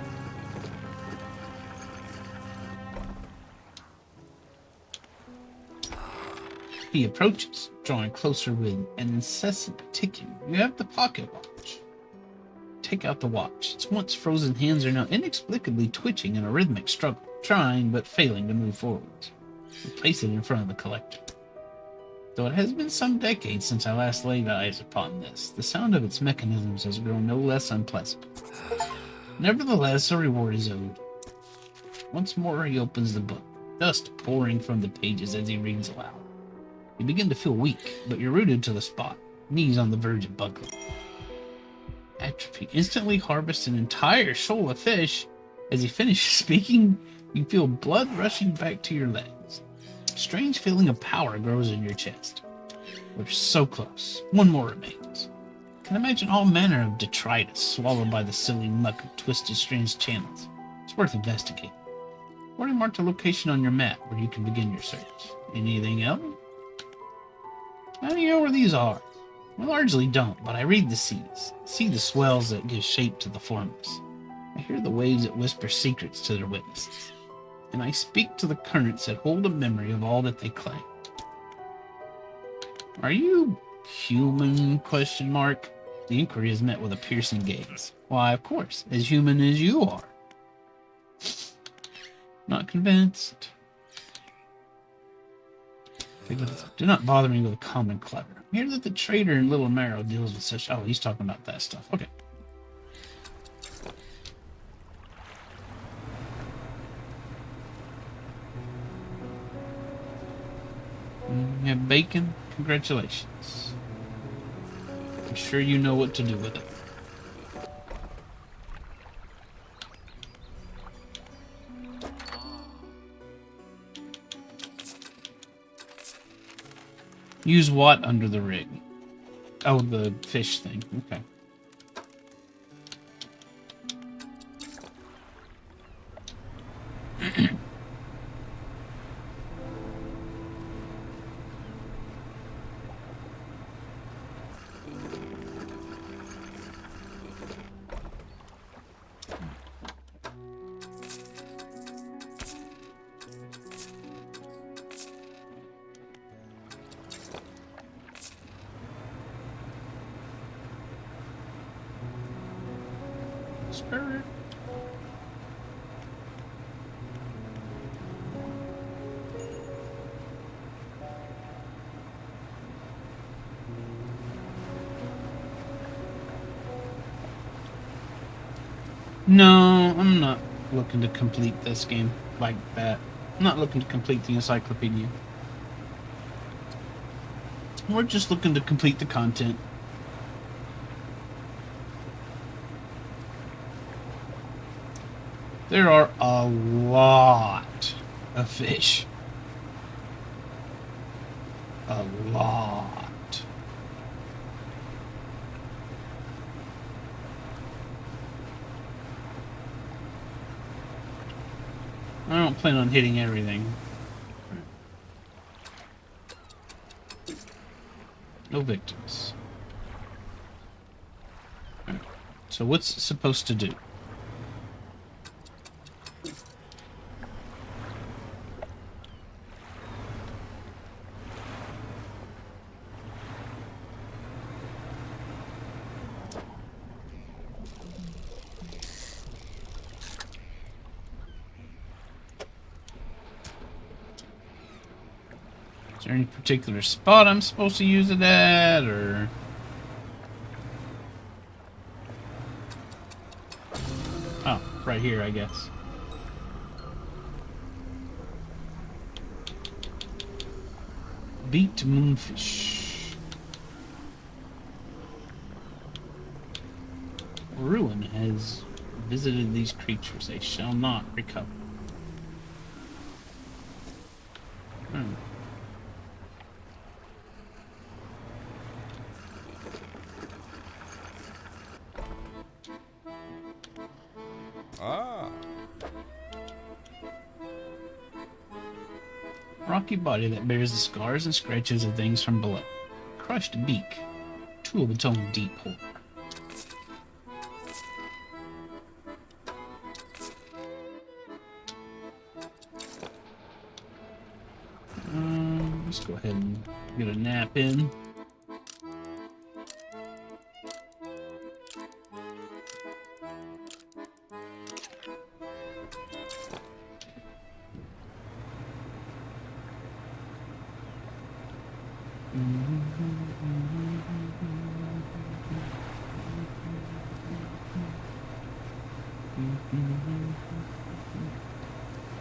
He approaches, drawing closer with an incessant ticking. You have the pocket watch. Take out the watch. Its once frozen hands are now inexplicably twitching in a rhythmic struggle, trying but failing to move forwards. You place it in front of the collector. Though it has been some decades since I last laid eyes upon this, the sound of its mechanisms has grown no less unpleasant. Nevertheless, a reward is owed. Once more he opens the book, dust pouring from the pages as he reads aloud. You begin to feel weak, but you're rooted to the spot, knees on the verge of buckling. Atrophy instantly harvests an entire shoal of fish. As he finishes speaking, you feel blood rushing back to your legs. A strange feeling of power grows in your chest. We're so close. One more remains. Can imagine all manner of detritus swallowed by the silly muck of twisted, strange channels. It's worth investigating. Already marked a location on your map where you can begin your search. Anything else? How do you know where these are? I largely don't, but I read the seas, see the swells that give shape to the formless. I hear the waves that whisper secrets to their witnesses, and I speak to the currents that hold a memory of all that they claim. Are you human? ? The inquiry is met with a piercing gaze. Why, of course, as human as you are. Not convinced. Do not bother me with common clever. I hear that the trader in Little Marrow deals with such... Oh, he's talking about that stuff. Okay. You have bacon? Congratulations. I'm sure you know what to do with it. Use what under the rig? Oh, the fish thing. Okay. Skirt. No, I'm not looking to complete this game like that. I'm not looking to complete the encyclopedia. We're just looking to complete the content. There are a lot of fish. A lot. I don't plan on hitting everything. No victims. Right. So what's it supposed to do? Is there any particular spot I'm supposed to use it at, or... Oh, right here, I guess. Beaked moonfish. Ruin has visited these creatures. They shall not recover. Ah. Rocky body that bears the scars and scratches of things from below. Crushed beak. Tool of its own deep hole. Let's go ahead and get a nap in.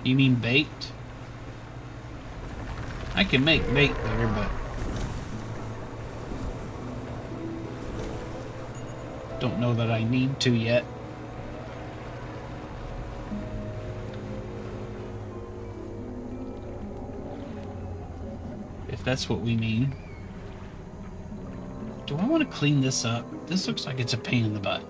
You mean bait? I can make bait there, but don't know that I need to yet. If that's what we mean. Do I want to clean this up? This looks like it's a pain in the butt.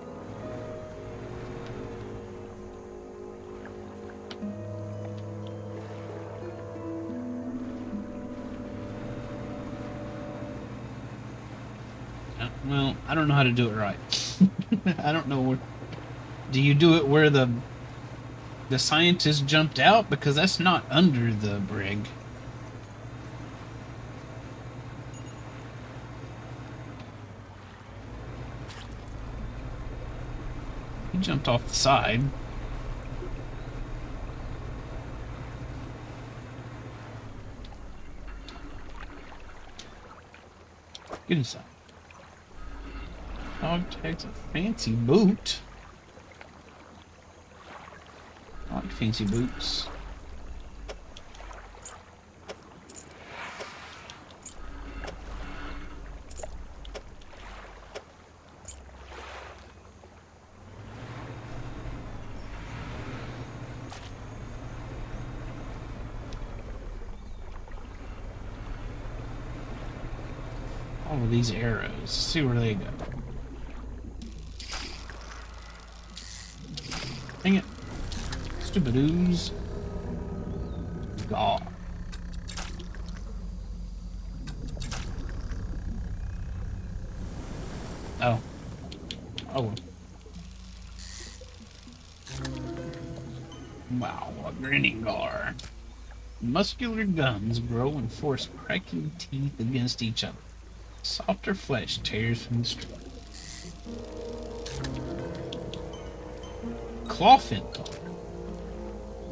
Well, I don't know how to do it right. I don't know where. Do you do it where the scientist jumped out? Because that's not under the brig. He jumped off the side. Get inside. Dog tags a fancy boot. I like fancy boots. All of these arrows. See where they go. Dang it. Stupid ooze. God. Oh. Oh well. Wow, a grinning gar. Muscular gums grow and force cracking teeth against each other. Softer flesh tears from the street. Clawfin color.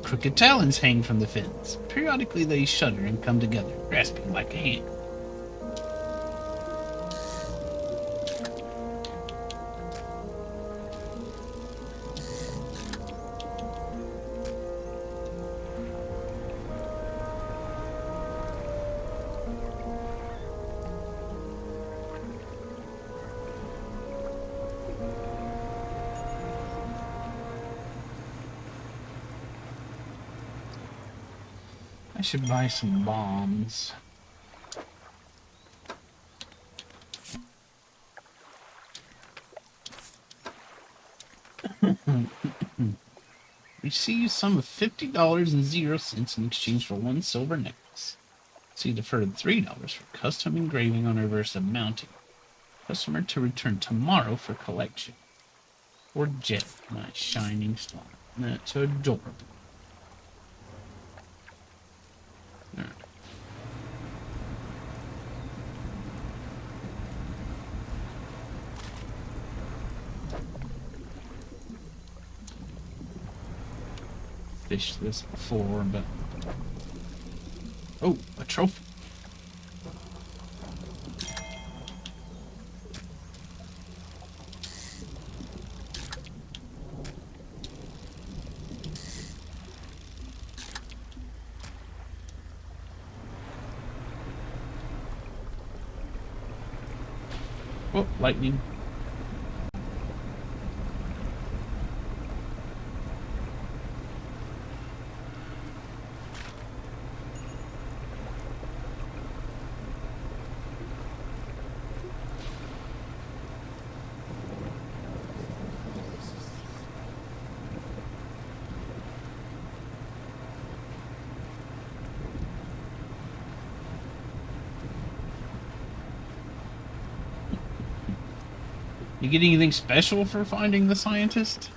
Crooked talons hang from the fins. Periodically they shudder and come together, grasping like a hand. I should buy some bombs. Receive sum of $50.00 in exchange for one silver necklace. See deferred $3 for custom engraving on reverse of mounting. Customer to return tomorrow for collection. Or Jet, my shining star. That's adorable. All right. Fished this before, but oh, a trophy. Oh, lightning. You get anything special for finding the scientist?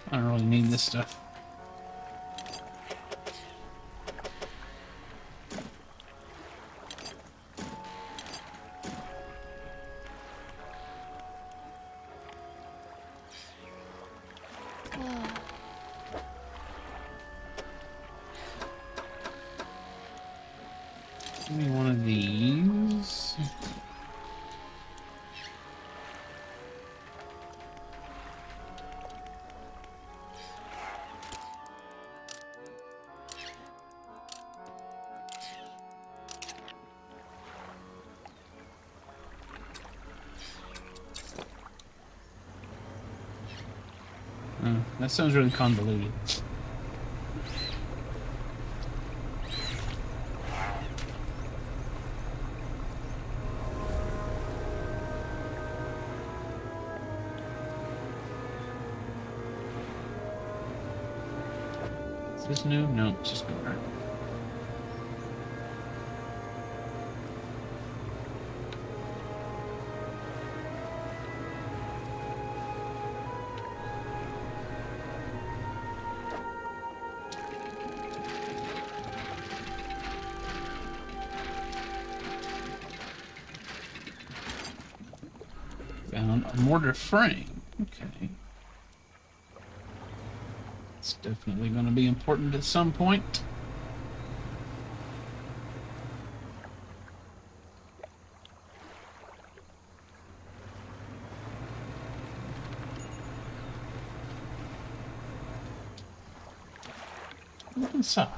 I don't really need this stuff. Give me one of these. That sounds really convoluted. Is this new? No, it's just going right. Found a mortar frame. Okay. It's definitely going to be important at some point. Look inside.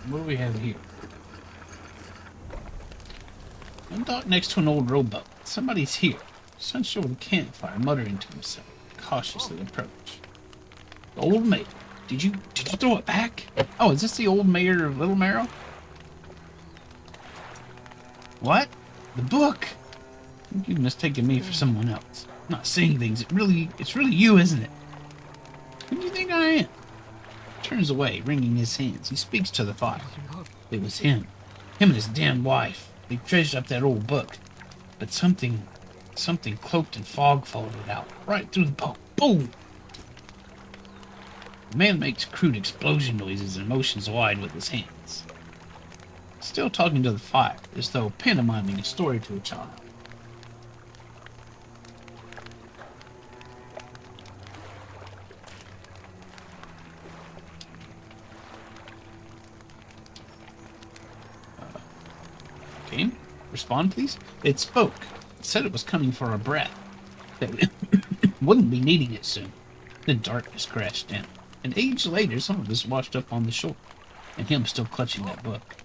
What do we have here? I'm docked next to an old rowboat. Somebody's here. Sun's over the campfire, muttering to himself. Cautiously approach. The old mayor. Did you throw it back? Oh, is this the old mayor of Little Marrow? What? The book? You've mistaken me for someone else. I'm not saying things. It's really you, isn't it? Who do you think I am? Turns away, wringing his hands. He speaks to the fire. It was him. Him and his damn wife. They treasured up that old book. But something cloaked in fog followed it out. Right through the boat. Boom! The man makes crude explosion noises and motions wide with his hands. Still talking to the fire, as though pantomiming a story to a child. Respond, please. It spoke. It said it was coming for our breath. That we wouldn't be needing it soon. Then darkness crashed down. An age later, some of us washed up on the shore, and him still clutching that book.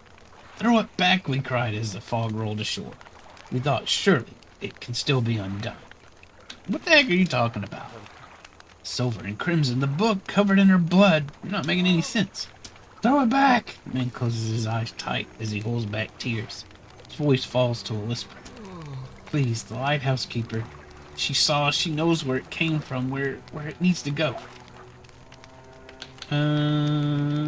Throw it back, we cried as the fog rolled ashore. We thought, surely it can still be undone. What the heck are you talking about? Silver and crimson, the book covered in her blood. You're not making any sense. Throw it back! The man closes his eyes tight as he holds back tears. His voice falls to a whisper. Please, the lighthouse keeper. She knows where it came from, where it needs to go.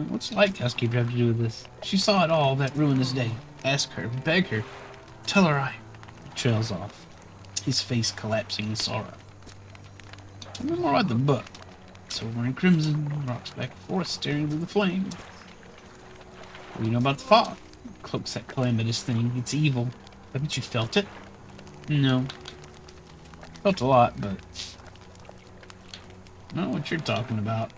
What's the lighthouse keeper have to do with this? She saw it all that ruinous day. Ask her, beg her, tell her I... Trails off, his face collapsing in sorrow. Tell me more about the book. Silver and crimson, rocks back and forth, staring through the flames. What do you know about the fog? Cloaks that calamitous thing. It's evil. Haven't you felt it? No. Felt a lot, but I don't know what you're talking about.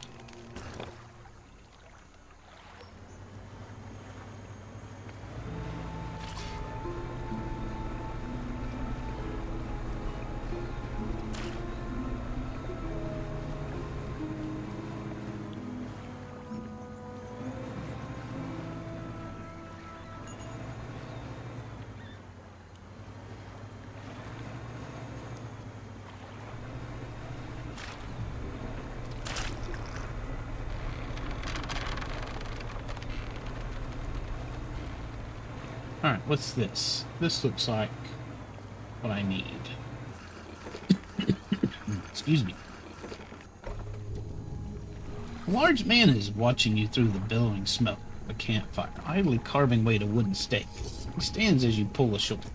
Alright, what's this? This looks like what I need. Excuse me. A large man is watching you through the billowing smoke of a campfire, idly carving away at a wooden stake. He stands as you pull a shoulder.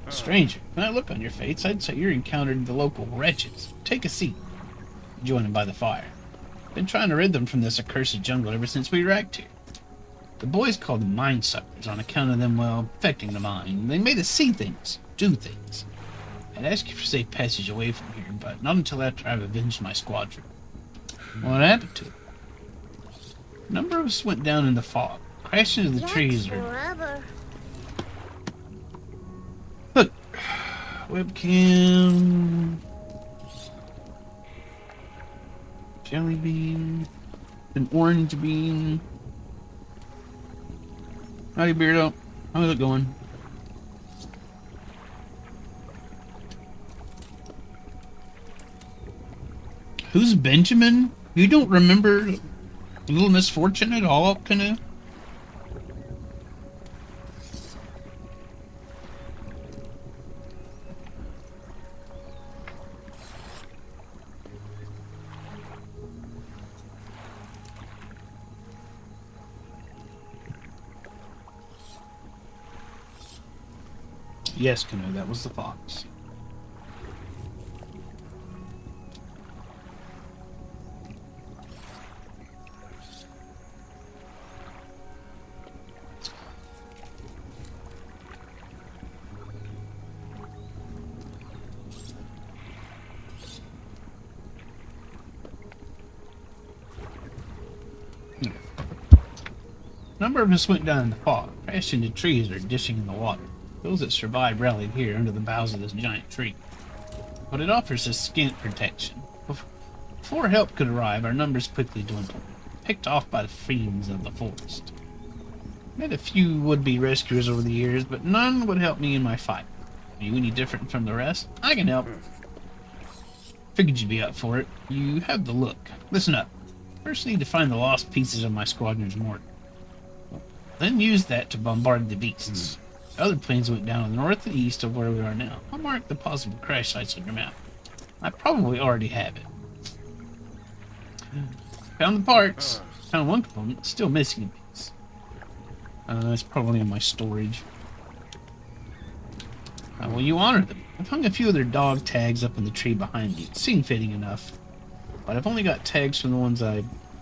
Stranger, when I look on your face, I'd say you're encountering the local wretches. Take a seat. Join them by the fire. Been trying to rid them from this accursed jungle ever since we wrecked here. The boys call them mind suckers on account of them, well, affecting the mind. They made us see things, do things. I'd ask you for safe passage away from here, but not until after I've avenged my squadron. What happened to it? A number of us went down in the fog, crashed into the trees. Forever. Look, webcam, jelly bean, an orange bean. Howdy, Beardo. How's it going? Who's Benjamin? You don't remember Little Misfortune at all, Canoe? Yes, Canoe, that was the fox. A number of us went down in the fog, crashed into trees or dishing in the water. Those that survived rallied here under the boughs of this giant tree. But it offers us scant protection. Before help could arrive, our numbers quickly dwindled, picked off by the fiends of the forest. Met a few would-be rescuers over the years, but none would help me in my fight. Are you any different from the rest? I can help. Figured you'd be up for it. You have the look. Listen up. First need to find the lost pieces of my squadron's mortar. Then use that to bombard the beasts. Other planes went down to the north and east of where we are now. I'll mark the possible crash sites on your map. I probably already have it. Found the parts. Found one component. Still missing a piece. It's probably in my storage. Well, you honor them. I've hung a few of their dog tags up in the tree behind me. It seemed fitting enough. But I've only got tags from the ones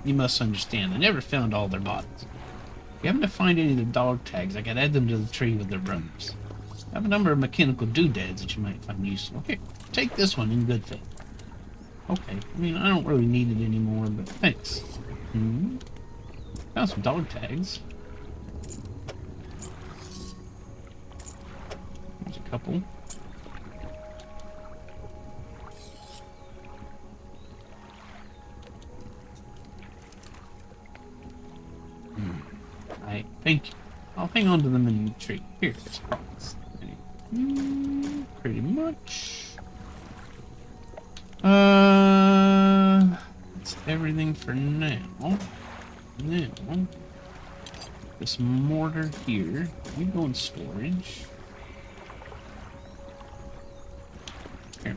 you must understand. I never found all their bodies. If you happen to find any of the dog tags, I could add them to the tree with their brothers. I have a number of mechanical doodads that you might find useful. Here, take this one in good faith. Okay, I mean, I don't really need it anymore, but thanks. Found some dog tags. There's a couple. Thank you. I'll hang on to them in the tree. Here, it's promise. Pretty much. That's everything for now. Now, this mortar here. We go in storage. Here.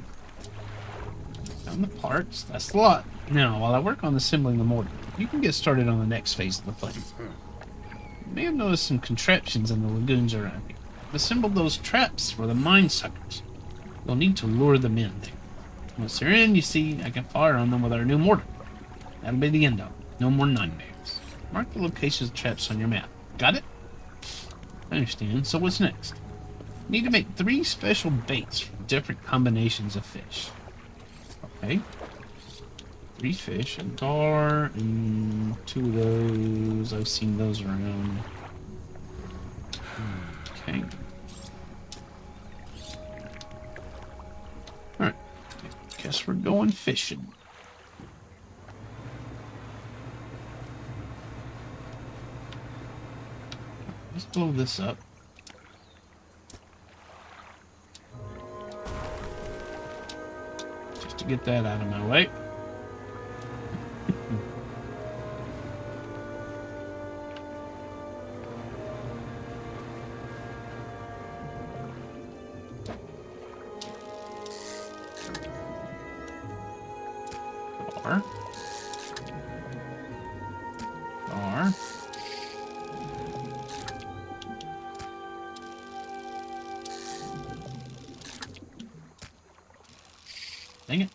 Found the parts. That's the lot. Now, while I work on assembling the mortar, you can get started on the next phase of the plan. You may have noticed some contraptions in the lagoons around here. I've assembled those traps for the mine suckers. You'll need to lure them in there. Once they're in, you see, I can fire on them with our new mortar. That'll be the end of it. No more nightmares. Mark the locations of traps on your map. Got it? I understand. So what's next? Need to make 3 special baits for different combinations of fish. Okay. 3 fish, a gar, and 2 of those. I've seen those around. Okay. Alright. Guess we're going fishing. Let's blow this up. Just to get that out of my way. Bar. Bar. Dang it.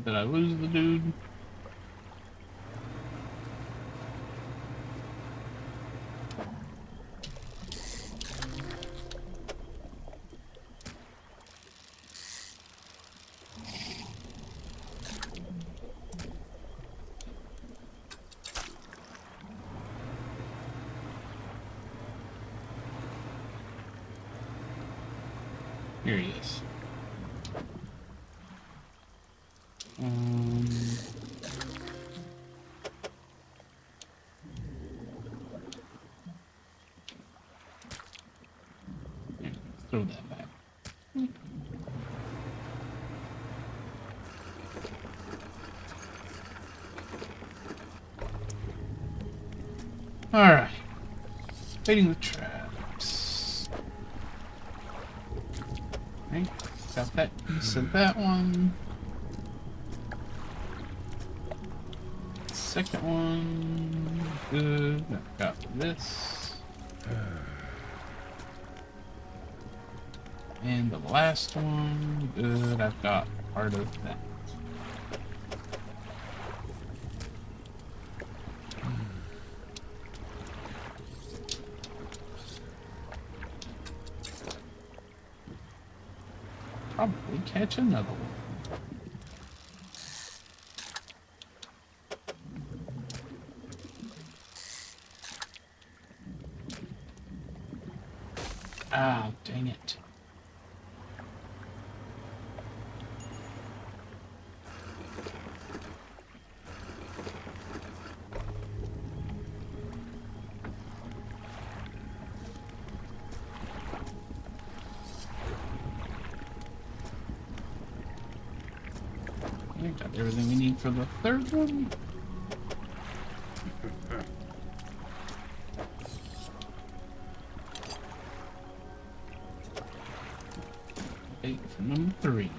Did I lose the dude? Here he is. Here, throw that back. Alright. Baiting the traps. Okay, got that piece of that one. Second one, good. I've got this. And the last one, good. I've got part of that. Probably catch another one. Ah, dang it. We got everything we need for the third one. Bait for number 3.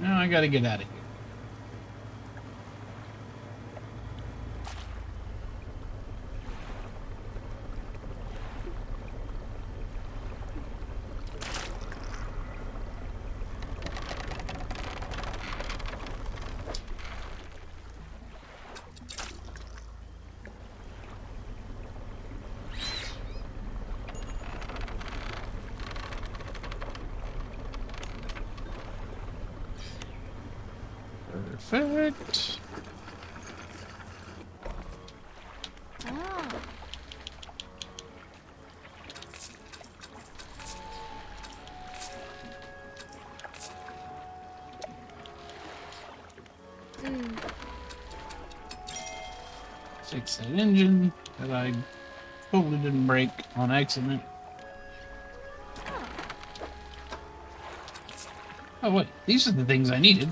Now I gotta get out of here. Perfect. Oh. 6 that engine that I totally didn't break on accident. Oh wait, these are the things I needed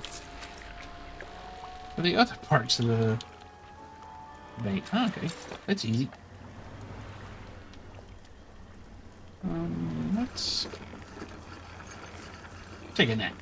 for the other parts of the bait. Oh, okay, that's easy. take a nap.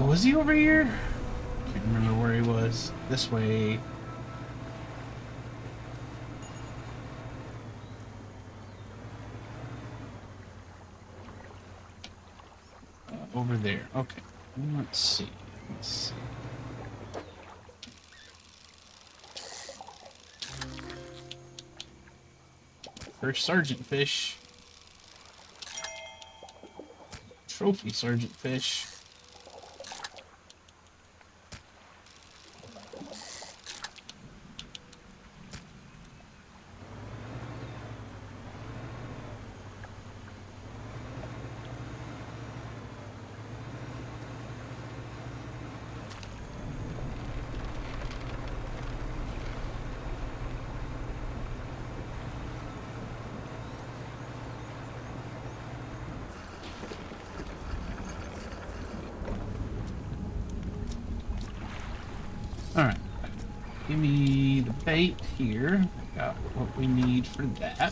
Was he over here? Can't remember where he was. This way. Over there. Okay. Let's see. Let's see. First Sergeant Fish. Trophy Sergeant Fish. Alright. Give me the bait here. Got what we need for that.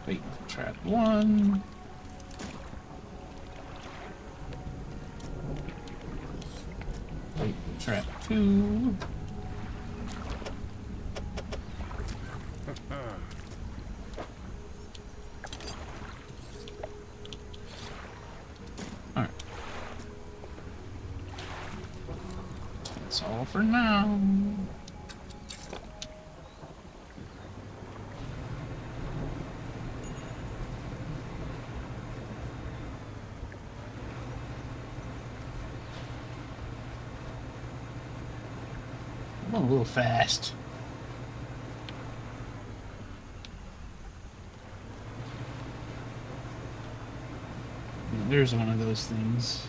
Bait for trap 1. Bait for trap 2. Alright. That's all for now. I'm going a little fast. There's one of those things.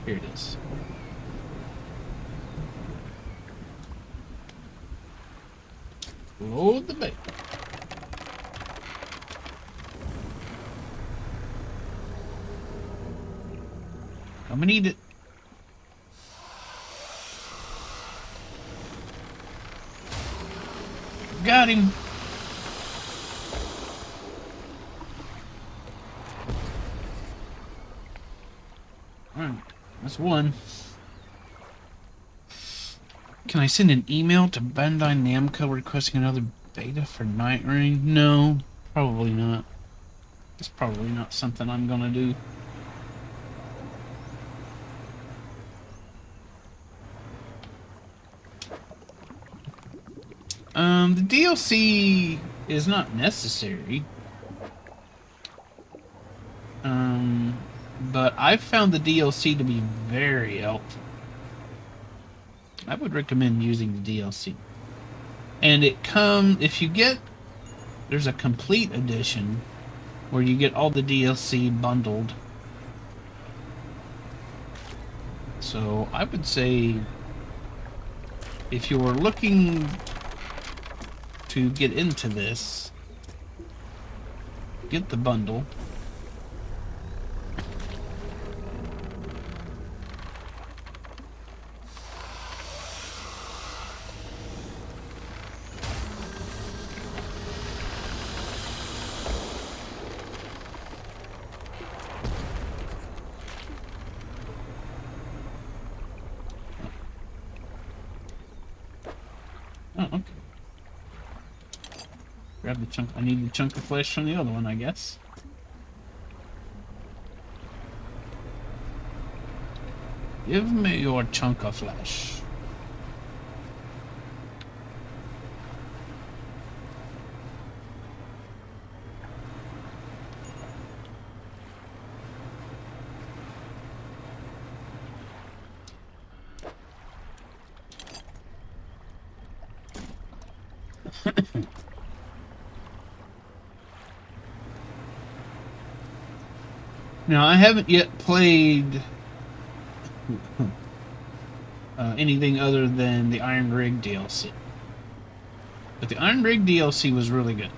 Here it is. Load the bait. I'm gonna eat it. Got him. Alright, that's one. Can I send an email to Bandai Namco requesting another beta for Night Ring? No, probably not. It's probably not something I'm gonna do. The DLC is not necessary. But I've found the DLC to be very helpful. I would recommend using the DLC. And if you get, there's a complete edition where you get all the DLC bundled. So I would say if you were looking to get into this, get the bundle. Oh, okay. Grab the chunk. I need the chunk of flesh from the other one, I guess. Give me your chunk of flesh. Now, I haven't yet played anything other than the Iron Rig DLC. But the Iron Rig DLC was really good.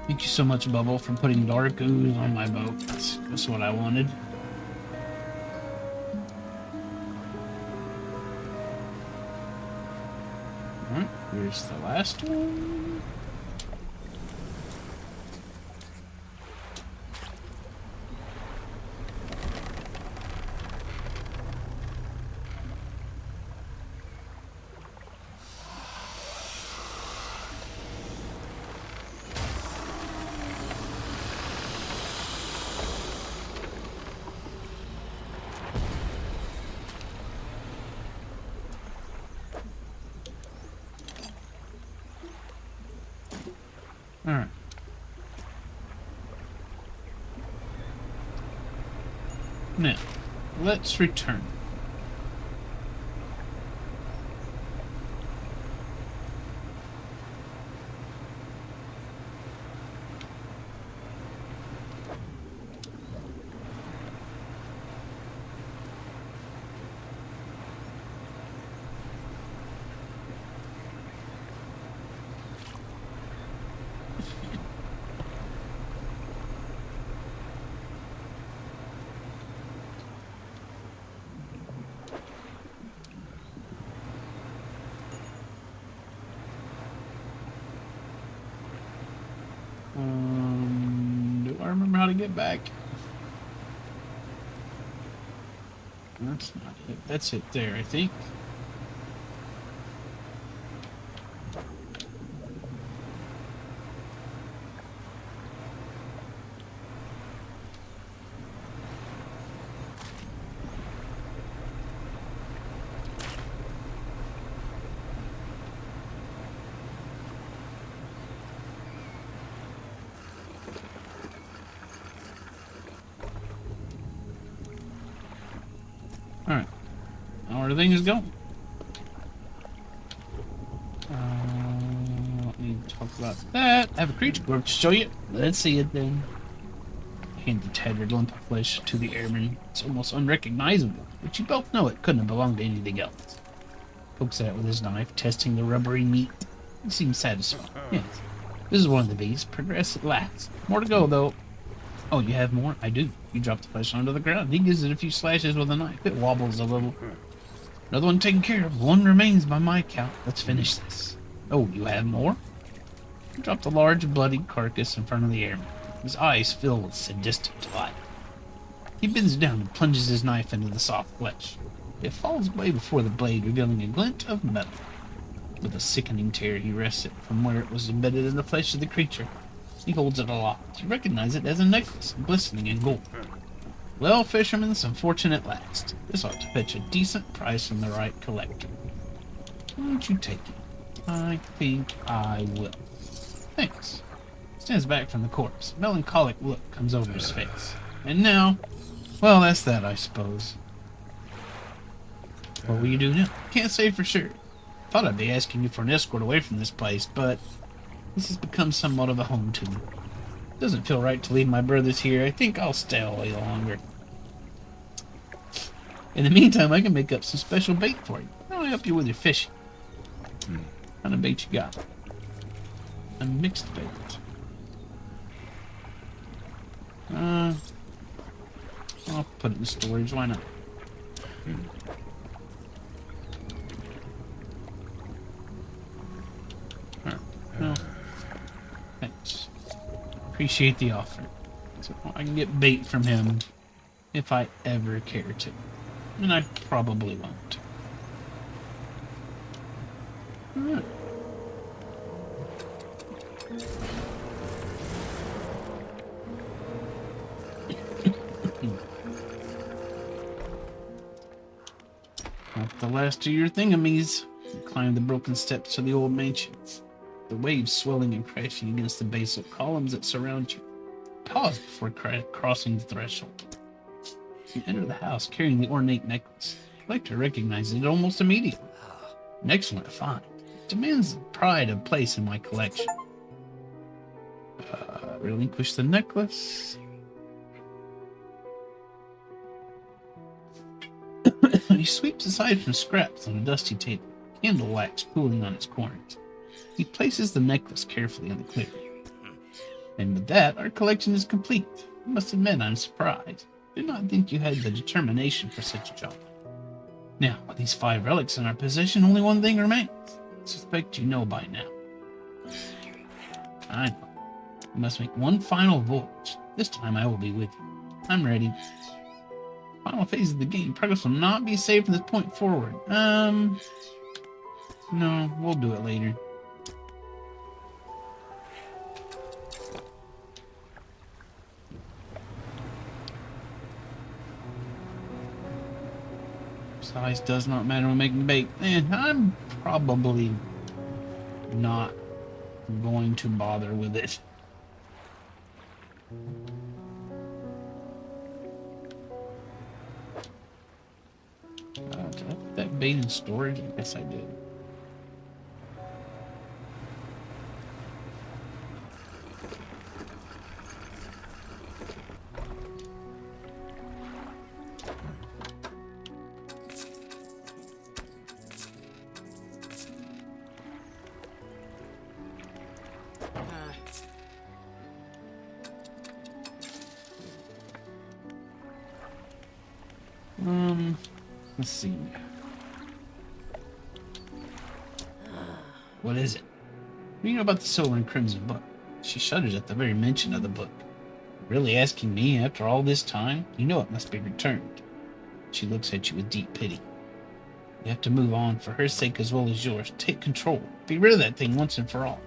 Thank you so much, Bubble, for putting dark ooze on my boat. That's what I wanted. Alright, here's the last one. Alright. Now, let's return. Do I remember how to get back? That's not it. That's it there, I think. Alright. Now where the thing is going. Let me talk about that. I have a creature group to show you. Let's see it then. Hand the tattered lump of flesh to the airman. It's almost unrecognizable, but you both know it couldn't have belonged to anything else. Pokes at it with his knife, testing the rubbery meat. He seems satisfied. Yes. This is one of the beasts. Progress at last. More to go, though. Oh, you have more? I do. You drop the flesh onto the ground. He gives it a few slashes with a knife. It wobbles a little. Another one taken care of. One remains by my count. Let's finish this. Oh, you have more? You drop the large, bloodied carcass in front of the airman. His eyes fill with sadistic delight. He bends down and plunges his knife into the soft flesh. It falls away before the blade, revealing a glint of metal. With a sickening tear, he wrests it from where it was embedded in the flesh of the creature. He holds it aloft. You recognize it as a necklace, glistening in gold. Well, fisherman, some fortune at last. This ought to fetch a decent price from the right collector. Why don't you take it? I think I will. Thanks. Stands back from the corpse. A melancholic look comes over his face. And now, well, that's that, I suppose. What will you do now? Can't say for sure. Thought I'd be asking you for an escort away from this place, but this has become somewhat of a home to me. Doesn't feel right to leave my brothers here. I think I'll stay away longer. In the meantime, I can make up some special bait for you. I'll help you with your fishing. What kind of bait you got? A mixed bait. I'll put it in storage. Why not? Alright, well, thanks. Appreciate the offer. So I can get bait from him if I ever care to. And I probably won't. Alright. Not the last of your thingamies. You climb the broken steps to the old mansion. The waves swelling and crashing against the basalt columns that surround you. Pause before crossing the threshold. You enter the house carrying the ornate necklace. You like to recognize it almost immediately. An excellent find. It demands the pride of place in my collection. Relinquish the necklace. He sweeps aside from scraps on a dusty table, candle wax cooling on its corners. He places the necklace carefully on the clearing. And with that, our collection is complete. I must admit I'm surprised. I did not think you had the determination for such a job. Now, with these 5 relics in our possession, only one thing remains. I suspect you know by now. I know. We must make one final voyage. This time I will be with you. I'm ready. Final phase of the game. Progress will not be saved from this point forward. No, we'll do it later. Size does not matter when making bait. I'm probably not going to bother with it. Did I put that bait in storage? I guess I did. Let's see. What is it? What do you know about the Silver and Crimson book? She shudders at the very mention of the book. Really asking me after all this time? You know it must be returned. She looks at you with deep pity. You have to move on for her sake as well as yours. Take control. Be rid of that thing once and for all.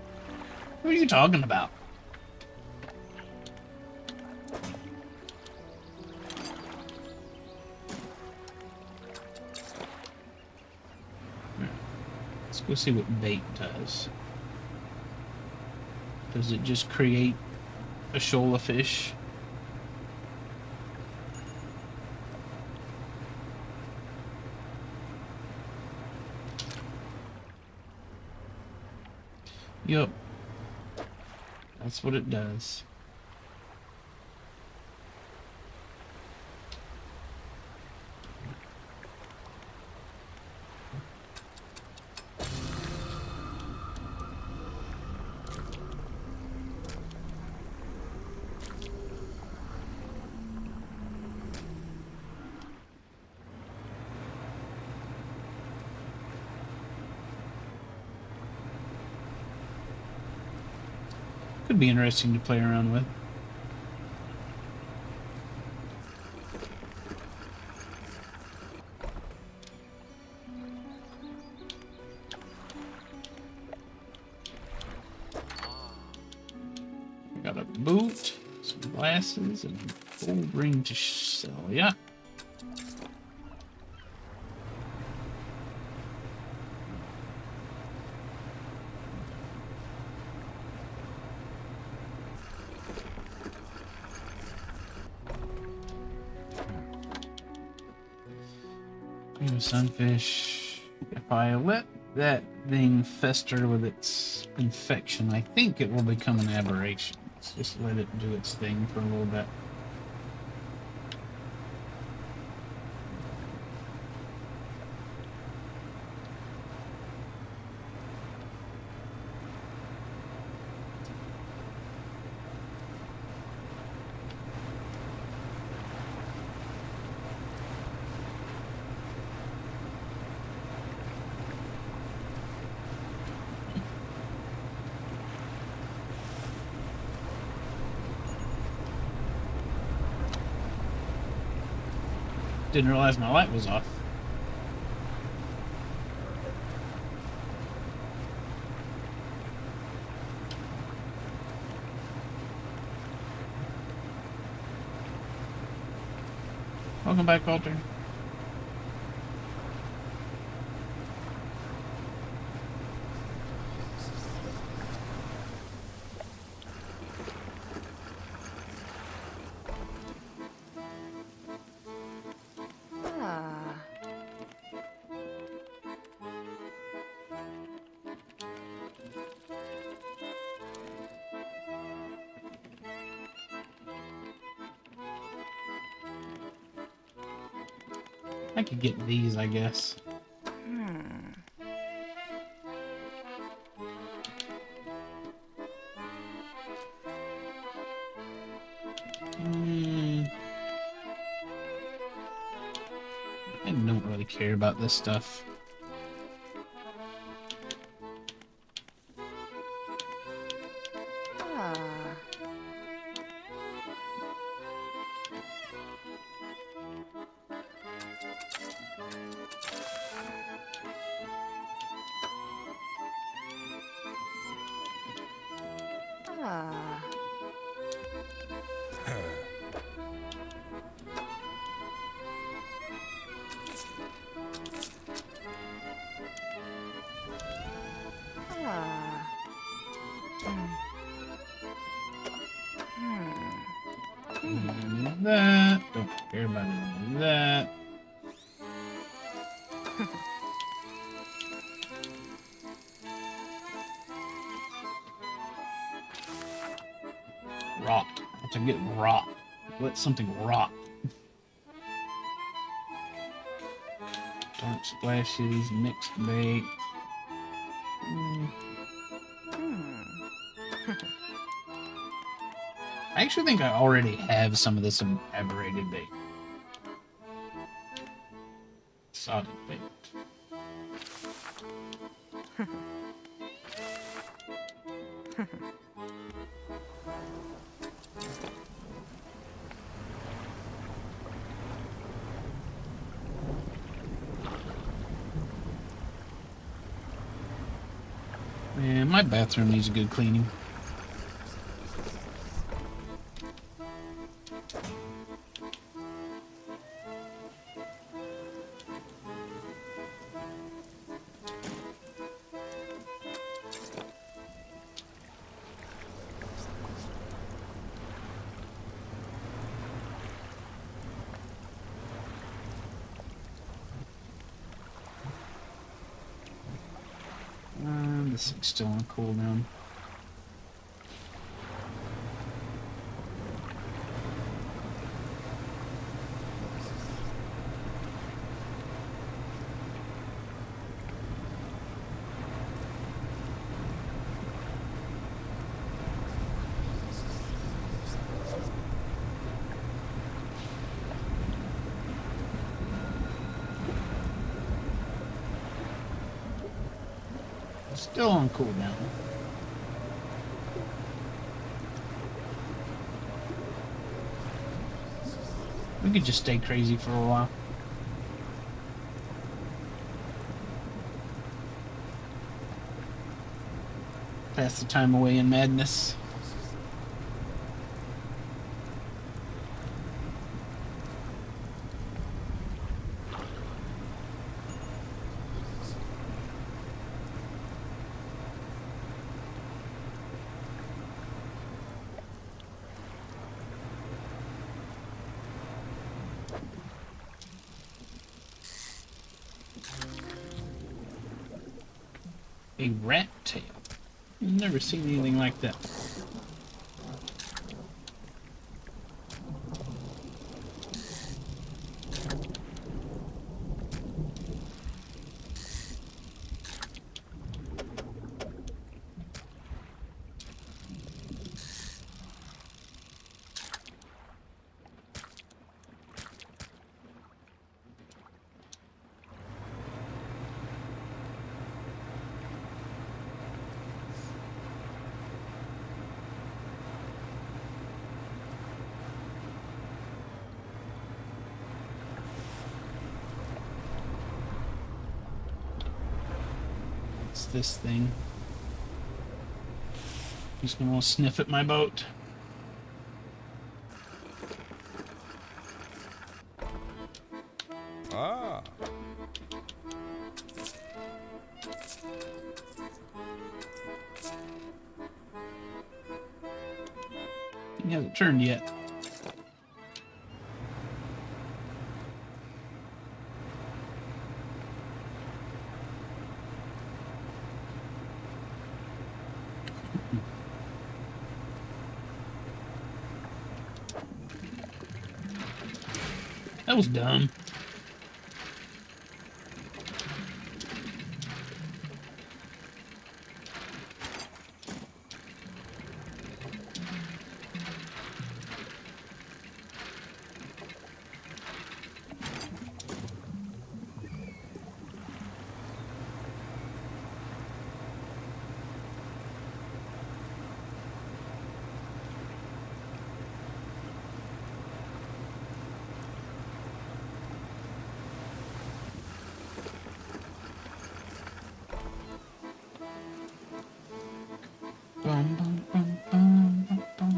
What are you talking about? Let's go see what bait does. Does it just create a shoal of fish? Yup. That's what it does. Could be interesting to play around with. Got a boot, some glasses, and a gold ring to sell. Yeah. Sunfish. If I let that thing fester with its infection, I think it will become an aberration. Let's just let it do its thing for a little bit. Didn't realize my light was off. Welcome back, Walter. Ah. I could get these, I guess. I don't really care about this stuff. Ah. Ah. Ah. None of that. Don't care about any of that. Rot. I have to get rot. Let something rot. Dark splashes, mixed bait. I actually think I already have some of this aberrated bait. Sodded bait. Man, my bathroom needs a good cleaning. This thing's still on cooldown. Still on cooldown. We could just stay crazy for a while. Pass the time away in madness. A rat tail. I've never seen anything like that. What's this thing? He's gonna sniff at my boat. Ah. He hasn't turned yet. That was dumb. Bum, bum, bum, bum, bum, bum.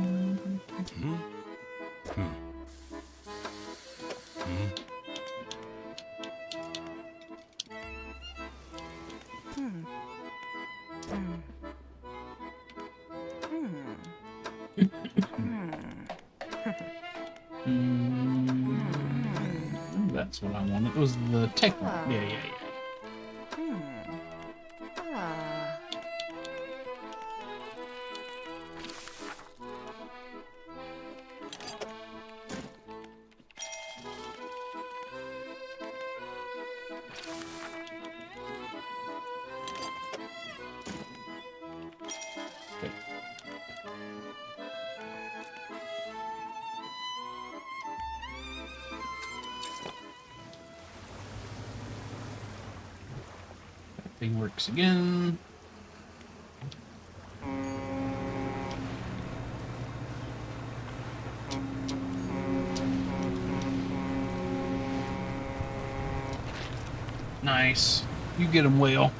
That's what I wanted. It was the tech one. Yeah, yeah, yeah. Ah. Okay. That thing works again. Nice. You get him, whale.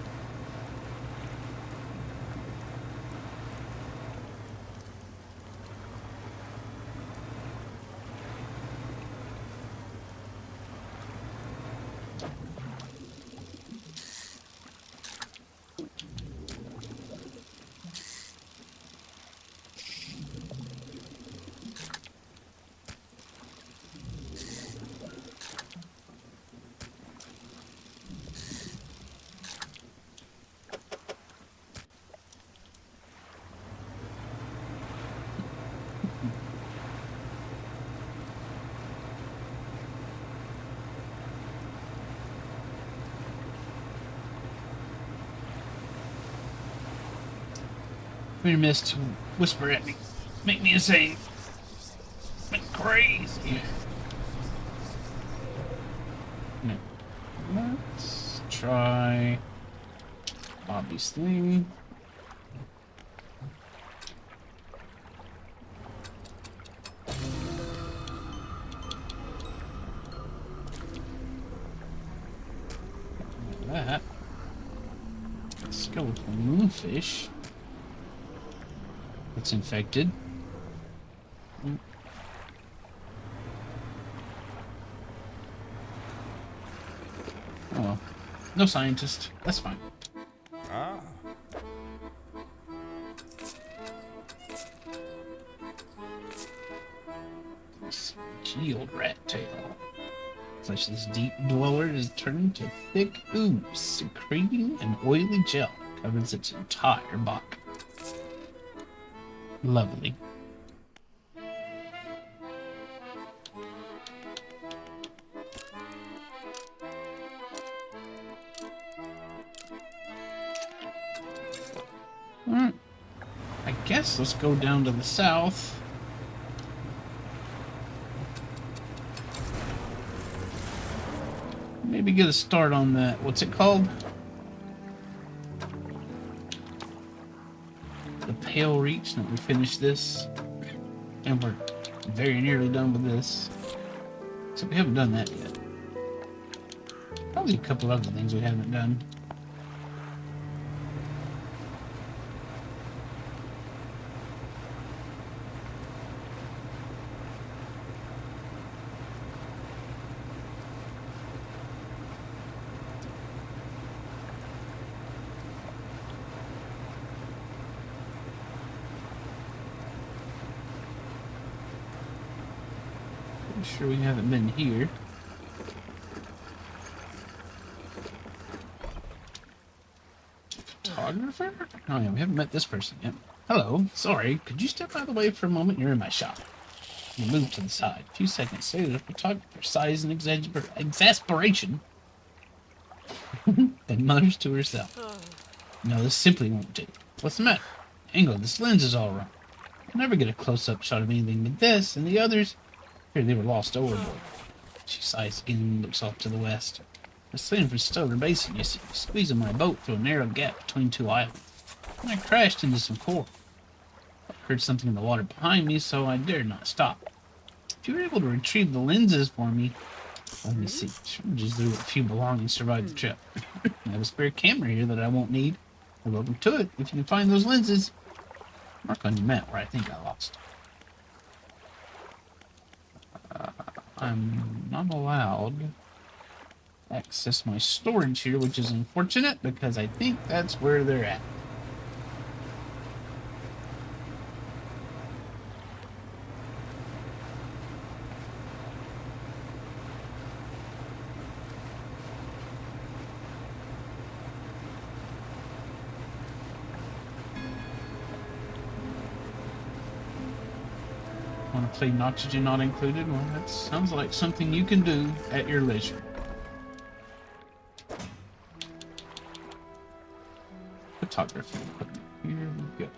Come here, Mist. Whisper at me. Make me insane. Make me crazy. No. Let's try Bobby's thing. That. Skeletal moonfish. It's infected. Oh well. No scientist. That's fine. Ah. Shield rat tail. Such this deep dweller is turned to thick ooze, secreting an oily gel covers its entire body. Lovely. Alright. I guess let's go down to the south. Maybe get a start on that. What's it called? The Pale Reach. Let me finish this. And we're very nearly done with this. So we haven't done that yet. Probably a couple other things we haven't done. Pretty sure we haven't been here. Photographer? Oh yeah, we haven't met this person yet. Hello, sorry, could you step out of the way for a moment? You're in my shop. You move to the side. A few seconds later, the photographer sighs in exasperation, then mutters to herself. No, this simply won't do. What's the matter? Angle, this lens is all wrong. I'll never get a close-up shot of anything but this, and the others, here they were lost overboard. She sighs again and looks off to the west. I swam from Stellar Basin, you see, squeezing my boat through a narrow gap between two islands. And I crashed into some coral. I heard something in the water behind me, so I dared not stop. If you were able to retrieve the lenses for me, let me see. Just do a few belongings survive the trip. I have a spare camera here that I won't need. You're welcome to it if you can find those lenses. Mark on your map where I think I lost. I'm not allowed to access my storage here, which is unfortunate because I think that's where they're at. Want to play Oxygen Not Included? Well, that sounds like something you can do at your leisure. Photography. Here we go.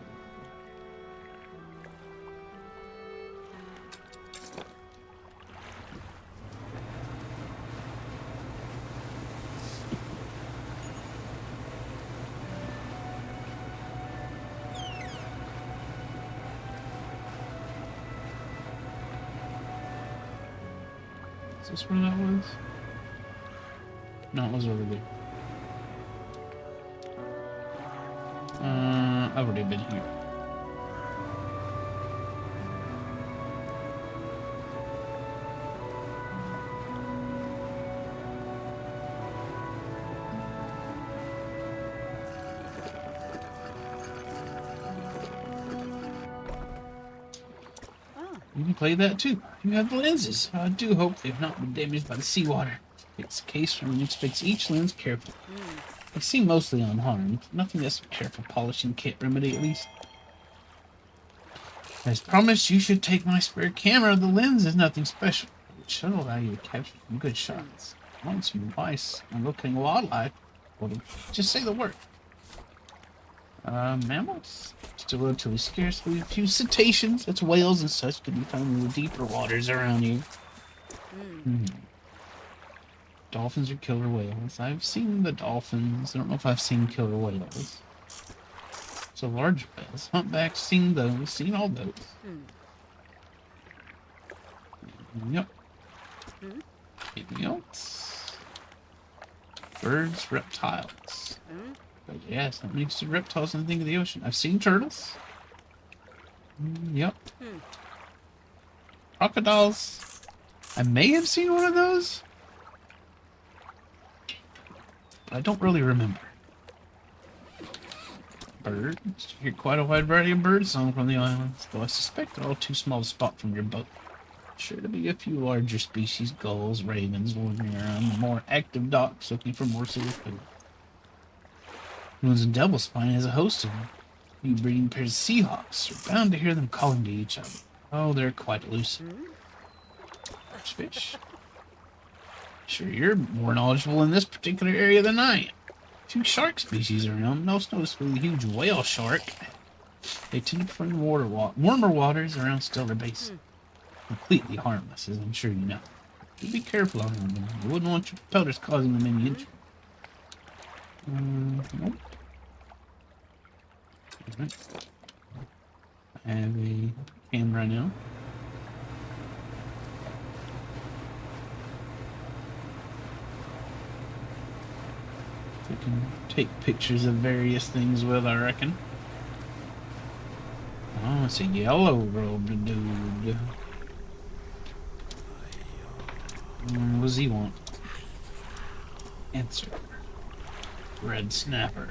Is this where that was? No, it was over there. I've already been here. You can play that too. You have the lenses. I do hope they've not been damaged by the seawater. Fix the case from which fix each lens carefully. They seem mostly unharmed. Nothing that some careful polishing can't remedy, at least. As promised, you should take my spare camera. The lens is nothing special. It should allow you to capture some good shots. I want some advice on locating wildlife. Well, just say the word. Mammals? Still relatively scarce. A few cetaceans, that's whales and such, can be found in the deeper waters around you. Dolphins are killer whales. I've seen the dolphins. I don't know if I've seen killer whales. So large whales. Humpbacks, seen those. Seen all those. Yep. Anything else? Birds, reptiles. But yes, that makes the reptiles and think of the ocean. I've seen turtles. Yep. Crocodiles. I may have seen one of those. But I don't really remember. Birds. You hear quite a wide variety of bird song from the islands, though I suspect they're all too small to spot from your boat. Sure to be a few larger species, gulls, ravens, wandering around the more active docks looking for morsels of food. Moon's and Devil Spine has a host of them. You breeding pairs of seahawks are bound to hear them calling to each other. Oh, they're quite elusive. Large fish. Sure, you're more knowledgeable in this particular area than I am. Two shark species around, most noticeably the huge whale shark. They tend to prefer the warmer waters around Stellar Basin. Completely harmless, as I'm sure you know. But be careful on them. You wouldn't want your propellers causing them any injury. Nope. Right. I have a camera now. We can take pictures of various things with, I reckon. Oh, it's a yellow robed dude. What does he want? Answer. Red snapper.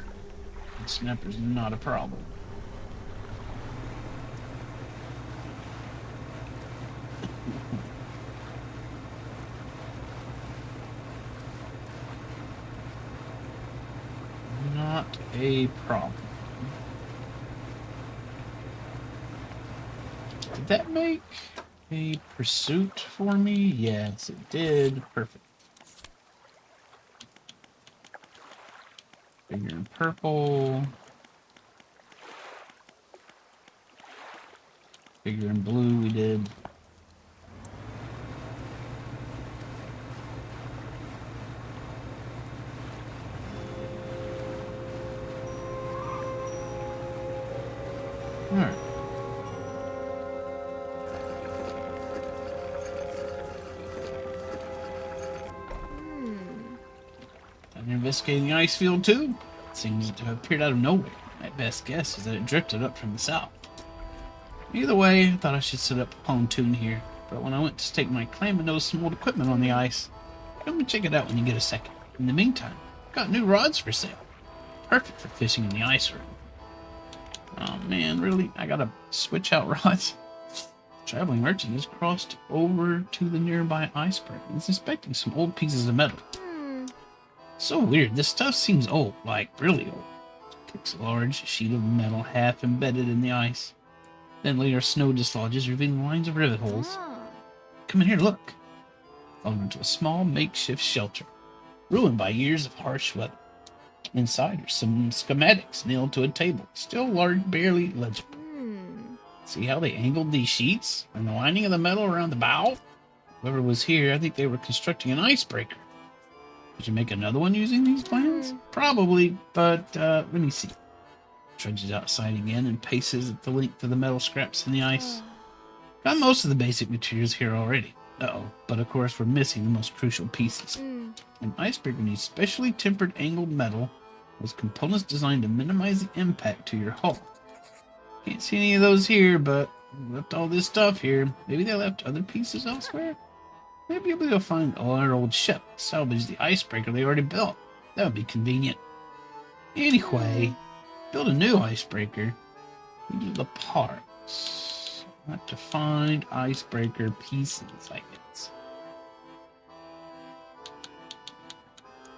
Red snapper's not a problem. a problem. Did that make a pursuit for me? Yes, it did. Perfect. Figure in purple. Figure in blue we did. Alright. I'm investigating the ice field too. It seems to have appeared out of nowhere. My best guess is that it drifted up from the south. Either way, I thought I should set up a pontoon here, but when I went to stake my claim, I noticed some old equipment on the ice. Come and check it out when you get a second. In the meantime, I've got new rods for sale. Perfect for fishing in the ice room. Oh man, really? I gotta switch out rods? Traveling merchant has crossed over to the nearby iceberg and is inspecting some old pieces of metal. So weird, this stuff seems old, like really old. Kicks a large sheet of metal half embedded in the ice. Then later snow dislodges, revealing lines of rivet holes. Come in here, look. Followed into a small makeshift shelter, ruined by years of harsh weather. Inside are some schematics nailed to a table, still large, barely legible. See how they angled these sheets and the lining of the metal around the bow? Whoever was here, I think they were constructing an icebreaker. Did you make another one using these plans? Probably, but let me see. Trudges outside again and paces at the length of the metal scraps in the ice. Got most of the basic materials here already. Uh-oh, but of course we're missing the most crucial pieces. An icebreaker needs specially tempered angled metal with components designed to minimize the impact to your hull. Can't see any of those here, but left all this stuff here. Maybe they left other pieces elsewhere? Maybe we'll be able to find our old ship, salvage the icebreaker they already built. That would be convenient. Anyway, build a new icebreaker. We do the parts. Have to find icebreaker pieces, I guess.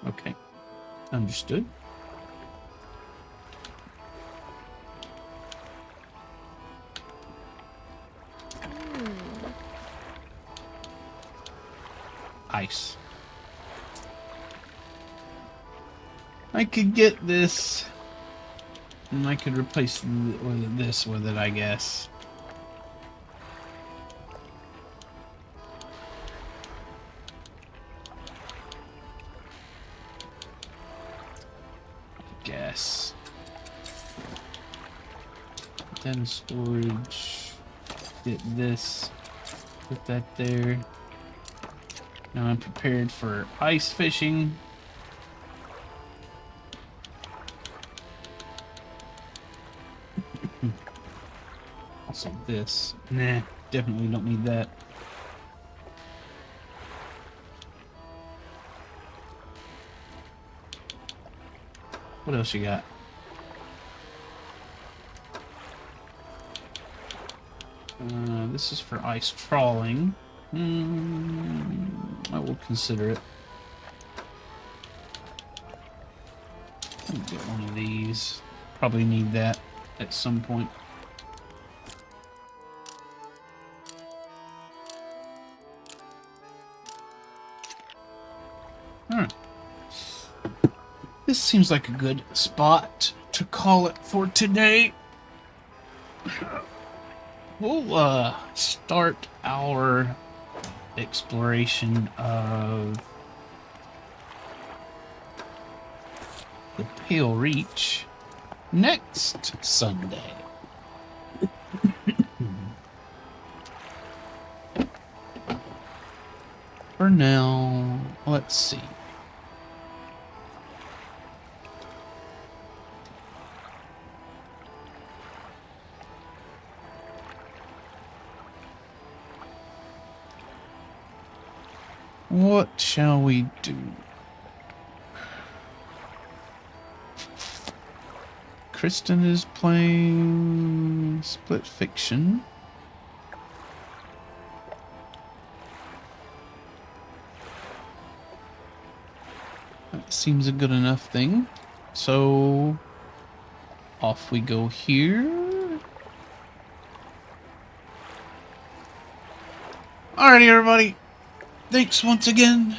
Okay, understood. Ice. I could get this, and I could replace this with it, I guess. Put that in storage. Get this. Put that there. Now I'm prepared for ice fishing. Also this. Nah, definitely don't need that. What else you got? This is for ice trawling. I will consider it. Let me get one of these. Probably need that at some point. Alright. This seems like a good spot to call it for today. We'll start our exploration of the Pale Reach next Sunday. For now, let's see. What shall we do? Kristen is playing Split Fiction. That seems a good enough thing. So off we go here. Alrighty, everybody. Thanks once again.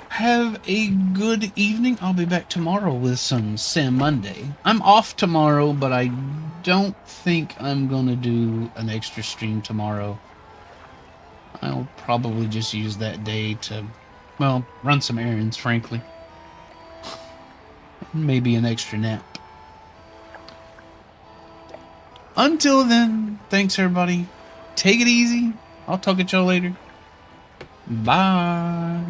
Have a good evening. I'll be back tomorrow with some Sam Monday. I'm off tomorrow, but I don't think I'm going to do an extra stream tomorrow. I'll probably just use that day to, well, run some errands, frankly. Maybe an extra nap. Until then, thanks everybody. Take it easy. I'll talk at y'all later. Bye.